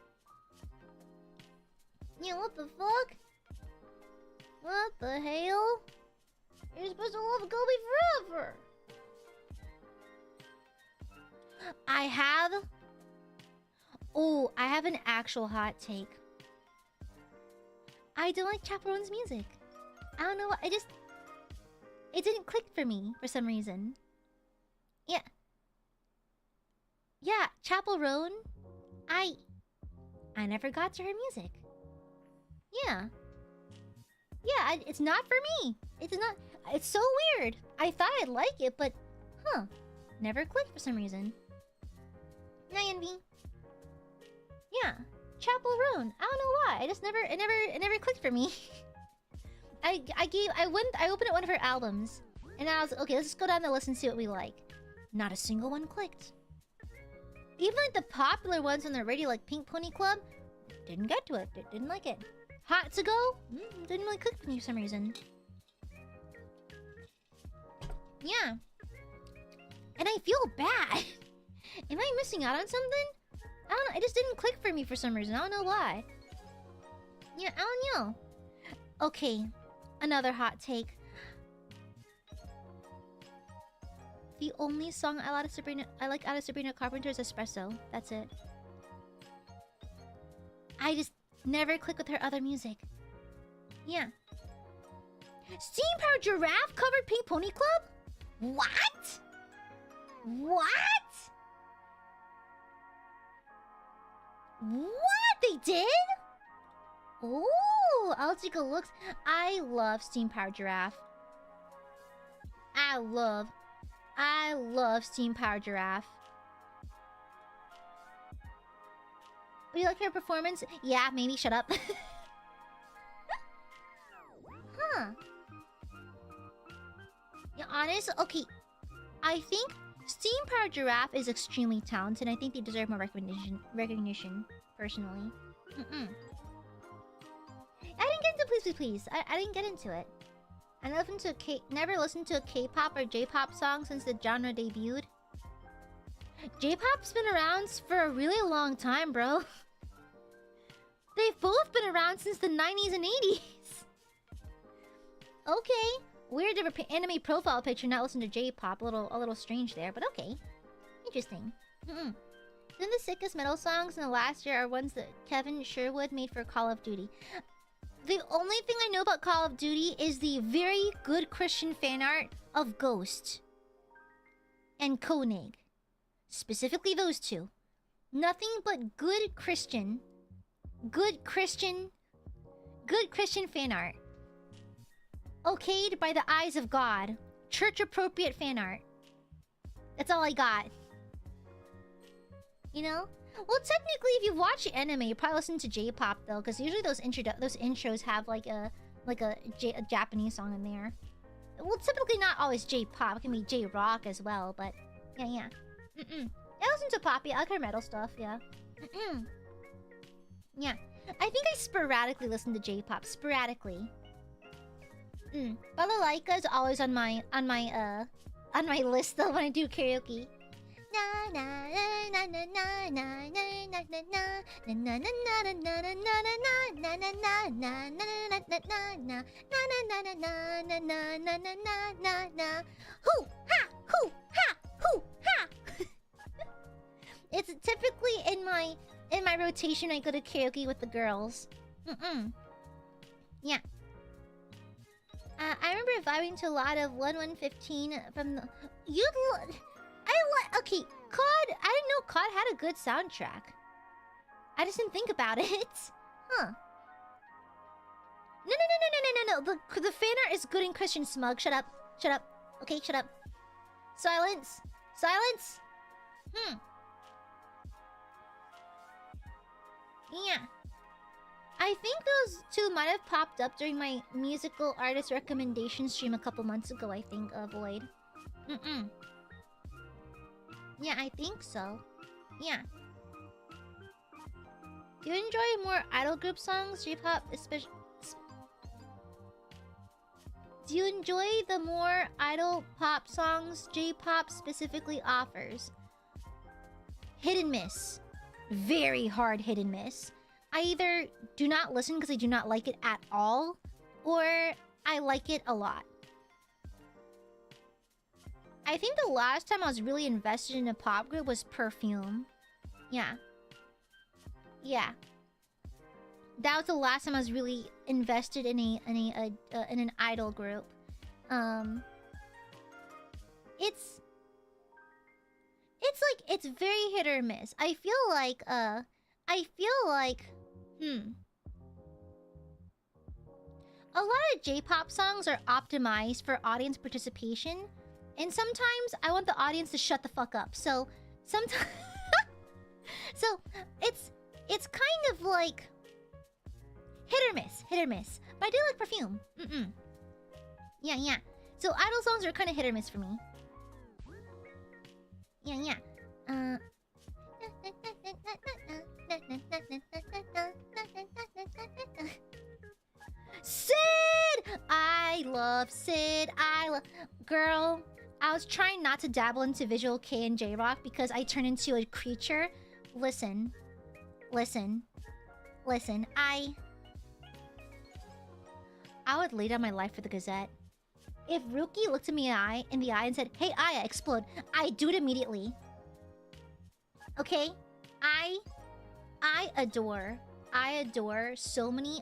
Yeah, what the fuck? What the hell? You're supposed to love Gooby forever. I have an actual hot take. I don't like Chaperone's music. I don't know what, it didn't click for me for some reason. Yeah. Yeah, Chaperone. I never got to her music. Yeah. Yeah, it's not for me. It's not. It's so weird. I thought I'd like it, but never clicked for some reason. Hi, Envy. Yeah, Chaperone. I don't know why. It never clicked for me. I opened one of her albums, and I was okay. Let's just go down the list and see what we like. Not a single one clicked. Even like the popular ones on the radio, like Pink Pony Club, didn't get to it. Didn't like it. Hot to Go, didn't really click for me for some reason. Yeah, and I feel bad. Am I missing out on something? I don't know. It just didn't click for me for some reason. I don't know why. Yeah, I don't know. Okay, another hot take. The only song I like out of Sabrina Carpenter's Espresso. That's it. I just never click with her other music. Yeah. Steam Powered Giraffe covered Pink Pony Club? What? What? What? They did? Oh, I'll take a look. I love Steam Powered Giraffe. I love Steam Power Giraffe. Would you like her performance? Yeah, maybe. Shut up. Huh. Yeah, honest. Okay, I think Steam Power Giraffe is extremely talented. I think they deserve more recognition. Personally. I didn't get into Please. I didn't get into it. I never listened to a K-pop or J-pop song since the genre debuted. J-pop's been around for a really long time, bro. They've both been around since the 90s and 80s. Okay. Weird anime profile picture, not listen to J-pop. A little strange there, but okay. Interesting. Then the sickest metal songs in the last year are ones that Kevin Sherwood made for Call of Duty. The only thing I know about Call of Duty is the very good Christian fan art of Ghost and Koenig. Specifically those two. Nothing but good Christian fan art. Okayed by the eyes of God. Church appropriate fan art. That's all I got. You know? Well, technically, if you watch anime, you probably listen to J-pop though, because usually those intros have like a Japanese song in there. Well, typically not always J-pop. It can be J-rock as well, but yeah. I listen to poppy. I like her metal stuff. Yeah. Yeah. I think I sporadically listen to J-pop. Sporadically. Balalaika is always on my list though when I do karaoke. It's typically in my rotation. I go to karaoke with the girls. Yeah. I remember vibing to a lot of 1115 from the... Okay, COD... I didn't know COD had a good soundtrack. I just didn't think about it. Huh. No. The fan art is good and Christian smug. Shut up. Okay, shut up. Silence. Yeah. I think those two might have popped up during my musical artist recommendation stream a couple months ago, I think, Void. Yeah, I think so. Yeah. Do you enjoy more idol group songs, J-pop, especially... Do you enjoy the more idol pop songs J-pop specifically offers? Hit and miss. Very hard hit and miss. I either do not listen because I do not like it at all, or I like it a lot. I think the last time I was really invested in a pop group was Perfume. Yeah. That was the last time I was really invested in an idol group. It's very hit or miss. I feel like a lot of J-pop songs are optimized for audience participation, and sometimes I want the audience to shut the fuck up. So sometimes, it's kind of like hit or miss. But I do like Perfume. Yeah. So idol songs are kind of hit or miss for me. Yeah. Sid! I love Sid. Girl, I was trying not to dabble into visual K and J-rock because I turn into a creature. Listen. I would lay down my life for the Gazette. If Rookie looked at me in the eye and said, "Hey, Aya, explode," I'd do it immediately. Okay? I adore so many...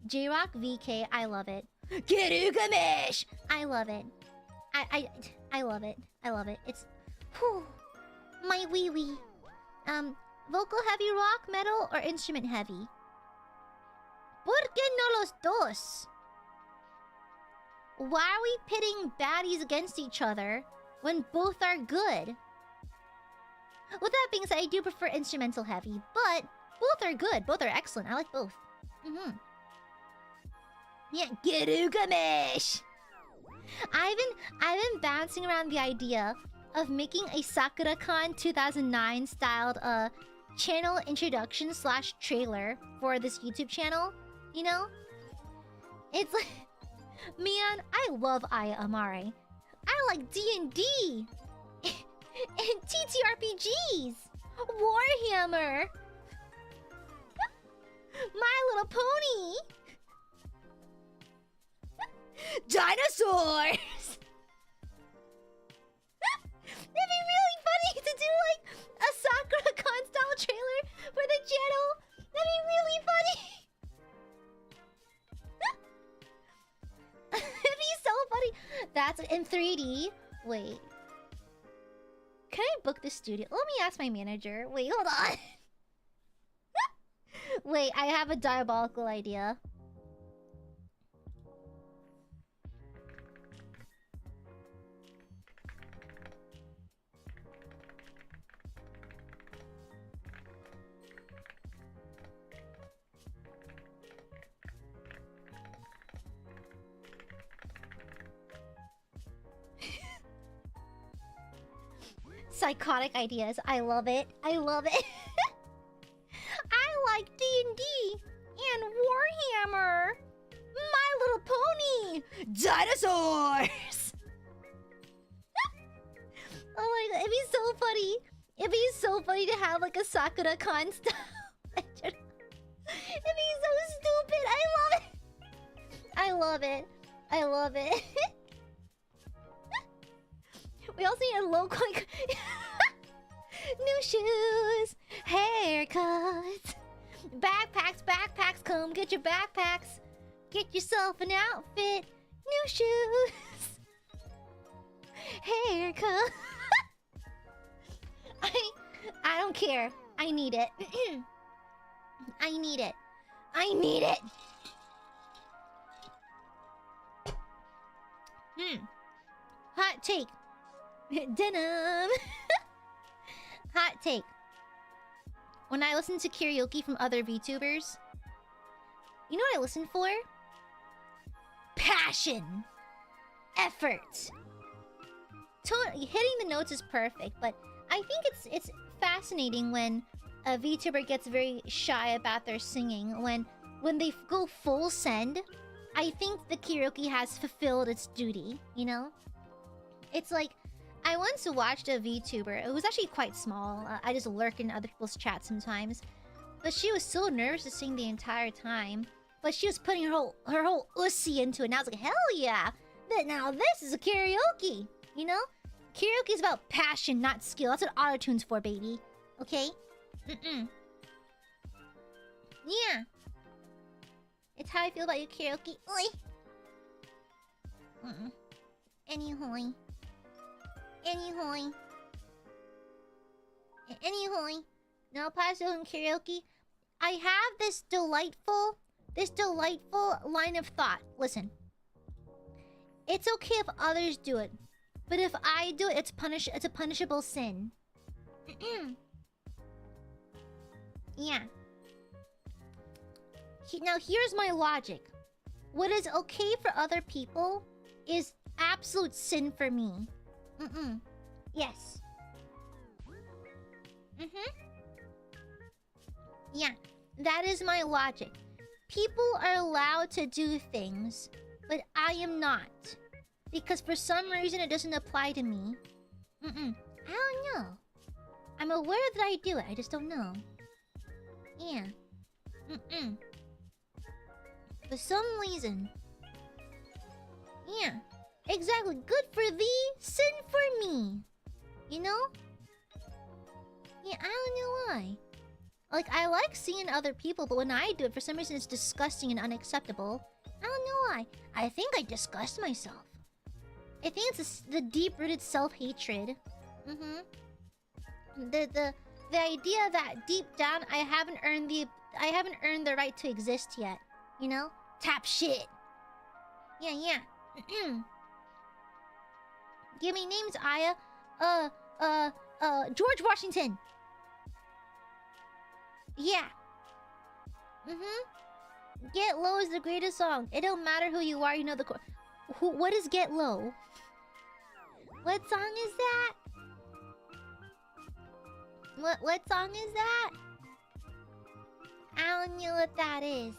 J-Rock VK, I love it. Kirugamish! I love it. I love it. It's... Whew. My wee-wee. Vocal heavy rock, metal, or instrument heavy? ¿Por qué no los dos? Why are we pitting baddies against each other when both are good? With that being said, I do prefer instrumental heavy, but both are good. Both are excellent. I like both. Yeah, Gilgamesh! I've been bouncing around the idea of making a SakuraCon 2009 styled channel introduction / trailer for this YouTube channel. You know? It's like, man, I love AiaAmare. I like D&D and TTRPGs, Warhammer, My Little Pony, dinosaurs. It'd be really funny to do like a SakuraCon style trailer for the channel. That'd be really funny. It'd be so funny. That's in 3D. Wait. Can I book the studio? Let me ask my manager. Wait, hold on. Wait, I have a diabolical idea. Psychotic ideas. I love it. I love it. I like D&D and Warhammer. My Little Pony. Dinosaurs. Oh my god, it'd be so funny. It'd be so funny to have like a SakuraCon style. It'd be so stupid. I love it. I love it. I love it. We also need a local new shoes, haircuts, backpacks. Come get your backpacks. Get yourself an outfit. New shoes, haircut. I don't care. I need it. I need it. I need it. Hot take. Denim. Hot take. When I listen to karaoke from other VTubers, you know what I listen for? Passion. Effort. Hitting the notes is perfect, but I think it's fascinating when a VTuber gets very shy about their singing. When they go full send, I think the karaoke has fulfilled its duty, you know? It's like, I once watched a VTuber. It was actually quite small. I just lurk in other people's chats sometimes. But she was so nervous to sing the entire time. But she was putting her whole ussy into it. And I was like, hell yeah! Now this is a karaoke! You know? Karaoke is about passion, not skill. That's what autotune's for, baby. Okay? Yeah. It's how I feel about your karaoke. Oi! Anyhoy. No paso in karaoke. I have this delightful line of thought. Listen. It's okay if others do it. But if I do it, it's a punishable sin. Yeah. Now here's my logic. What is okay for other people is absolute sin for me. Yes. Yeah, that is my logic. People are allowed to do things, but I am not. Because for some reason it doesn't apply to me. I don't know. I'm aware that I do it, I just don't know. Yeah. For some reason. Yeah. Exactly. Good for thee, sin for me. You know? Yeah, I don't know why. Like, I like seeing other people, but when I do it, for some reason it's disgusting and unacceptable. I don't know why. I think I disgust myself. I think it's the deep-rooted self-hatred. The idea that deep down I haven't earned the right to exist yet. You know? Tap shit. Yeah. Give me names, Aya. George Washington. Yeah. Get Low is the greatest song. It don't matter who you are, you know the what is Get Low? What song is that? What song is that? I don't know what that is.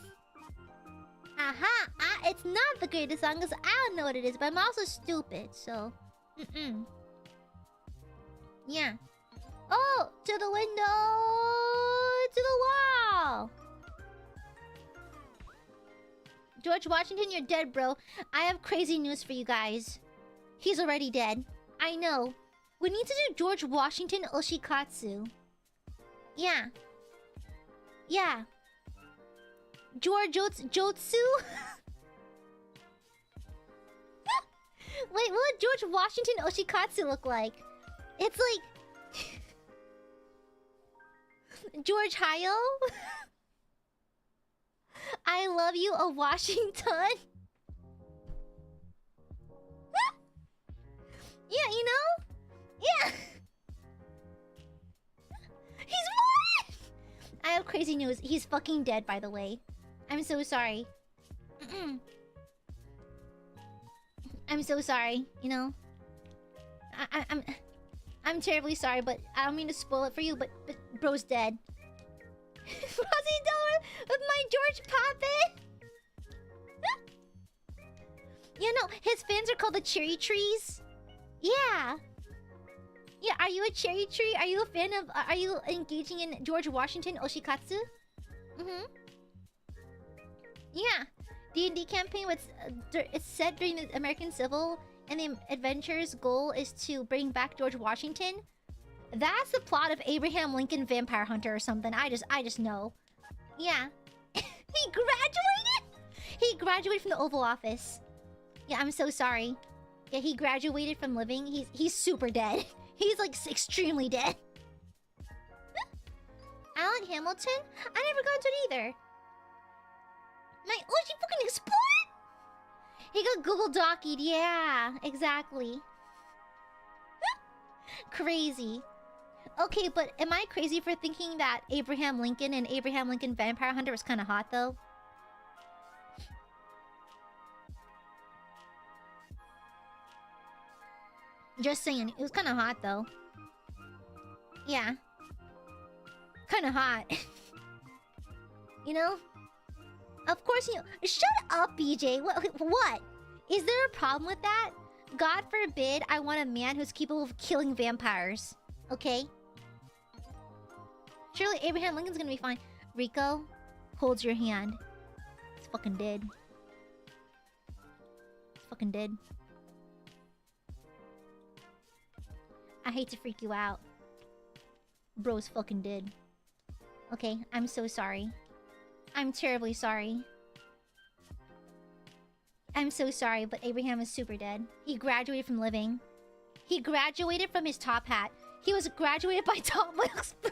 Aha! It's not the greatest song because I don't know what it is, but I'm also stupid, so... Yeah. Oh! To the window! To the wall! George Washington, you're dead, bro. I have crazy news for you guys. He's already dead. I know. We need to do George Washington Oshikatsu. Yeah. Yeah. Jotsu? Wait, what would George Washington Oshikatsu look like? It's like... George Hayo? I love you, a Washington. Yeah, you know? Yeah. He's what? I have crazy news. He's fucking dead, by the way. I'm so sorry. I'm so sorry, you know? I'm terribly sorry, but I don't mean to spoil it for you, but bro's dead. What's he doing with my George Poppin? Yeah, no, his fans are called the Cherry Trees. Yeah. Yeah, are you a cherry tree? Are you a fan of... are you engaging in George Washington Oshikatsu? Yeah. D&D campaign was... it's set during the American Civil, and the adventure's goal is to bring back George Washington. That's the plot of Abraham Lincoln Vampire Hunter or something. I just know. Yeah. He graduated? He graduated from the Oval Office. Yeah, I'm so sorry. Yeah, he graduated from living. He's super dead. He's like extremely dead. Alan Hamilton? I never got to it either. Oh, she fucking exploded? He got Google Docked. Yeah, exactly. Crazy. Okay, but am I crazy for thinking that Abraham Lincoln and Abraham Lincoln Vampire Hunter was kind of hot, though? Just saying, it was kind of hot, though. Yeah. Kind of hot. You know? Of course, you know... Shut up, BJ! What? Is there a problem with that? God forbid I want a man who's capable of killing vampires. Okay? Surely Abraham Lincoln's gonna be fine. Rico holds your hand. It's fucking dead. It's fucking dead. I hate to freak you out. Bro's fucking dead. Okay, I'm so sorry. I'm terribly sorry. I'm so sorry, but Abraham is super dead. He graduated from living. He graduated from his top hat. He was graduated by Tom Wilkes Booth.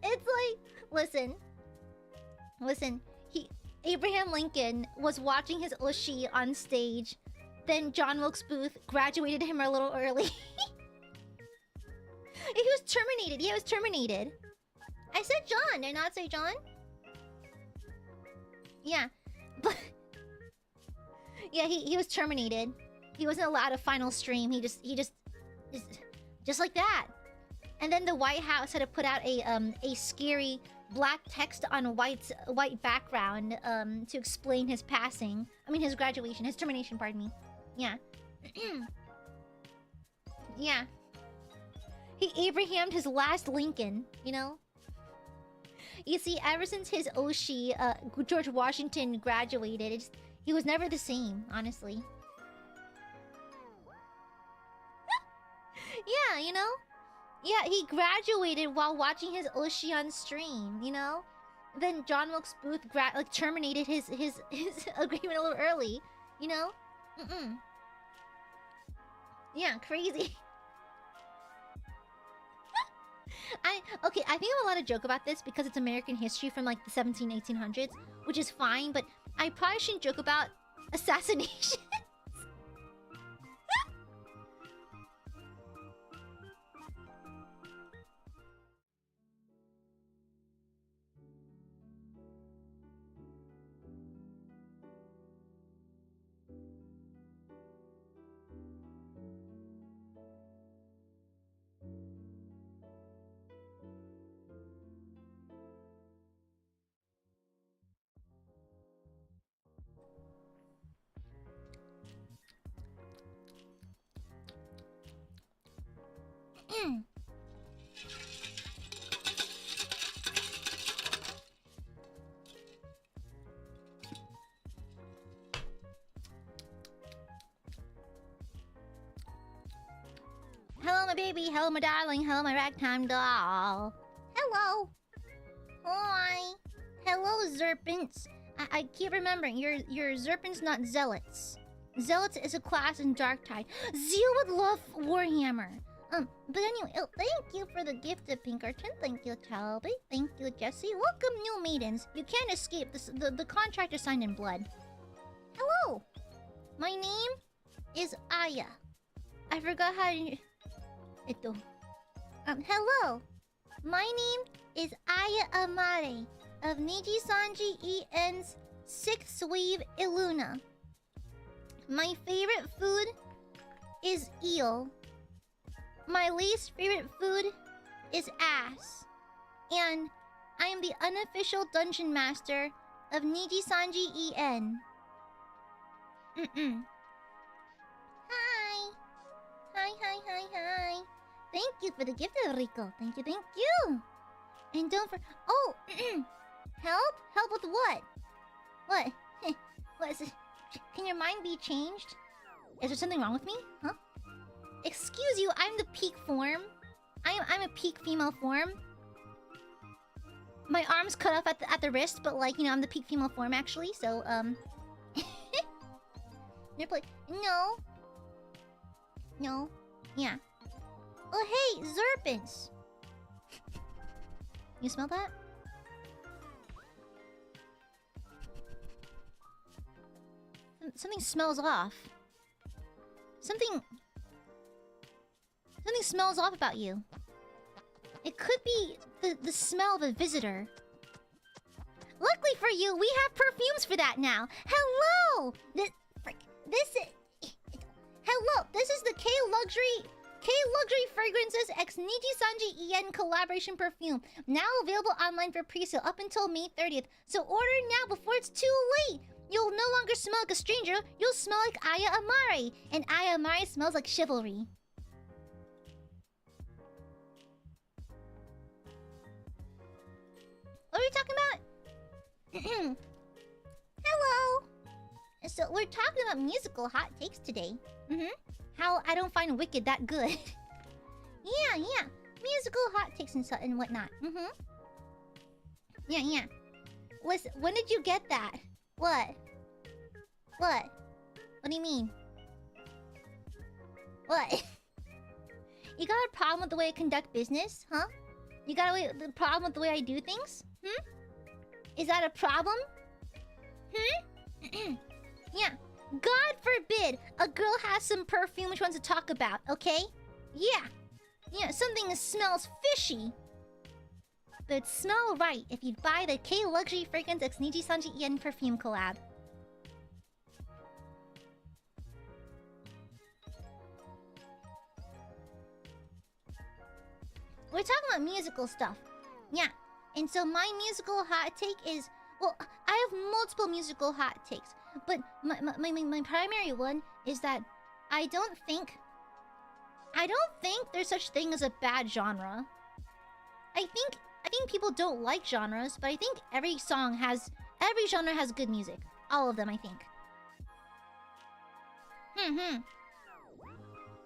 It's like, listen, Abraham Lincoln was watching his Ushi on stage. Then John Wilkes Booth graduated him a little early. He was terminated. Yeah, he was terminated. I said John. Did I not say John? Yeah. But... yeah, he was terminated. He wasn't allowed a final stream. He just like that. And then the White House had to put out a scary black text on a white background to explain his passing. I mean his graduation, his termination, pardon me. Yeah. Yeah. He Abrahamed his last Lincoln, you know? You see, ever since his Oshi, George Washington graduated, he was never the same, honestly. Yeah, you know? Yeah, he graduated while watching his Ocean stream, you know? Then John Wilkes Booth terminated his agreement a little early, you know? Yeah, crazy. I think I'm allowed to joke about this because it's American history from like the 1800s, which is fine, but I probably shouldn't joke about assassination. Hello, my baby. Hello, my darling. Hello, my ragtime doll. Hello. Hi. Hello, Zerpents. I keep remembering, you're Zerpents, not Zealots. Zealots is a class in Darktide. Zeal would love Warhammer. But anyway, thank you for the gift of Pinkerton. Thank you, Talbot. Thank you, Jesse. Welcome, new maidens. You can't escape. The contract is signed in blood. Hello. My name is Aya. I forgot how to... hello. My name is AiaAmare of Nijisanji EN's 6th wave ILUNA. My favorite food is eel. My least favorite food is ass. And I am the unofficial dungeon master of Nijisanji EN. Hi. Hi. Thank you for the gift, Rico. Thank you. And don't for... Oh! Help? Help with what? What? What is it? Can your mind be changed? Is there something wrong with me? Huh? Excuse you, I'm the peak form. I'm a peak female form. My arm's cut off at the wrist, but like, you know, I'm the peak female form actually, so, No. Yeah. Oh, hey, Zerpents! You smell that? Something smells off. Something smells off about you. It could be the smell of a visitor. Luckily for you, we have perfumes for that now. Hello! Hello, this is the K Luxury Fragrances x Nijisanji EN collaboration perfume. Now available online for pre-sale up until May 30th. So order now before it's too late. You'll no longer smell like a stranger. You'll smell like AiaAmare. And AiaAmare smells like chivalry. What are we talking about? Hello. So we're talking about musical hot takes today. How I don't find Wicked that good. Yeah. Musical hot takes and whatnot. Yeah. Listen, when did you get that? What? What do you mean? What? You got a problem with the way I conduct business, huh? You got a problem with the way I do things? Is that a problem? Yeah. God forbid a girl has some perfume she wants to talk about, okay? Yeah, something smells fishy. But it'd smell right if you'd buy the K Luxury Fragrance x Nijisanji EN perfume collab. We're talking about musical stuff. Yeah. And so my musical hot take is... Well, I have multiple musical hot takes. But my primary one is that I don't think there's such thing as a bad genre. I think people don't like genres, but I think every genre has good music. All of them, I think.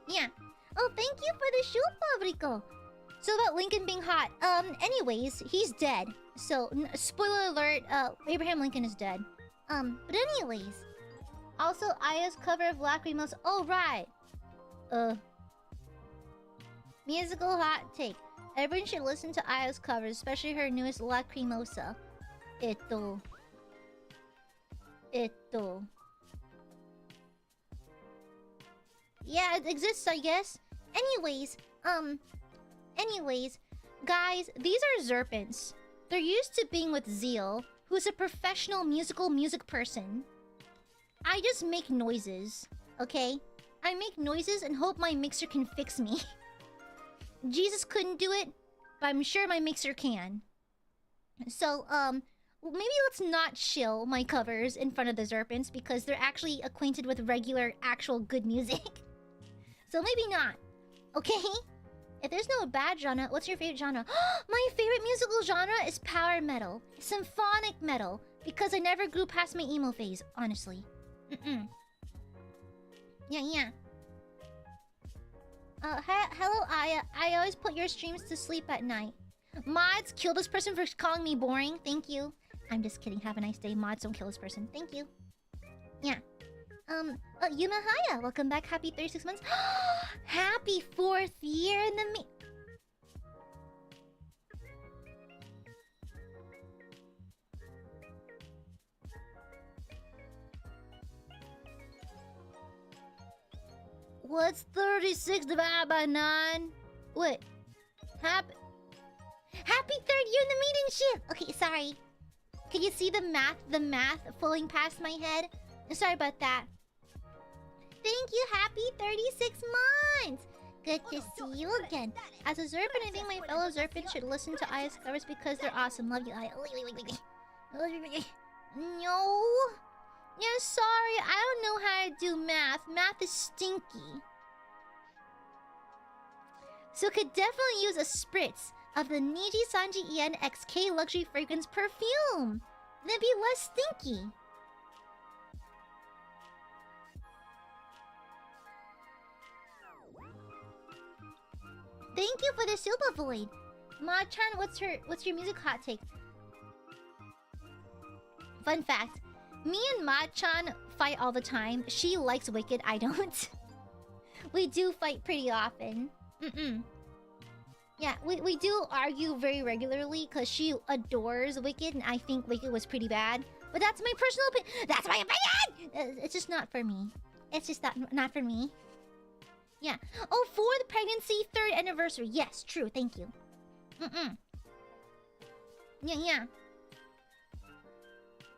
Yeah. Oh, thank you for the shoe, Fabrico. So about Lincoln being hot. Anyways, he's dead. So, spoiler alert, Abraham Lincoln is dead. But anyways. Also, Aya's cover of Lacrimos. Oh, right. Musical hot take. Everyone should listen to Aya's covers, especially her newest Lacrimosa. Eto. Yeah, it exists, I guess. Anyways, guys, these are Zerpents. They're used to being with Zeal, who's a professional music person. I just make noises, okay? I make noises and hope my mixer can fix me. Jesus couldn't do it, but I'm sure my mixer can. So, maybe let's not shill my covers in front of the Zerpents because they're actually acquainted with regular, actual good music. So maybe not, okay? If there's no bad genre, what's your favorite genre? My favorite musical genre is power metal, symphonic metal, because I never grew past my emo phase, honestly. Yeah. Hello, Aya. I always put your streams to sleep at night. Mods, kill this person for calling me boring. Thank you. I'm just kidding. Have a nice day. Mods, don't kill this person. Thank you. Yeah. Yumahaya, welcome back. Happy 36 months. Happy 4th year in the What's 36 divided by 9? What? Happy 3rd year in the meeting ship! Okay, sorry. Can you see the math flowing past my head? Sorry about that. Thank you, happy 36 months! Good to see you again. As a Zerpent, I think my fellow Zerpents should listen to Aya's covers because they're awesome. Love you, Aya. No. Yeah, sorry. I don't know how to do math. Math is stinky. So could definitely use a spritz of the Nijisanji ENXK luxury fragrance perfume. Then be less stinky. Thank you for the super void. Ma-chan, what's your music hot take? Fun fact. Me and Ma-chan fight all the time. She likes Wicked, I don't. We do fight pretty often. Yeah, we do argue very regularly because she adores Wicked and I think Wicked was pretty bad. But that's my personal opinion. That's my opinion! It's just not for me. It's just not for me. Yeah. Oh, for the pregnancy 3rd anniversary. Yes, true. Thank you. Yeah.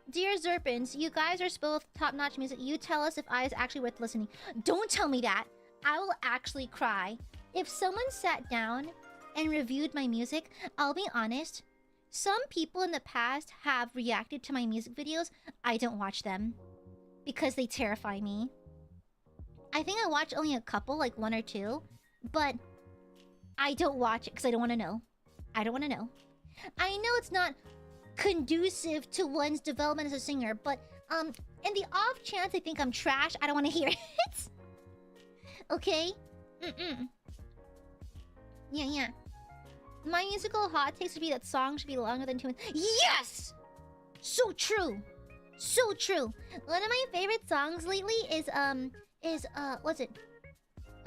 Dear Zerpents, you guys are spilled with top-notch music. You tell us if I is actually worth listening. Don't tell me that. I will actually cry. If someone sat down and reviewed my music, I'll be honest. Some people in the past have reacted to my music videos. I don't watch them because they terrify me. I think I watch only a couple, like 1 or 2. But I don't watch it because I don't want to know. I don't want to know. I know it's not conducive to one's development as a singer, but in the off chance I think I'm trash, I don't want to hear it. Okay? Yeah. My musical hot takes would be that song should be longer than 2 minutes. Yes! So true! So true! One of my favorite songs lately is what's it?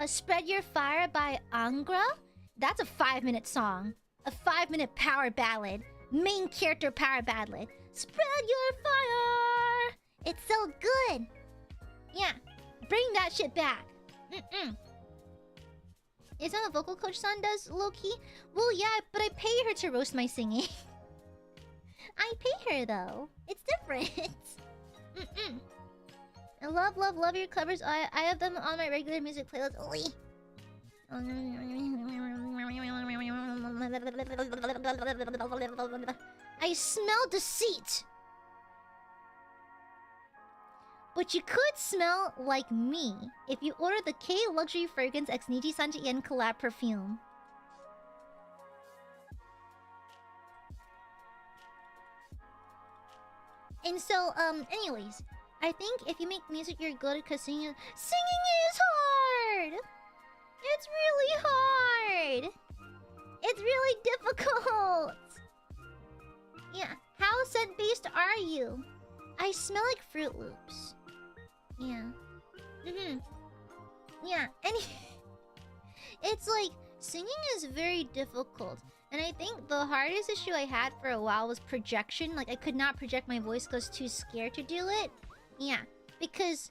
Spread Your Fire by Angra? That's a 5-minute song. A 5-minute power ballad. Main character power ballad. Spread your fire! It's so good! Yeah. Bring that shit back. Is that what vocal coach San does, low-key? Well, yeah, but I pay her to roast my singing. I pay her, though. It's different. I love your covers. I have them on my regular music playlist. I smell deceit. But you could smell like me if you order the K Luxury Fragrance X Nijisanji Yen collab perfume. And so, anyways, I think if you make music, you're good because singing is hard! It's really hard! It's really difficult. Yeah. How scent-based are you? I smell like Fruit Loops. Yeah. Yeah. And it's like singing is very difficult. And I think the hardest issue I had for a while was projection. Like, I could not project my voice because I was too scared to do it. Yeah. Because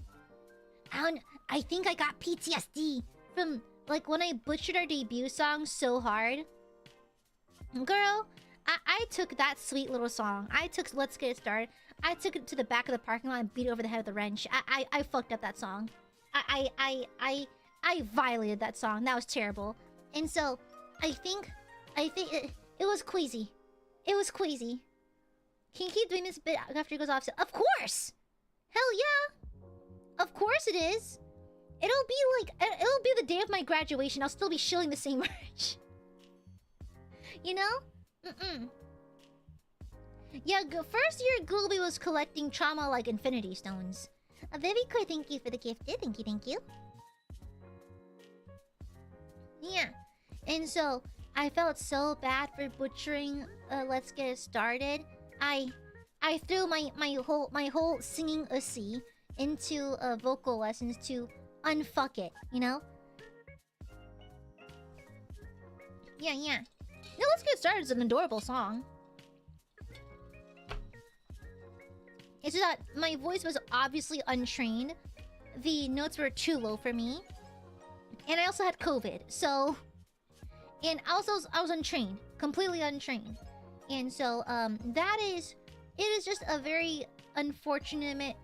I think I got PTSD from, like, when I butchered our debut song so hard. Girl, I took that sweet little song. I took Let's Get It Started. I took it to the back of the parking lot and beat it over the head with a wrench. I fucked up that song. I violated that song. That was terrible. And so, I think it was queasy. It was queasy. Can you keep doing this bit after it goes off? Of course! Hell yeah! Of course it is! It'll be the day of my graduation. I'll still be shilling the same merch. You know? Yeah, first year Goolby was collecting trauma like infinity stones. Very cool, thank you for the gift. Thank you. Yeah. And so, I felt so bad for butchering Let's Get It Started. I threw my whole singing ussy into vocal lessons to unfuck it, you know? Yeah. No, Let's Get It Started is an adorable song. It's just that my voice was obviously untrained. The notes were too low for me. And I also had COVID, so... And also, I was untrained. Completely untrained. And so, it is just a very unfortunate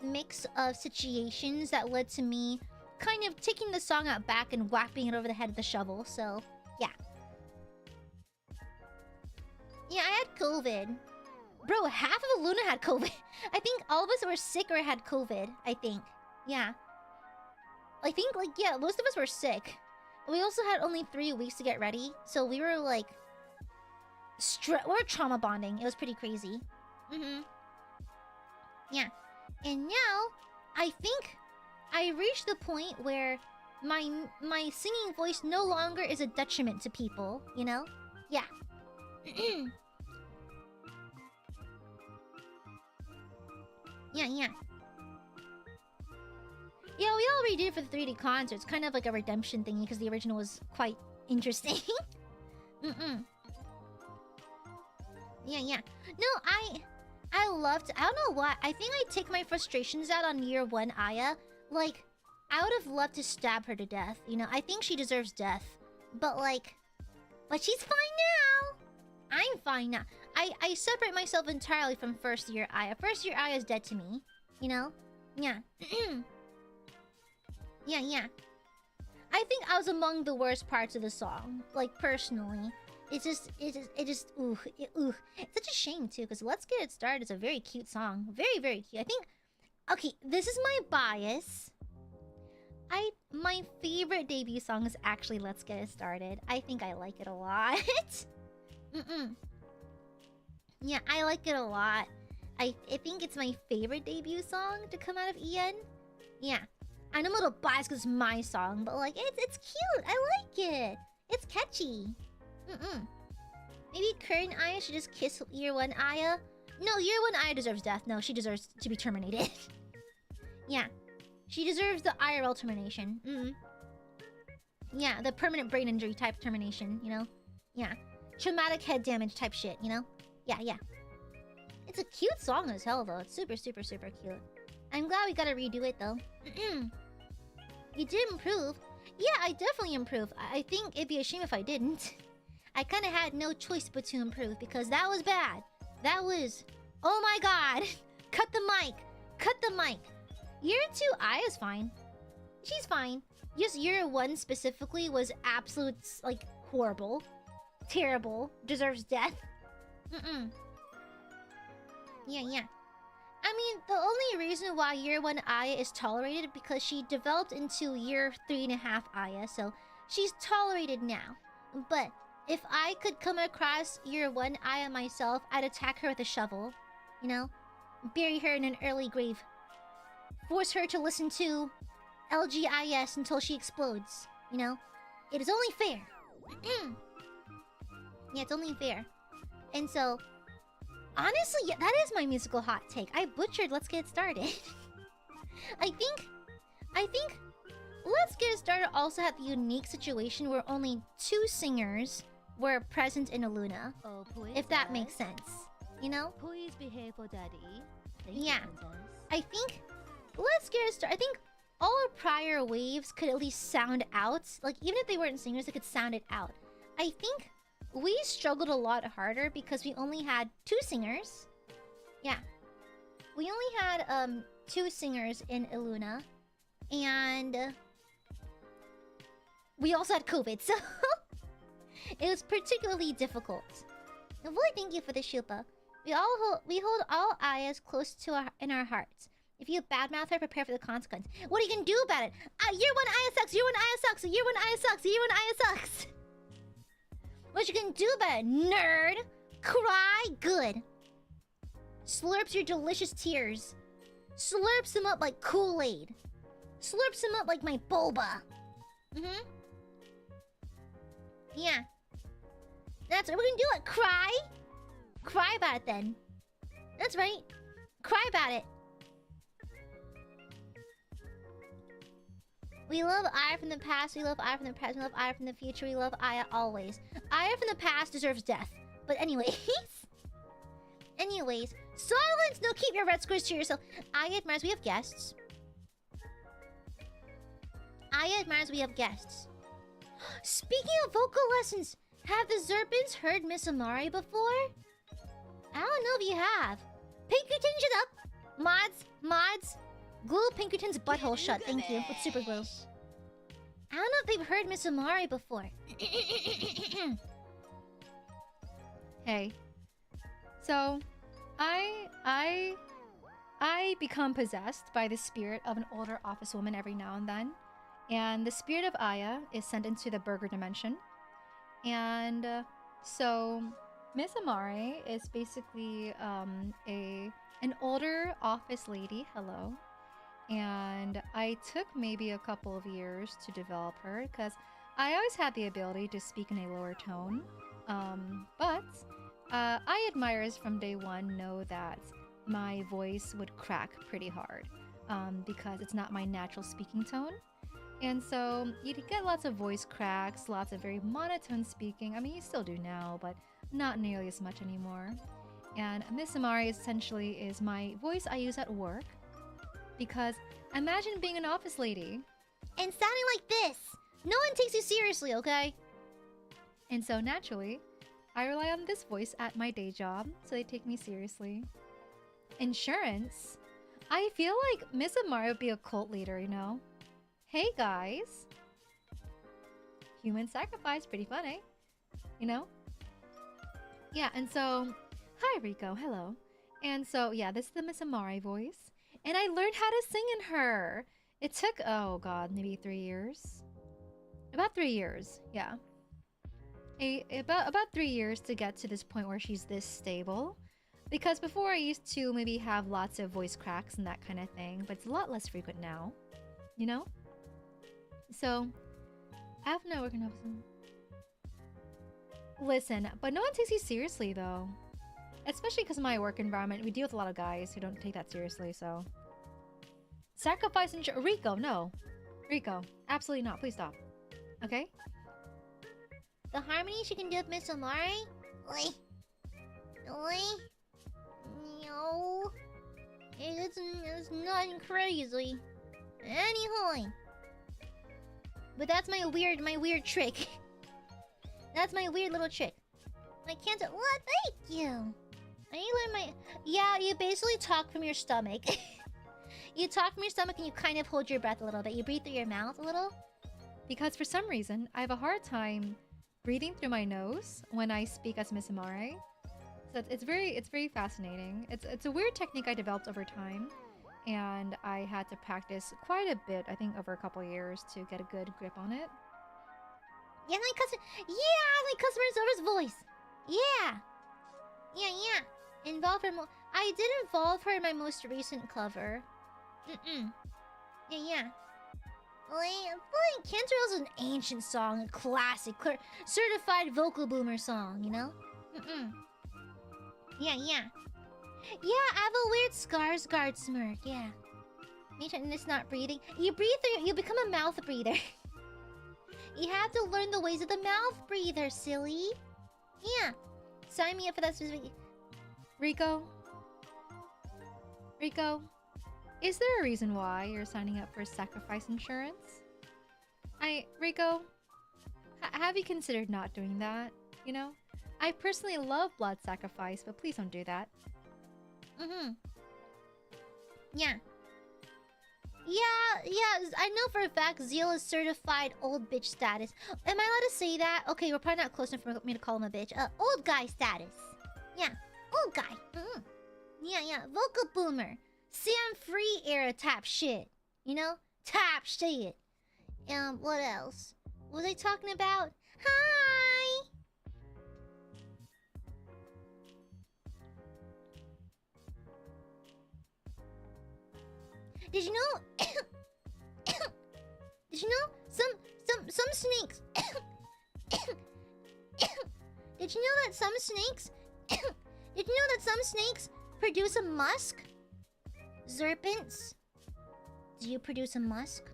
mix of situations that led to me kind of taking the song out back and whapping it over the head with the shovel, so, yeah. Yeah, I had COVID. Bro, half of ILUNA had COVID. I think all of us were sick or had COVID, I think. Yeah. I think, like, yeah, most of us were sick. We also had only 3 weeks to get ready, so we were, like... we're trauma bonding. It was pretty crazy. Yeah. And now, I think I reached the point where my singing voice no longer is a detriment to people, you know? Yeah. Yeah. Yeah, we all redid it for the 3D concert. It's kind of like a redemption thingy because the original was quite interesting. Yeah. No, I loved... I don't know why. I think I take my frustrations out on year 1 Aya. Like, I would have loved to stab her to death. You know, I think she deserves death. But, like... But she's fine now! I'm fine now. I separate myself entirely from first year Aya. First year Aya is dead to me. You know? Yeah. Yeah. I think I was among the worst parts of the song. Like, personally. It just, ooh. It's such a shame, too, because Let's Get It Started is a very cute song. Very, very cute. I think... Okay, this is my bias. My favorite debut song is actually Let's Get It Started. I think I like it a lot. Yeah, I like it a lot. I think it's my favorite debut song to come out of EN. Yeah. I'm a little biased because it's my song, but, like, it's cute. I like it. It's catchy. Maybe current Aya should just kiss year 1 Aya? No, year 1 Aya deserves death. No, she deserves to be terminated. Yeah. She deserves the IRL termination. Yeah, the permanent brain injury type termination, you know? Yeah. Traumatic head damage type shit, you know? Yeah. It's a cute song as hell, though. It's super, super, super cute. I'm glad we got to redo it, though. You did improve. Yeah, I definitely improved. I think it'd be a shame if I didn't. I kind of had no choice but to improve because that was bad. That was... Oh my god! Cut the mic! Cut the mic! Year 2 Aya's fine. She's fine. Just year 1 specifically was absolute, like, horrible. Terrible. Deserves death. Yeah. I mean, the only reason why year 1 Aya is tolerated because she developed into year 3.5 Aya, so she's tolerated now. But if I could come across year 1 Aya myself, I'd attack her with a shovel. You know? Bury her in an early grave. Force her to listen to LGIS until she explodes. You know? It is only fair. Yeah, it's only fair. And so, honestly, yeah, that is my musical hot take. I butchered Let's Get Started. I think Let's Get Started also had the unique situation where only 2 singers were present in ILUNA. Oh, If that makes sense. You know? Please behave for daddy. Yeah. I think Let's Get Started. I think all our prior waves could at least sound out. Like, even if they weren't singers, they could sound it out. I think we struggled a lot harder because we only had 2 singers. Yeah. We only had 2 singers in ILUNA. And we also had COVID, so it was particularly difficult. And boy, thank you for the shupa. We hold all Ayas close to in our hearts. If you badmouth her, prepare for the consequence. What are you gonna do about it? Year 1 Aya sucks. Year 1 Aya sucks. Year 1 Aya sucks. Year 1 Aya sucks. What you gonna do about it, nerd? Cry? Good. Slurps your delicious tears. Slurps them up like Kool-Aid. Slurps them up like my boba. Yeah. That's what we're gonna do. It. Cry? Cry about it then. That's right. Cry about it. We love Aya from the past, we love Aya from the present, we love Aya from the future, we love Aya always. Aya from the past deserves death. But anyways... silence! No, keep your red squares to yourself. Aiadmirers, we have guests. Aiadmirers, we have guests. Speaking of vocal lessons, have the Zerpins heard Miss Amare before? I don't know if you have. Pinkerton, shut up! Mods, glue Pinkerton's butthole shut, thank you, with super glue. I don't know if they've heard Miss Amare before. Hey. So, I become possessed by the spirit of an older office woman every now and then. And the spirit of Aya is sent into the burger dimension. And so Miss Amare is basically an older office lady. Hello. And I took maybe a couple of years to develop her because I always had the ability to speak in a lower tone. But Aiadmirers from day one know that my voice would crack pretty hard because it's not my natural speaking tone. And so you get lots of voice cracks, lots of very monotone speaking. I mean, you still do now, but not nearly as much anymore. And Miss Amare essentially is my voice I use at work. Because imagine being an office lady and sounding like this. No one takes you seriously, okay? And so naturally, I rely on this voice at my day job, so they take me seriously. Insurance? I feel like Miss Amare would be a cult leader, you know? Hey guys! Human sacrifice, pretty fun, eh? You know? Yeah, and so... Hi Rico, hello. And so, yeah, this is the Miss Amare voice. And I learned how to sing in her. It took, oh god, maybe 3 years. About 3 years, yeah. About 3 years to get to this point where she's this stable. Because before I used to maybe have lots of voice cracks and that kind of thing, but it's a lot less frequent now. You know? So, I have no working office. Listen, but no one takes you seriously though. Especially because of my work environment, we deal with a lot of guys who don't take that seriously, so... Sacrifice and... Rico, no. Rico, absolutely not. Please stop. Okay? The harmonies you can do with Miss Amare? Oi. No. It's not crazy. Anyhow. But that's my weird trick. That's my weird little trick. I can't... What? Thank you. I learned my... Yeah, you basically talk from your stomach. You talk from your stomach and you kind of hold your breath a little bit. You breathe through your mouth a little. Because for some reason, I have a hard time breathing through my nose when I speak as Miss Amare. So it's very fascinating. It's a weird technique I developed over time. And I had to practice quite a bit, I think over a couple of years to get a good grip on it. Yeah, like customer service voice. Yeah. Involve her more. I did involve her in my most recent cover. Yeah. Like, Cantarell's an ancient song, a classic, certified vocal boomer song, you know? Yeah. Yeah, I have a weird Skarsgård smirk, yeah. And it's not breathing. You breathe through, you become a mouth breather. You have to learn the ways of the mouth breather, silly. Yeah. Sign me up for that specific... Rico, is there a reason why you're signing up for sacrifice insurance? Rico, have you considered not doing that? You know? I personally love blood sacrifice, but please don't do that. Yeah. Yeah, I know for a fact Zeal is certified old bitch status. Am I allowed to say that? Okay, we're probably not close enough for me to call him a bitch. Old guy status. Yeah, old guy. Yeah, vocal boomer. Sam Free era tap shit. You know? Tap shit. What else? What was I talking about? Hi! Did you know? Did you know some snakes? Did you know that some snakes? Did you know that some snakes produce a musk? Serpents? Do you produce a musk?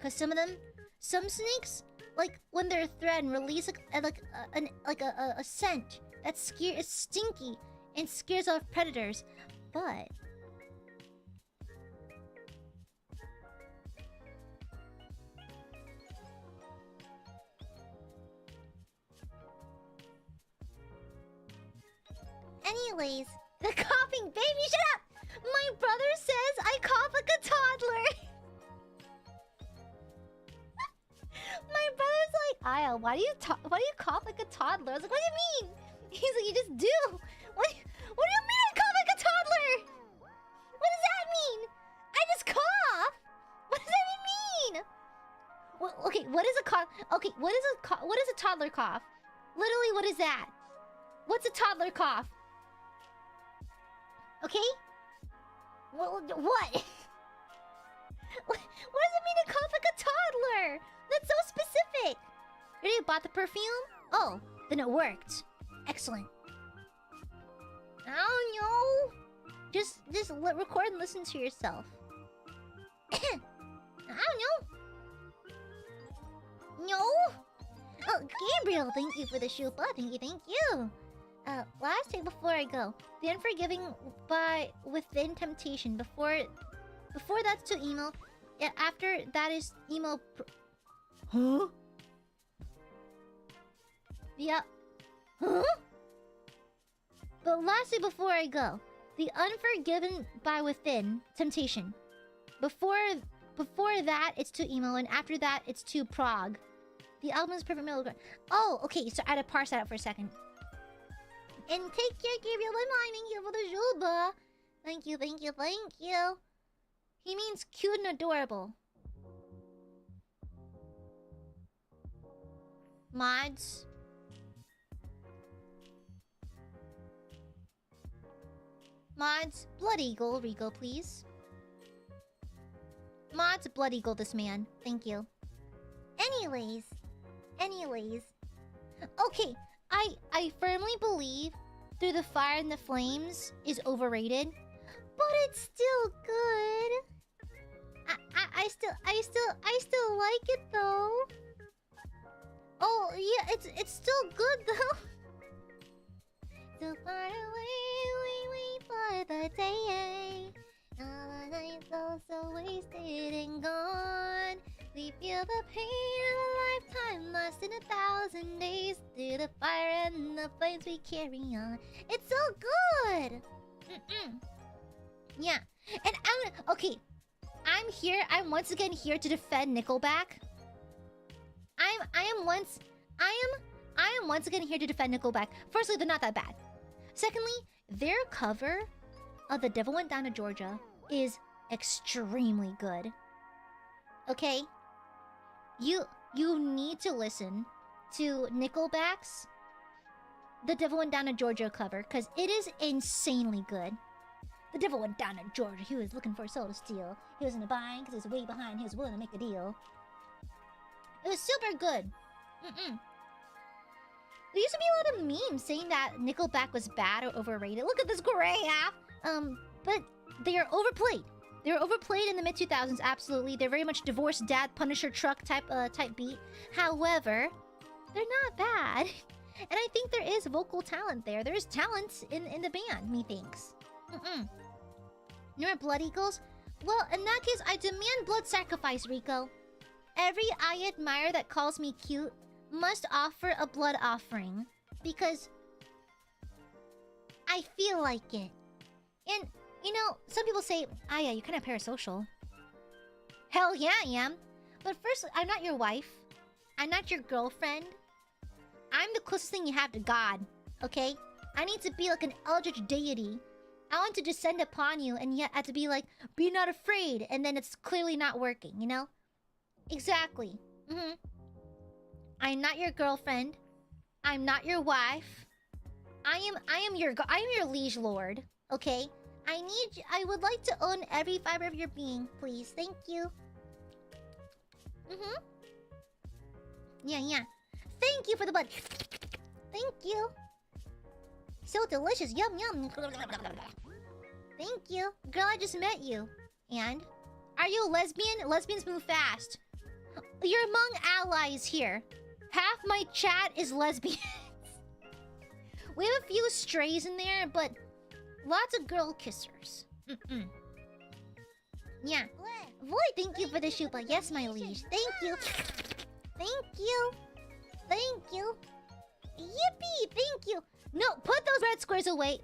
Cause some snakes, like when they're threatened, release a scent that's it's stinky and scares off predators. But anyways, the coughing baby, shut up! My brother says I cough like a toddler. My brother's like, Aya, why do you cough like a toddler? I was like, what do you mean? He's like, you just do. What do you mean I cough like a toddler? What does that mean? I just cough. What does that even mean? Well, okay, what is a cough? Okay, what is a toddler cough? Literally, what is that? What's a toddler cough? Okay? What? What does it mean to cough like a toddler? That's so specific. Ready? You bought the perfume? Oh, then it worked. Excellent. I don't know. Just record and listen to yourself. I don't know. No. Oh, Gabriel, thank you for the shupa. Thank you. Last thing before I go. The unforgiving within temptation. Before that's to emo. Yeah, after that is emo. Huh? Yeah. Huh? But lastly, before I go, the unforgiven by within temptation. Before that, it's too emo, and after that, it's too prog. The album is perfect middle ground. Oh, okay. So I had to parse that out for a second. And take care, Gabriel. I'm lining here for the Juba. Thank you. He means cute and adorable. Mods. Blood Eagle, Rico, please. Mods, Blood Eagle this man. Thank you. Anyways. Okay, I firmly believe Through the Fire and the Flames is overrated, but it's still good. I still like it though. Oh yeah, it's still good though. So far away, we wait for the day. All the nights go so wasted and gone. We feel the pain of a lifetime lost in 1,000 days. Through the fire and the flames we carry on. It's so good. Yeah, and I'm once again here to defend Nickelback. I am once again here to defend Nickelback. Firstly, they're not that bad. Secondly, their cover of The Devil Went Down to Georgia is extremely good. Okay? You need to listen to Nickelback's The Devil Went Down to Georgia cover, because it is insanely good. The devil went down to Georgia. He was looking for a soul to steal. He was in a bind because he was way behind. He was willing to make a deal. It was super good. There used to be a lot of memes saying that Nickelback was bad or overrated. Look at this gray app. But they are overplayed. They were overplayed in the mid 2000s. Absolutely, they're very much divorced dad Punisher truck type beat. However, they're not bad, and I think there is vocal talent there. There is talent in the band. Methinks. You're Blood Eagles. Well, in that case, I demand blood sacrifice, Rico. Every Aiadmirer that calls me cute must offer a blood offering because I feel like it. And you know, some people say, Aya, you're kind of parasocial. Hell yeah, I am. But first, I'm not your wife. I'm not your girlfriend. I'm the closest thing you have to God, okay? I need to be like an eldritch deity. I want to descend upon you and yet have to be like, be not afraid. And then it's clearly not working, you know? Exactly. I'm not your girlfriend. I'm not your wife. I am your liege lord, okay? I would like to own every fiber of your being, please. Thank you. Yeah. Thank you for the blood. Thank you. So delicious. Yum, yum. Thank you. Girl, I just met you. And? Are you a lesbian? Lesbians move fast. You're among allies here. Half my chat is lesbians. We have a few strays in there, but lots of girl kissers. Yeah. Void, thank you for the shupa. Yes, my liege. Thank you. Thank you. Thank you. Yippee! Thank you. No, put those red squares away.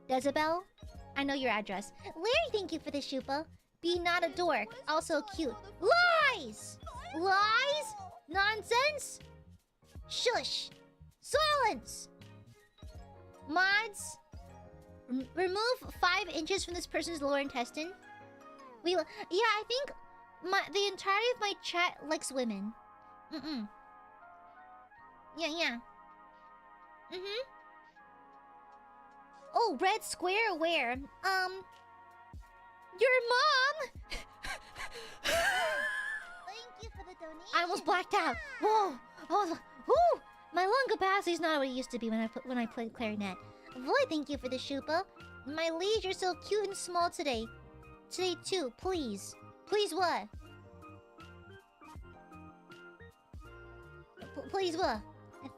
Jezebel, I know your address. Larry, thank you for the shupa. Be not a dork. Also cute. Lies! Lies? Nonsense? Shush. Silence! Mods, remove 5 inches from this person's lower intestine. Yeah, I think the entirety of my chat likes women. Yeah. Oh, red square where? Your mom. Thank you for the donation. I almost blacked out. Whoa. Oh, whoo. My lung capacity's not what it used to be when I played clarinet. Void, thank you for the shupa. My liege, you're so cute and small today. Today too, please. Please what? Please what?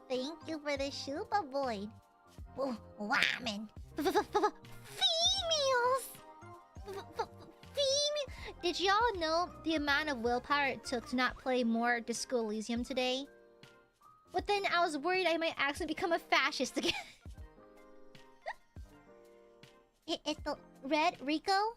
Thank you for the shupa, Void. Women. Females. Female. Did y'all know the amount of willpower it took to not play more Disco Elysium today? But then I was worried I might accidentally become a fascist again. It's the red Rico.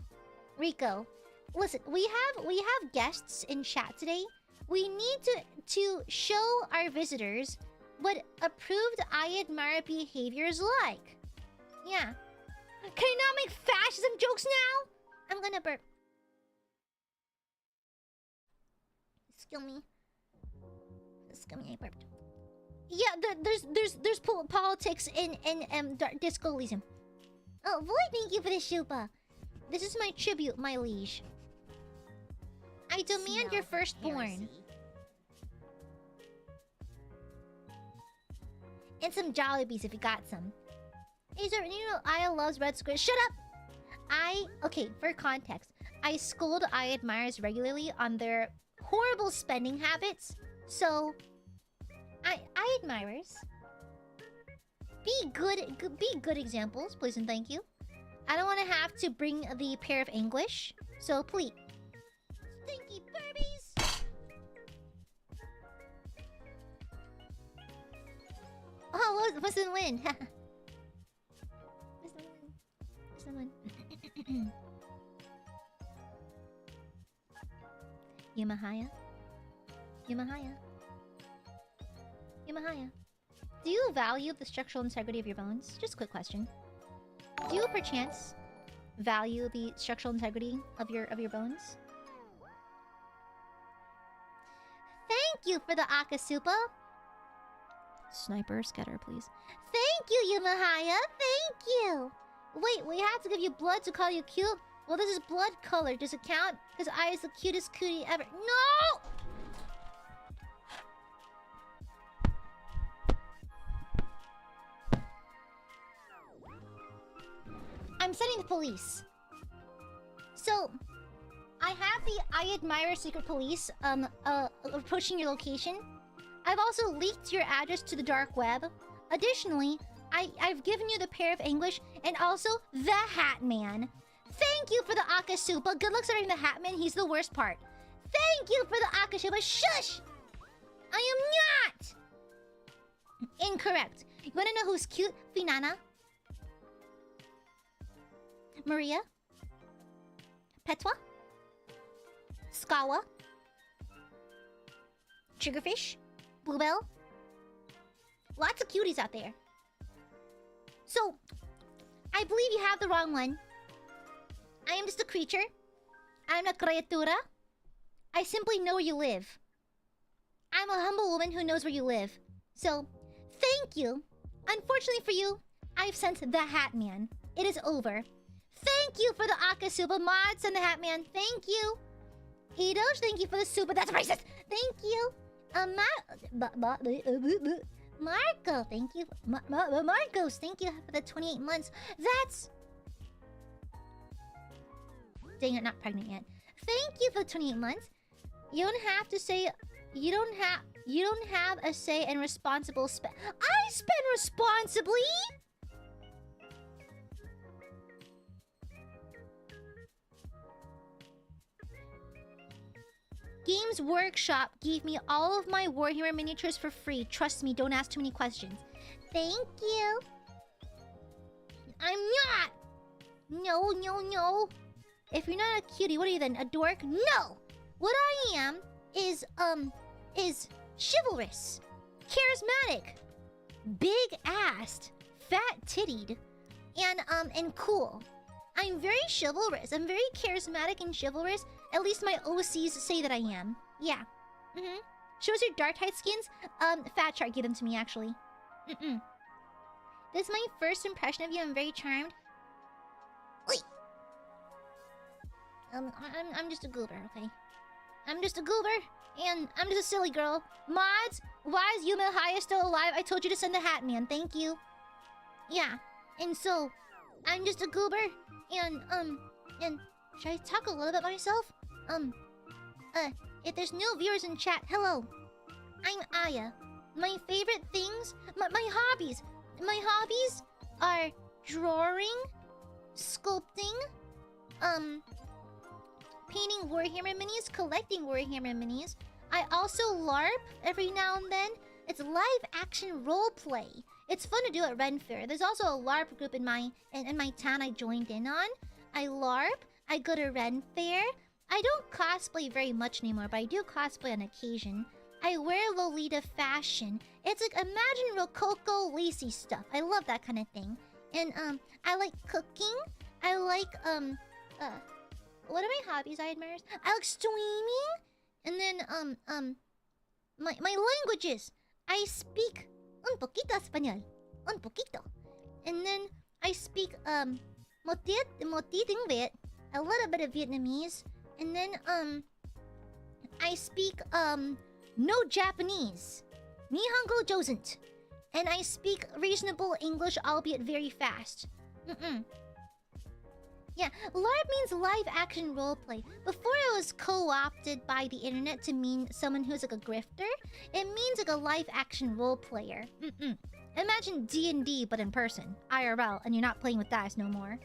Listen, we have guests in chat today. We need to show our visitors what approved Aiadmire behavior is like. Yeah. Can I not make fascism jokes now? I'm gonna burp. Excuse me, I burped. Yeah, there's politics in Disco Elysium. Oh, Void, thank you for the shupa. This is my tribute, my liege. I demand your firstborn. And some Jollibees if you got some. Is there, you know, Aya loves red squares. Shut up! Okay, for context, I scold Aiadmirers regularly on their horrible spending habits. So, Aiadmirers, be good examples, please and thank you. I don't want to have to bring the pair of anguish, so please. Stinky Burbies! Oh, what's the win? What's the win? Yamahaya? Do you value the structural integrity of your bones? Just a quick question. Do you perchance value the structural integrity of your bones? Thank you for the Akasupa. Sniper scatter, please. Thank you, Yamahaya. Thank you. Wait, we have to give you blood to call you cute? Well, this is blood color. Does it count? Because I is the cutest cootie ever. No! I'm sending the police. So, I have the Aiadmirers secret police approaching your location. I've also leaked your address to the dark web. Additionally, I've given you the pair of English and also the Hat Man. Thank you for the Akasupa. Good luck starting the Hat Man. He's the worst part. Thank you for the Akasupa. Shush! I am not! Incorrect. You wanna know who's cute? Finana? Maria? Petwa? Skawa? Triggerfish? Bluebell? Lots of cuties out there. So, I believe you have the wrong one. I am just a creature. I'm a criatura. I simply know where you live. I'm a humble woman who knows where you live. So, thank you. Unfortunately for you, I've sent the Hat Man. It is over. Thank you for the Akasuba mods and the Hat Man. Thank you. Hidosh, thank you for the super. That's racist. Thank you. Marco, thank you. Marcos, thank you for the 28 months. That's... Dang it, not pregnant yet. Thank you for the 28 months. You don't have to say... You don't have a say in responsible spend. I spend responsibly! Games Workshop gave me all of my Warhammer miniatures for free. Trust me, don't ask too many questions. Thank you. I'm not! No, no, no. If you're not a cutie, what are you then? A dork? No! What I am is chivalrous, charismatic, big-assed, fat-tittied, and cool. I'm very chivalrous. I'm very charismatic and chivalrous. At least my OCs say that I am. Yeah. Shows your dark tide skins? Fat Shark gave them to me, actually. This is my first impression of you. I'm very charmed. Wait. I'm just a goober, okay? I'm just a goober, and I'm just a silly girl. Mods, why is Yuma Haya still alive? I told you to send the Hat Man. Thank you. Yeah. And so, I'm just a goober, and should I talk a little bit about myself? If there's no viewers in chat, hello. I'm Aya. My favorite things, my hobbies. My hobbies are drawing, sculpting, painting Warhammer minis, collecting Warhammer minis. I also LARP every now and then. It's live action roleplay. It's fun to do at Ren Fair. There's also a LARP group in my town I joined in on. I LARP. I go to Ren Fair. I don't cosplay very much anymore, but I do cosplay on occasion. I wear Lolita fashion. It's like imagine Rococo lacy stuff. I love that kind of thing. And I like cooking. I like what are my hobbies, Aiadmirers? I like streaming. And then my languages. I speak un poquito español. Un poquito. And then I speak motit a little bit of Vietnamese. And then I speak no Japanese. Nihongo josent. And I speak reasonable English, albeit very fast. Yeah, LARP means live action roleplay. Before it was co-opted by the internet to mean someone who's like a grifter, it means like a live action role player. Imagine D&D but in person, IRL, and you're not playing with dice no more.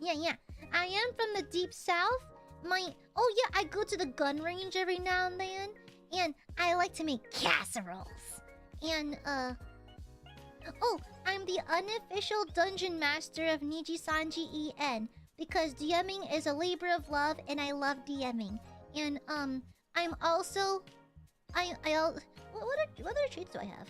Yeah. I am from the deep south. Oh yeah, I go to the gun range every now and then, and I like to make casseroles. And oh, I'm the unofficial dungeon master of Nijisanji EN because DMing is a labor of love, and I love DMing. And I'm also what other traits do I have?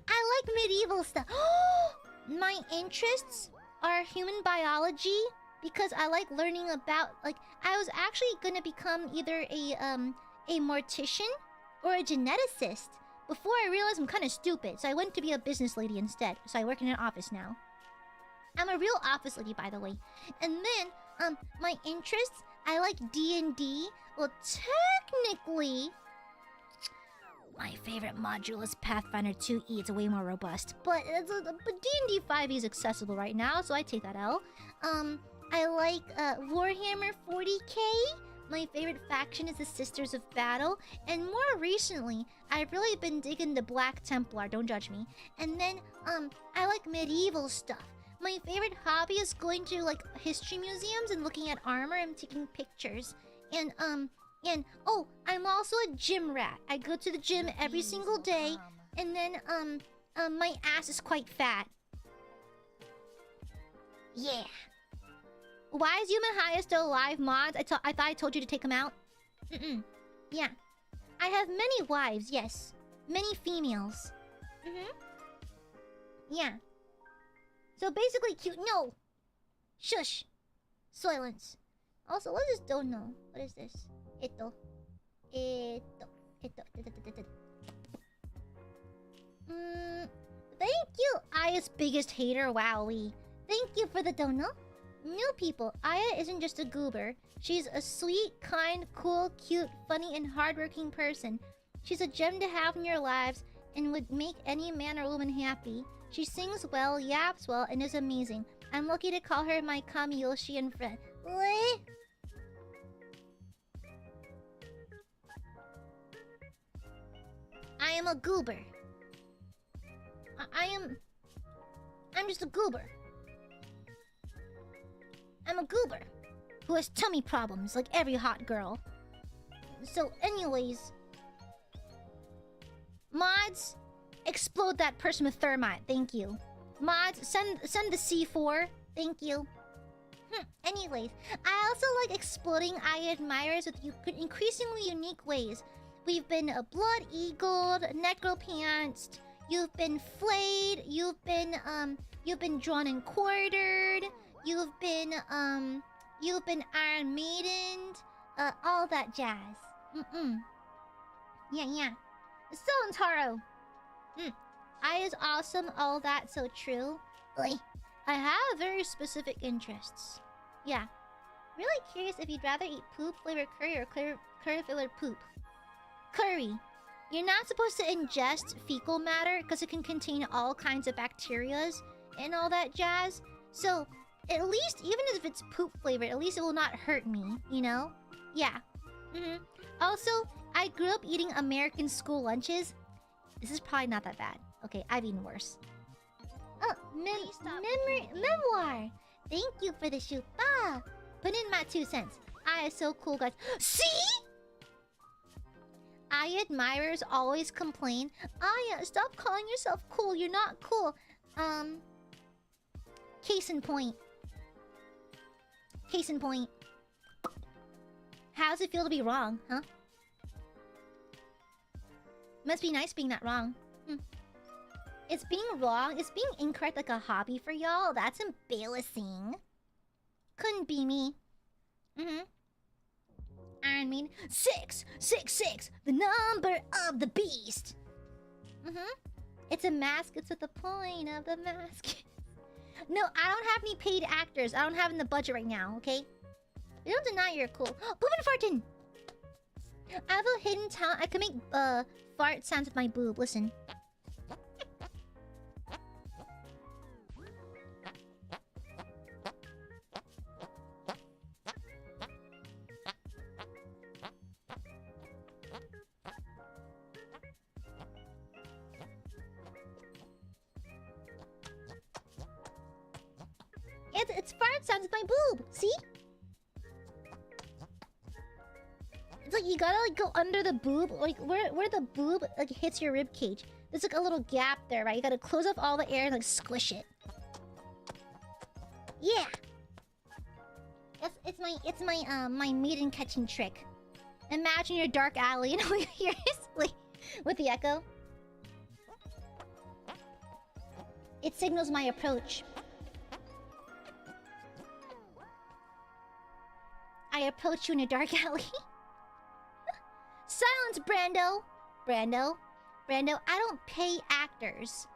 I like medieval stuff. My interests are human biology because I like learning about, like, I was actually gonna become either a mortician or a geneticist. Before I realized I'm kind of stupid, so I went to be a business lady instead. So I work in an office now. I'm a real office lady, by the way. And then, my interests, I like D&D. Well, technically, my favorite module is Pathfinder 2E. It's way more robust. But D&D 5e is accessible right now, so I take that L. I like Warhammer 40k. My favorite faction is the Sisters of Battle. And more recently, I've really been digging the Black Templar, don't judge me. And then, I like medieval stuff. My favorite hobby is going to, like, history museums and looking at armor and taking pictures. And, oh, I'm also a gym rat. I go to the gym every single day. And then, my ass is quite fat. Yeah. Why is Human High still alive, mods? I thought I told you to take him out. Yeah. I have many wives, yes. Many females. Yeah. So basically cute. No! Shush! Silence. Also, what is dono? What is this? Ito. Thank you, Aya's biggest hater, wowie. Thank you for the dono. New people, Aya isn't just a goober. She's a sweet, kind, cool, cute, funny, and hardworking person. She's a gem to have in your lives and would make any man or woman happy. She sings well, yaps well, and is amazing. I'm lucky to call her my Kamiyoshi and friend. What? I am a goober. I'm just a goober. I'm a goober who has tummy problems like every hot girl. So anyways, mods, explode that person with thermite. Thank you. Mods, send the C4. Thank you. Anyways, I also like exploding Aiadmirers with increasingly unique ways. We've been blood-eagled, necropantsed. You've been flayed. You've been drawn and quartered. You've been Iron Maidened. All that jazz. Yeah. So, Taro. I is awesome, all that so true. I have very specific interests. Yeah. Really curious if you'd rather eat poop flavored curry or curry flavored poop. Curry. You're not supposed to ingest fecal matter because it can contain all kinds of bacterias and all that jazz. So, at least, even if it's poop flavored, at least it will not hurt me, you know? Yeah. Also, I grew up eating American school lunches. This is probably not that bad. Okay, I've eaten worse. Oh, memoir. Thank you for the shoot. Put in my 2 cents. I is so cool, guys. See? Aiadmirers always complain. Aya, stop calling yourself cool. You're not cool. Case in point. How does it feel to be wrong, huh? Must be nice being that wrong. It's being wrong. It's being incorrect like a hobby for y'all. That's embarrassing. Couldn't be me. Iron Man 666, the number of the beast. It's a mask. It's at the point of the mask. No, I don't have any paid actors. I don't have in the budget right now. Okay. You don't deny you're cool. Boobin fartin. I have a hidden talent. I can make fart sounds with my boob. Listen. It's fart sounds with my boob. See? It's like you gotta like go under the boob, like where the boob like hits your rib cage. There's like a little gap there, right? You gotta close off all the air and like squish it. Yeah. It's my maiden catching trick. Imagine your dark alley, you know, seriously, with the echo. It signals my approach. I approach you in a dark alley. Silence, Brando! Brando. Brando, I don't pay actors.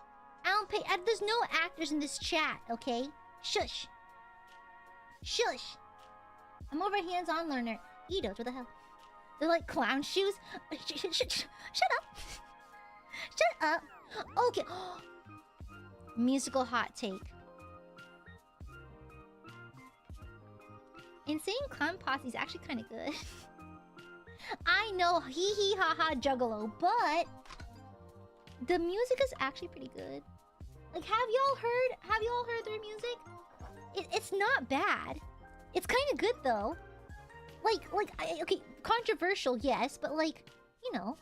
There's no actors in this chat, okay? Shush. Shush. I'm over hands-on learner. Edos, what the hell? They're like clown shoes. Shut up. Shut up. Okay. Musical hot take. Insane Clown Posse is actually kind of good. I know, hee hee ha ha juggalo, but the music is actually pretty good. Like, have y'all heard their music? It's not bad. It's kind of good though. Okay, controversial, yes, but like, you know.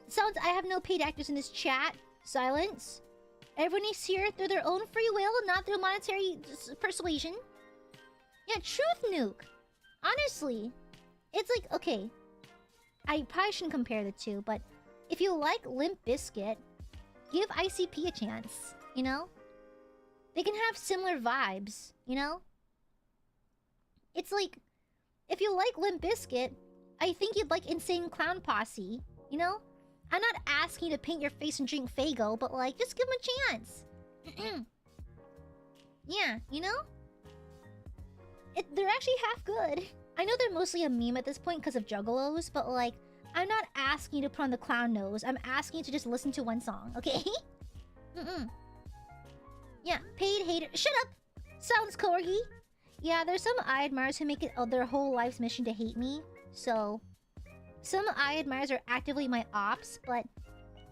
Sounds. I have no paid actors in this chat. Silence. Everyone is here through their own free will, not through monetary persuasion. Yeah, truth nuke. Honestly, it's like, okay, I probably shouldn't compare the two, but if you like Limp Bizkit, give ICP a chance, you know? They can have similar vibes, you know? It's like, if you like Limp Bizkit, I think you'd like Insane Clown Posse, you know? I'm not asking you to paint your face and drink Faygo, but like, just give them a chance. Yeah, you know? They're actually half good. I know they're mostly a meme at this point because of juggalos, but like, I'm not asking you to put on the clown nose. I'm asking you to just listen to one song, okay? Yeah, paid hater. Shut up! Sounds corgi. Yeah, there's some Aiadmirers who make it their whole life's mission to hate me. So, some Aiadmirers are actively my ops, but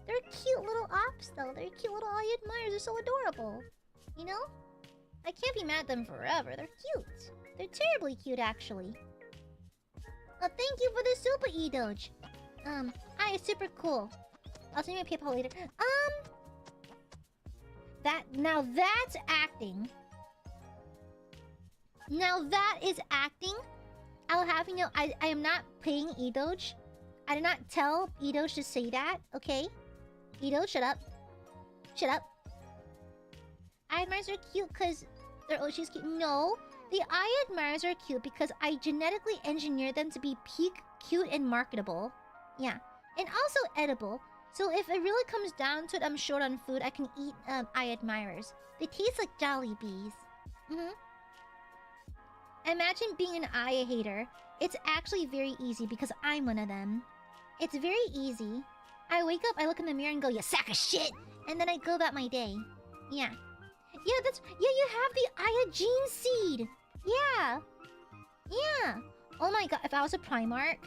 they're cute little ops though. They're cute little Aiadmirers. They're so adorable. You know? I can't be mad at them forever. They're cute. They're terribly cute, actually. Oh, thank you for the super e-doge. It's super cool. I'll send you my PayPal later. Now that's acting. Now that is acting. I'll have you know, I am not paying e-doge. I did not tell e-doge to say that, okay? e-doge, shut up. Shut up. Aiadmirers are cute because they're she's cute. No, the Aiadmirers are cute because I genetically engineered them to be peak cute and marketable. Yeah, and also edible. So if it really comes down to it, I'm short on food. I can eat Aiadmirers. They taste like Jollibees. Imagine being an Aya hater. It's actually very easy because I'm one of them. It's very easy. I wake up, I look in the mirror and go, "You sack of shit!" And then I go about my day. Yeah. Yeah, you have the Aya gene seed! Yeah! Yeah! Oh my god, if I was a Primarch,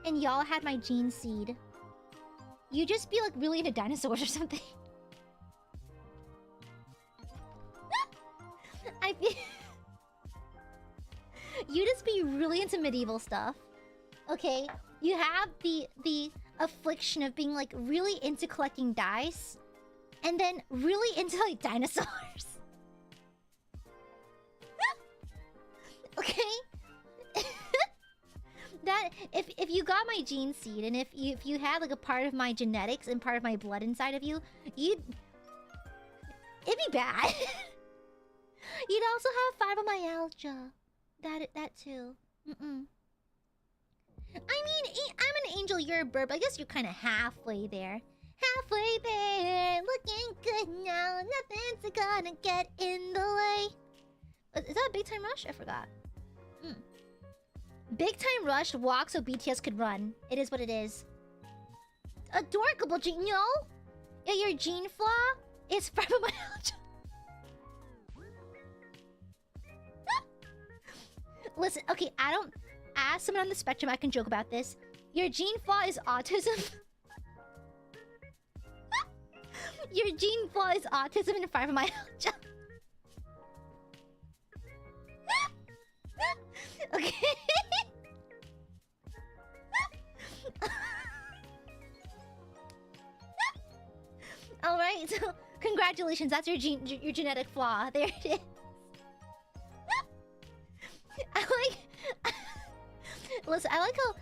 and y'all had my gene seed, you'd just be like really into dinosaurs or something. I feel... You just be really into medieval stuff. Okay? You have the affliction of being like really into collecting dice, and then really into like dinosaurs. Okay? That if you got my gene seed, and if you had like a part of my genetics and part of my blood inside of you, it'd be bad. You'd also have fibromyalgia. That too. I mean, I'm an angel, you're a burb. I guess you're kind of halfway there. Halfway there, looking good now. Nothing's gonna get in the way. Is that a Big Time Rush? I forgot. Big Time Rush walk so BTS could run. It is what it is. Adorable gene, no? Yeah, your gene flaw is fibromyalgia. Listen, okay, I don't... As someone on the spectrum, I can joke about this. Your gene flaw is autism. Your gene flaw is autism and fibromyalgia. Okay. All right, so congratulations. That's your genetic flaw. There it is. I like... Listen, I like how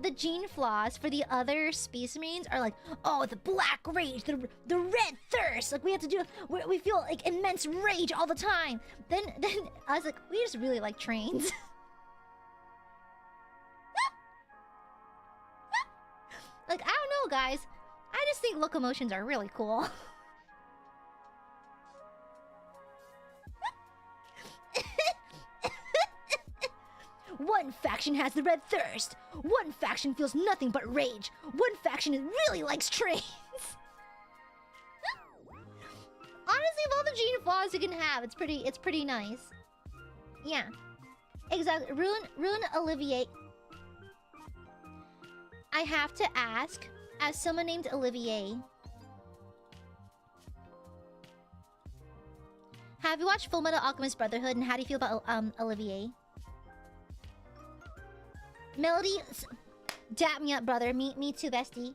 the gene flaws for the other Space Marines are like, oh, the black rage, the red thirst. Like, we have to do... We feel like immense rage all the time. Then I was like, we just really like trains. Like, I don't know, guys. I just think locomotions are really cool. One faction has the red thirst. One faction feels nothing but rage. One faction really likes trains. Honestly, of all the gene flaws you can have, it's pretty nice. Yeah. Exactly. Rune Olivier. I have to ask, as someone named Olivier, have you watched Full Metal Alchemist Brotherhood, and how do you feel about Olivier? Melody, dap me up, brother. Me too, bestie.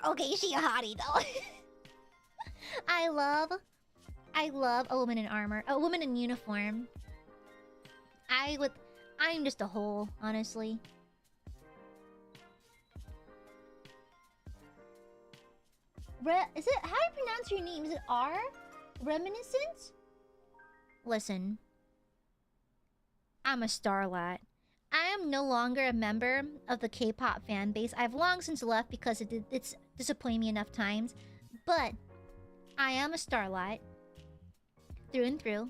Okay, she a hottie though. I love a woman in armor, a woman in uniform. I'm just a hole, honestly. Is it, how do you pronounce your name? Is it R? Reminiscent? Listen. I'm a starlet. I am no longer a member of the K-pop fan base. I've long since left because it's disappointed me enough times. But I am a starlet. Through and through.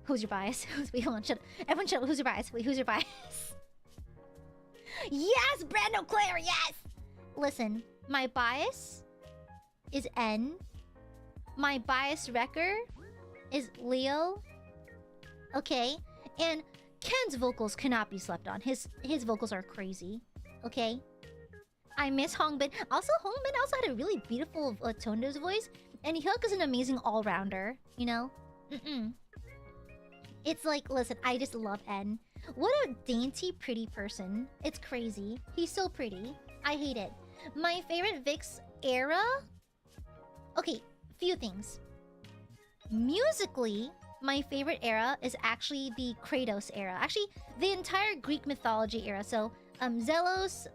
Who's your bias? Wait, hold on, shut up. Everyone shut up. Who's your bias? Wait, who's your bias? Yes, Brando Claire, yes! Listen, my bias is N. My bias wrecker is Leo. Okay? And Ken's vocals cannot be slept on. His vocals are crazy. Okay? I miss Hongbin. Also, Hongbin also had a really beautiful tone to his voice. And Hyuk is an amazing all-rounder. You know? It's like, listen, I just love N. What a dainty, pretty person. It's crazy. He's so pretty. I hate it. My favorite VIX era? Okay, few things. Musically, my favorite era is actually the Kratos era. Actually, the entire Greek mythology era. So, Zelos,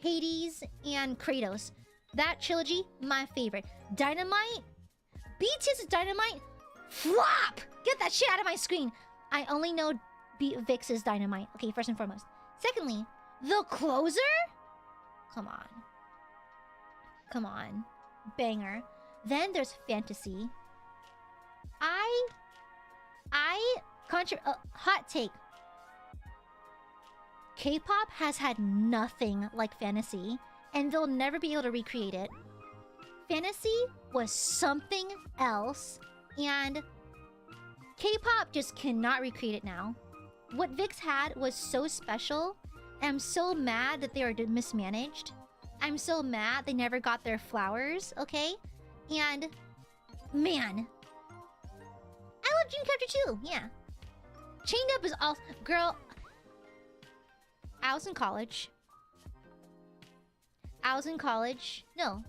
Hades, and Kratos. That trilogy, my favorite. Dynamite? BTS Dynamite? Flop! Get that shit out of my screen! I only know VIX's Dynamite. Okay, first and foremost. Secondly, the closer? Come on. Come on. Banger. Then there's Fantasy. Hot take. K-pop has had nothing like Fantasy, and they'll never be able to recreate it. Fantasy was something else, and K-pop just cannot recreate it now. What VIX had was so special. I'm so mad that they are mismanaged. I'm so mad they never got their flowers, okay? And, man. I love June Capture too, yeah. Chained Up is also... Girl... I was in college. No.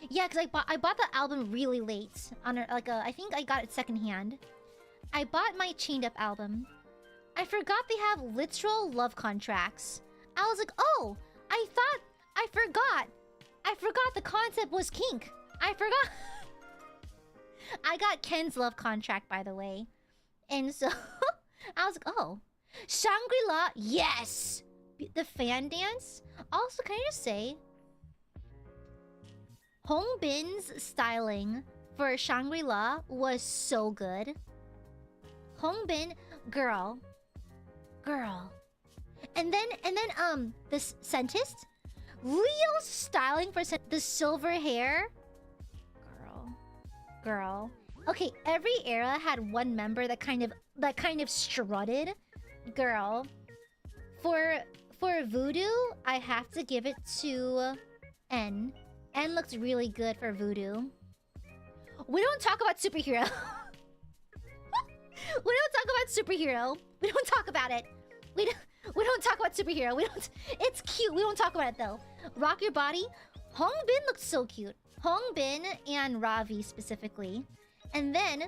Yeah, because I bought the album really late. I think I got it secondhand. I bought my Chained Up album. I forgot they have literal love contracts. I was like, oh, I forgot the concept was kink. I forgot. I got Ken's love contract, by the way. And so, I was like, oh. Shangri-La, yes! The fan dance. Also, can I just say, Hongbin's styling for Shangri-La was so good. Hongbin, girl. And then, the Scentist. Leo's styling for the silver hair. Girl. Okay, every era had one member that kind of strutted. Girl. For Voodoo, I have to give it to N. N looks really good for Voodoo. We don't talk about superhero. We don't talk about superhero. We don't talk about it. We don't talk about superhero. It's cute. We don't talk about it though. Rock Your Body. Hongbin looks so cute. Hongbin and Ravi specifically. And then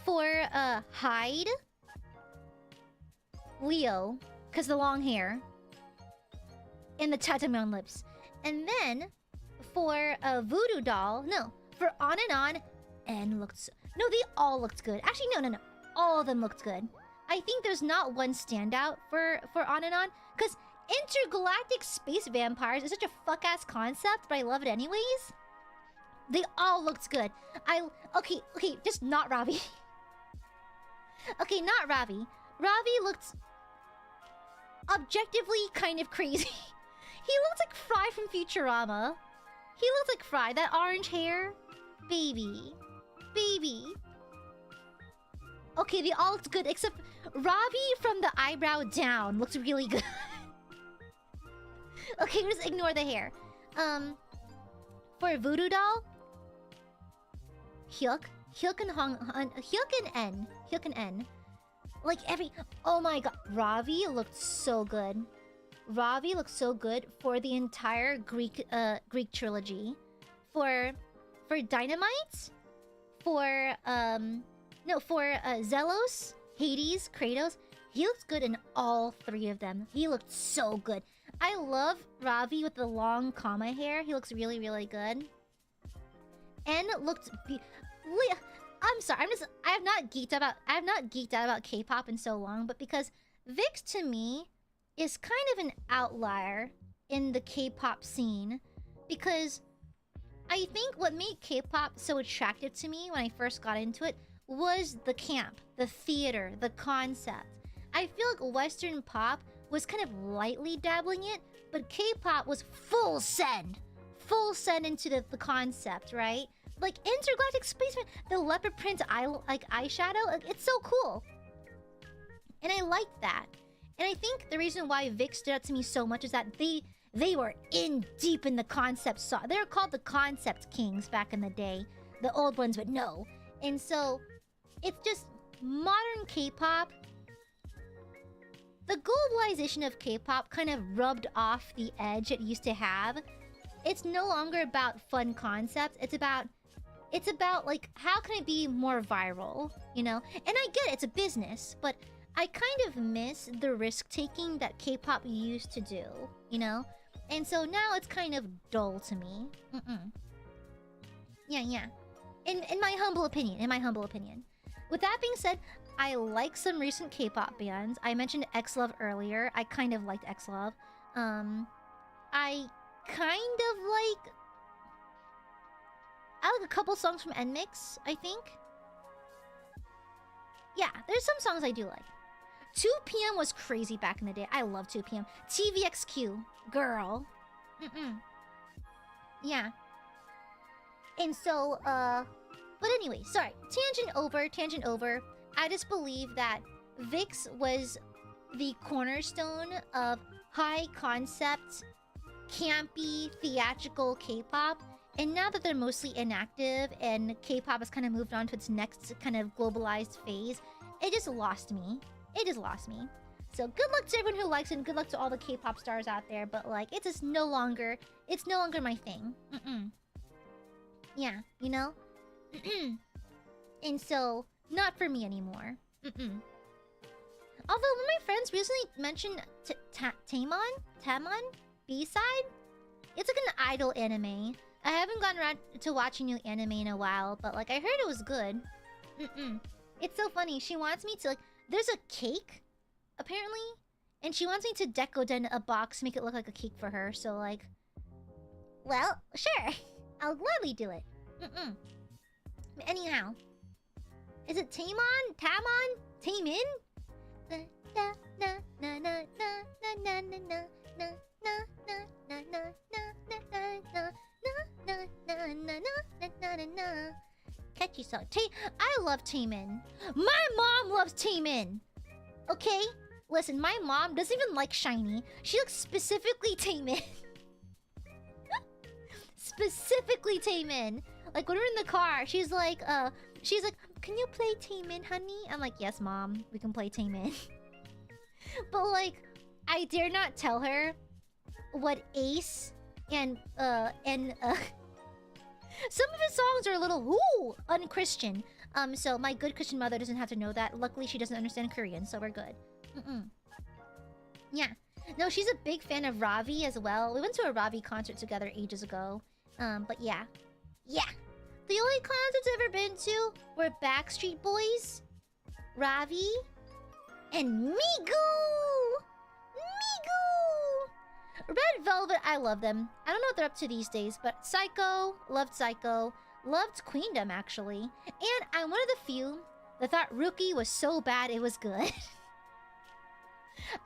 for Hyde, Leo, because the long hair and the Tatamon lips. And then for Voodoo Doll, no, for On and On, N looked no, they all looked good. Actually, no. All of them looked good. I think there's not one standout for On and On. Because intergalactic space vampires is such a fuck-ass concept, but I love it anyways. They all looked good. Okay, just not Ravi. Okay, not Ravi. Ravi looked objectively kind of crazy. He looked like Fry from Futurama. He looked like Fry. That orange hair. Baby. Okay, they all looked good except Ravi from the eyebrow down looked really good. Okay, just ignore the hair. For Voodoo Doll, Hyuk and N. Like oh my god, Ravi looked so good. Ravi looked so good for the entire Greek trilogy. For Dynamite, for Zelos, Hades, Kratos. He looks good in all three of them. He looked so good. I love Ravi with the long comma hair. He looks really, really good. N looked. I'm sorry. I have not geeked out about K-pop in so long, but because Vix to me is kind of an outlier in the K-pop scene, because I think what made K-pop so attractive to me when I first got into it was the camp, the theater, the concept. I feel like Western pop was kind of lightly dabbling it, but K-pop was full send into the concept, right? Like intergalactic spaceman, the leopard print eyeshadow, like, it's so cool, and I liked that. And I think the reason why Vic stood out to me so much is that they were deep in the concept. They were called the concept kings back in the day. The old ones would know. And so it's just modern K-pop. The globalization of K-pop kind of rubbed off the edge it used to have. It's no longer about fun concepts. It's about like, how can it be more viral, you know? And I get it, it's a business, but I kind of miss the risk-taking that K-pop used to do, you know? And so now it's kind of dull to me. Yeah. In my humble opinion. With that being said, I like some recent K-pop bands. I mentioned X-Love earlier. I kind of liked X-Love. I like a couple songs from NMIX, I think. Yeah, there's some songs I do like. 2 PM was crazy back in the day. I love 2 PM. TVXQ, girl. Yeah. And so, but anyway, sorry. Tangent over. I just believe that Vix was the cornerstone of high concept, campy, theatrical K-pop. And now that they're mostly inactive and K-pop has kind of moved on to its next kind of globalized phase, it just lost me. So good luck to everyone who likes it, and good luck to all the K-pop stars out there, but like, it's just no longer my thing. Yeah, you know? And so, not for me anymore. Although one of my friends recently mentioned Tamon? B-side? It's like an idol anime. I haven't gotten around to watching new anime in a while, but like, I heard it was good. It's so funny. She wants me to, like, there's a cake, apparently, and she wants me to deco-den a box, make it look like a cake for her, so like, well, sure. I'll gladly do it. Anyhow, is it Tamon? Taemin? Catchy song. I love Taemin. My mom loves Taemin. Okay? Listen, my mom doesn't even like Shiny. She likes specifically Taemin. Specifically Taemin. Like, when we're in the car, she's like, can you play Taemin, honey? I'm like, yes, mom, we can play Taemin. But like, I dare not tell her what Ace and some of his songs are a little unchristian. So my good Christian mother doesn't have to know that. Luckily, she doesn't understand Korean, so we're good. Yeah. No, she's a big fan of Ravi as well. We went to a Ravi concert together ages ago. But yeah. Yeah. The only concerts I've ever been to were Backstreet Boys, Ravi, and Migu! Red Velvet, I love them. I don't know what they're up to these days, but Psycho, loved Queendom actually. And I'm one of the few that thought Rookie was so bad it was good.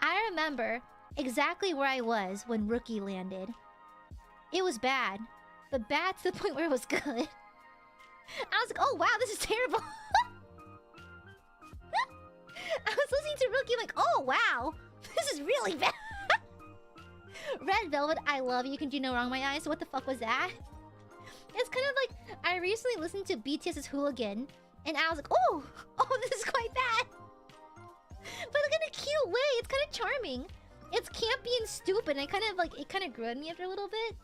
I remember exactly where I was when Rookie landed. It was bad, but bad to the point where it was good. I was like, oh wow, this is terrible. I was listening to Rookie, I'm like, oh wow, this is really bad. Red Velvet, I love you, can do no wrong, my eyes. What the fuck was that? It's kind of like, I recently listened to BTS's Hooligan, and I was like, oh, this is quite bad. But like in a cute way, it's kind of charming. It's campy and stupid, and it kind of grew on me after a little bit.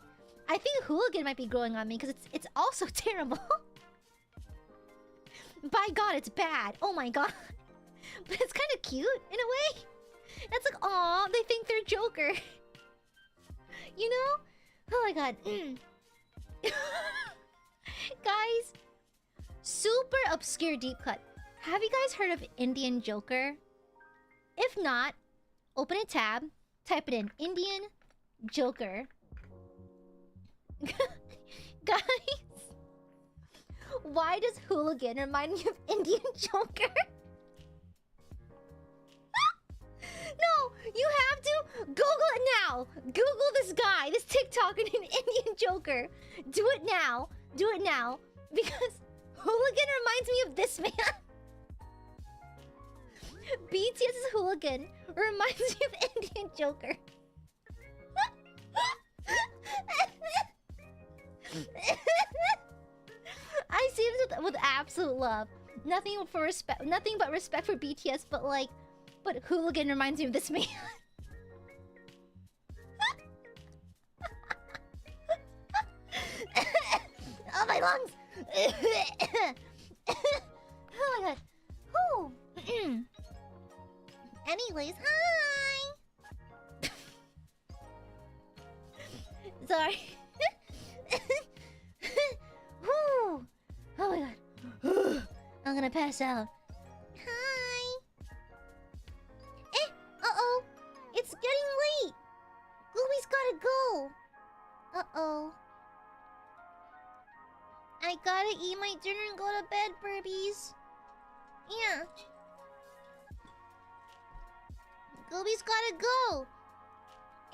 I think Hooligan might be growing on me, because it's also terrible. By God, it's bad. Oh my God. But it's kind of cute, in a way. It's like, aw, they think they're Joker. You know? Oh my God. Guys, super obscure deep cut. Have you guys heard of Indian Joker? If not, open a tab, type it in, Indian Joker. Guys, why does Hooligan remind me of Indian Joker? No, you have to Google it now. Google this guy, this TikToker named Indian Joker. Do it now. Do it now. Because Hooligan reminds me of this man. BTS's Hooligan reminds me of Indian Joker. I see this with absolute love. Nothing but respect for BTS, but Hooligan reminds me of this man. Oh my lungs! Oh my God. Whew. Anyways, hi! Sorry. Whew. Oh my God. I'm gonna pass out. Hi! Uh-oh! It's getting late! Louie's gotta go! Uh-oh. I gotta eat my dinner and go to bed, Burbies. Yeah. Gooby's gotta go!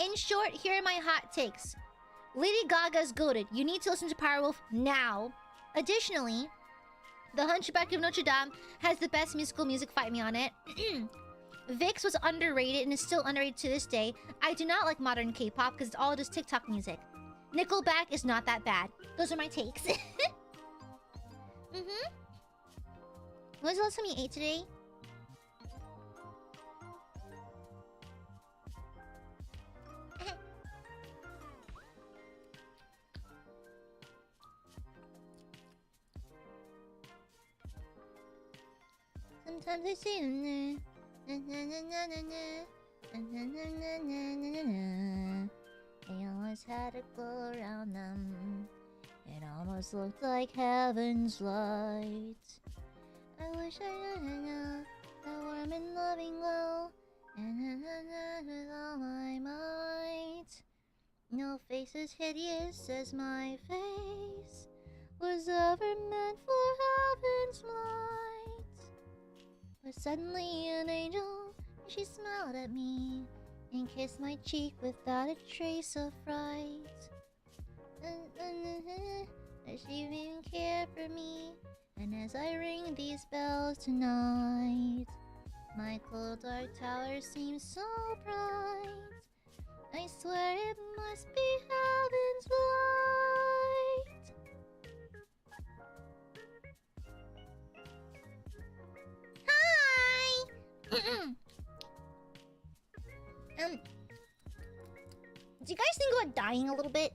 In short, here are my hot takes. Lady Gaga's goated. You need to listen to Powerwolf now. Additionally, The Hunchback of Notre Dame has the best musical music, fight me on it. Vix was underrated and is still underrated to this day. I do not like modern K-pop because it's all just TikTok music. Nickelback is not that bad. Those are my takes. When was the last time you ate today? Sometimes I see them they always had a glow around them. It almost looked like heaven's light. I wish I knew that warm and loving glow, and with all my might. No face as hideous as my face was ever meant for heaven's light. But suddenly an angel, she smiled at me and kissed my cheek without a trace of fright. Does she even care for me? And as I ring these bells tonight, my cold dark tower seems so bright. I swear it must be heaven's light. Hi! Do you guys think about dying a little bit?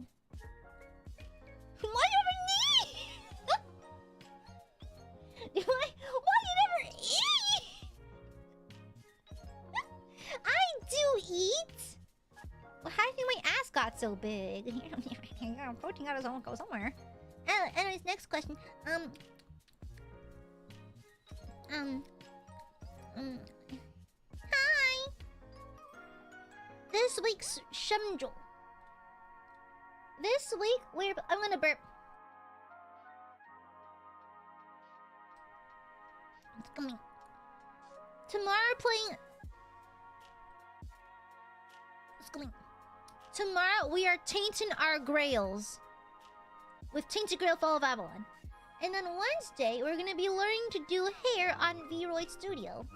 Why you never eat? Why you never eat? I do eat. Well, how do you think my ass got so big? Protein gotta go somewhere. Anyways, next question. Hi. This week's Shemjol This week, I'm gonna burp. It's coming. Tomorrow playing... It's coming. Tomorrow we are tainting our grails. With Tainted Grail Fall of Avalon. And then Wednesday, we're gonna be learning to do hair on V-Roid Studio.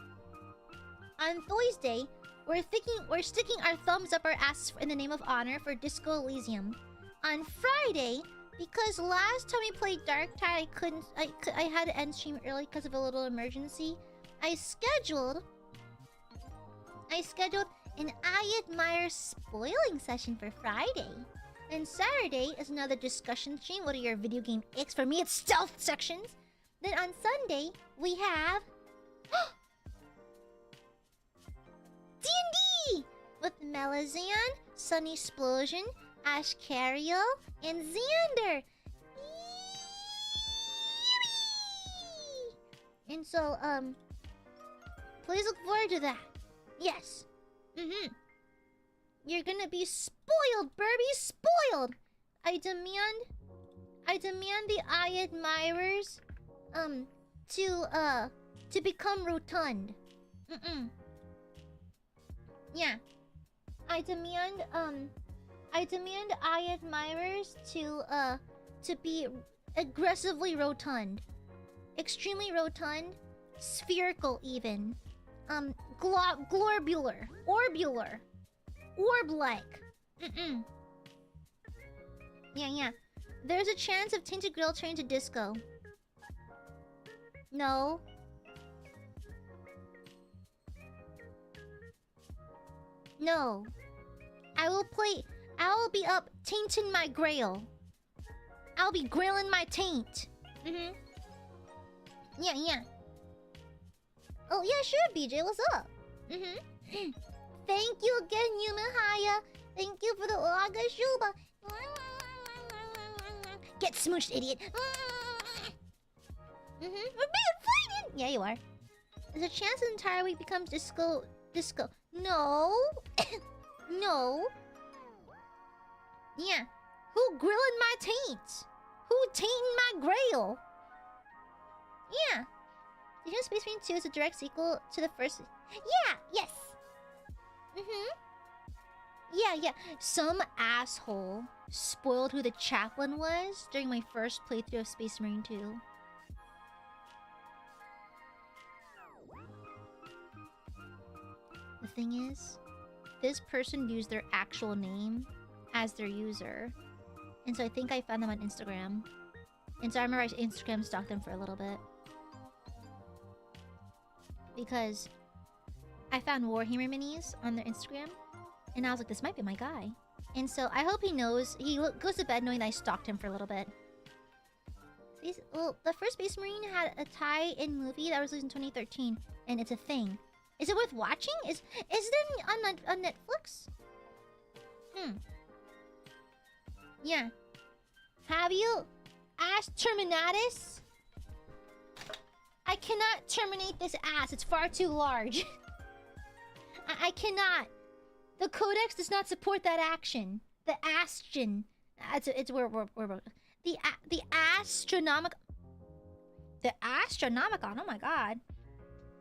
On Thursday, we're sticking our thumbs up our asses in the name of honor for Disco Elysium. On Friday, because last time we played Dark Tide, I had to end stream early because of a little emergency. I scheduled an Aiadmirers spoiling session for Friday. And Saturday is another discussion stream. What are your video game icks? For me, it's stealth sections. Then on Sunday, we have... D&D! With Melazan, Sunny Explosion, Ashcario, and Xander. And so, please look forward to that. Yes. You're gonna be spoiled, Burby, spoiled! I demand the Aiadmirers, to become rotund. Yeah. I demand Aiadmirers to be aggressively rotund. Extremely rotund. Spherical even. Globular. Orbular. Orb-like. Yeah. There's a chance of Tainted Grill turning to Disco. No. No. I will be up tainting my grail. I'll be grailing my taint. Yeah. Oh yeah, sure, BJ, what's up? Thank you again, Yumahaya. Thank you for the Oaga Shuba. Get smooshed, idiot. We're being fighting. Yeah, you are. There's a chance the entire week becomes disco. No. No. Yeah. Who grilling my taint? Who tainting my grail? Yeah. Did you know Space Marine 2 is a direct sequel to the first? Yeah. Yes. Yeah. Some asshole spoiled who the chaplain was during my first playthrough of Space Marine 2. The thing is, this person used their actual name as their user. And so I think I found them on Instagram. And so I remember I Instagram stalked them for a little bit. Because I found Warhammer minis on their Instagram. And I was like, this might be my guy. And so I hope he knows. He goes to bed knowing that I stalked him for a little bit. Well, the first Space Marine had a tie-in movie that was released in 2013. And it's a thing. Is it worth watching? Is it on Netflix? Yeah. Have you asked Terminatus? I cannot terminate this ass. It's far too large. I cannot. The Codex does not support that action. The Astion. It's we're the Astronomicon. The Astronomicon. Oh my god.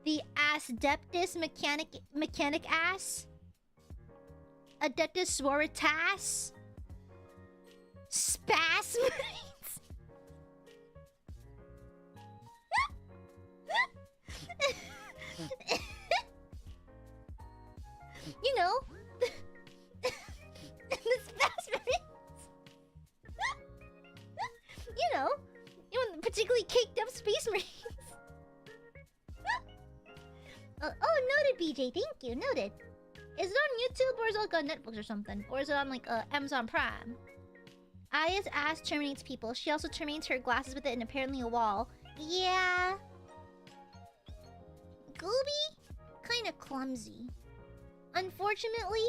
The Asdeptus mechanic ass. Adeptus Sworitas. Spasmarines. You know, the Spasmarines. You know, particularly caked up Space Marines. Oh, noted, BJ. Thank you. Noted. Is it on YouTube or is it like on Netflix or something? Or is it on like Amazon Prime? Aya's ass terminates people. She also terminates her glasses with it and apparently a wall. Yeah. Gooby? Kinda clumsy. Unfortunately,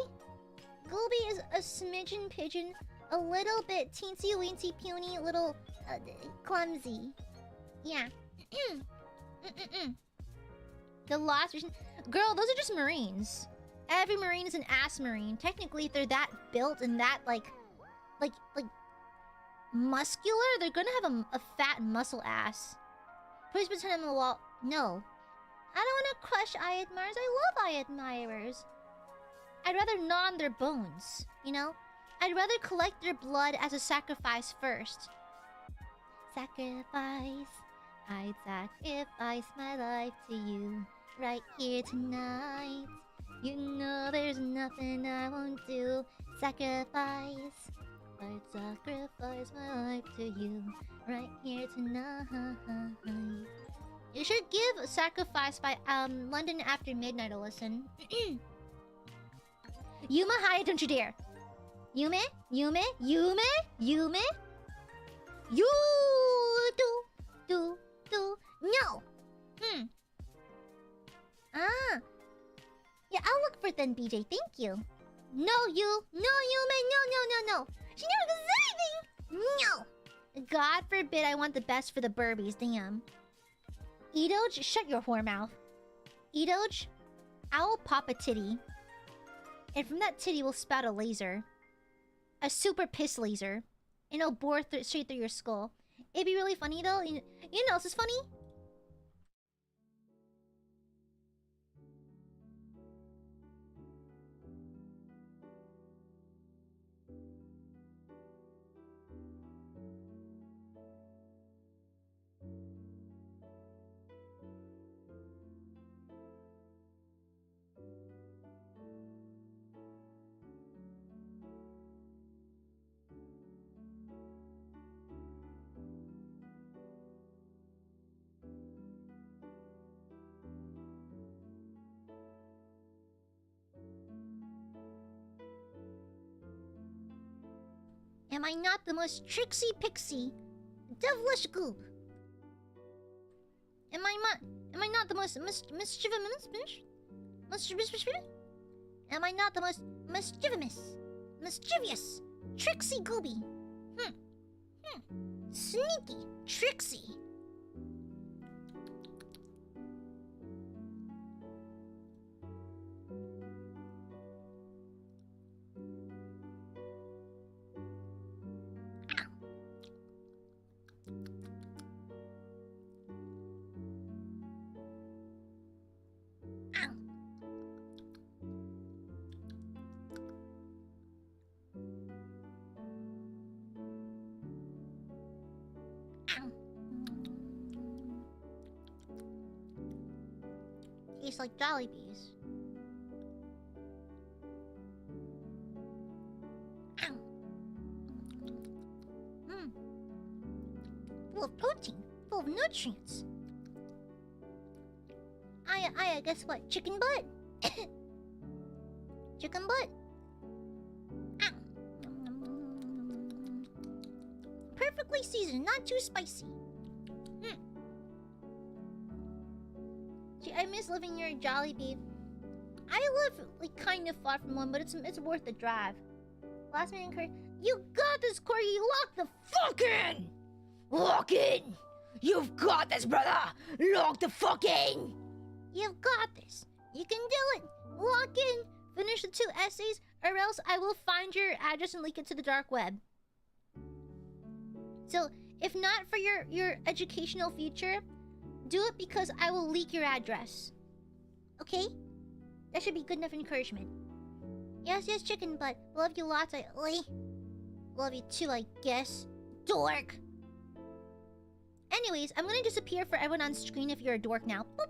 Gooby is a smidgen pigeon. A little bit teensy-weensy puny little clumsy. Yeah. The Lost Vision. Girl, those are just Marines. Every Marine is an ass Marine. Technically, if they're that built and that, like muscular, they're gonna have a fat muscle ass. Please pretend on the wall. No. I don't wanna crush Aiadmirers. I love Aiadmirers. I'd rather gnaw on their bones, you know? I'd rather collect their blood as a sacrifice first. Sacrifice. I'd sacrifice my life to you right here tonight. You know there's nothing I won't do. Sacrifice. I'd sacrifice my life to you right here tonight. You should give Sacrifice by London After Midnight a listen. Yuma, hi, don't you dare. Yume? Yume? Yume? Yume? You do. No! Ah. Yeah, I'll look for it then, BJ. Thank you. No, you. No, Yume. No. She never does anything! No! God forbid I want the best for the Burbies, damn. Edoj, shut your whore mouth. Edoj, I will pop a titty. And from that titty will spout a laser. A super piss laser. And it'll bore straight through your skull. It'd be really funny though. You know this is funny? Am I not the most tricksy pixie, devilish goop? Am I not the most mischievous? Am I not the most mischievous, tricksy gooby? Sneaky, tricksy. Tastes like Jollibees. Full of protein, full of nutrients. Aya, guess what? Chicken butt. Chicken butt. Perfectly seasoned, not too spicy. Gee, I miss living near a Jollibee. I live like kind of far from one, but it's worth the drive. Last minute encouragement. You got this, Corey. Lock the fuck in. Lock in. You've got this, brother. Lock the fuck in. You've got this. You can do it. Lock in. Finish the 2 essays, or else I will find your address and leak it to the dark web. So, if not for your educational future, do it because I will leak your address. Okay? That should be good enough encouragement. Yes, chicken butt. Love you lots, love you too, I guess. Dork! Anyways, I'm gonna disappear for everyone on screen if you're a dork now. Boop.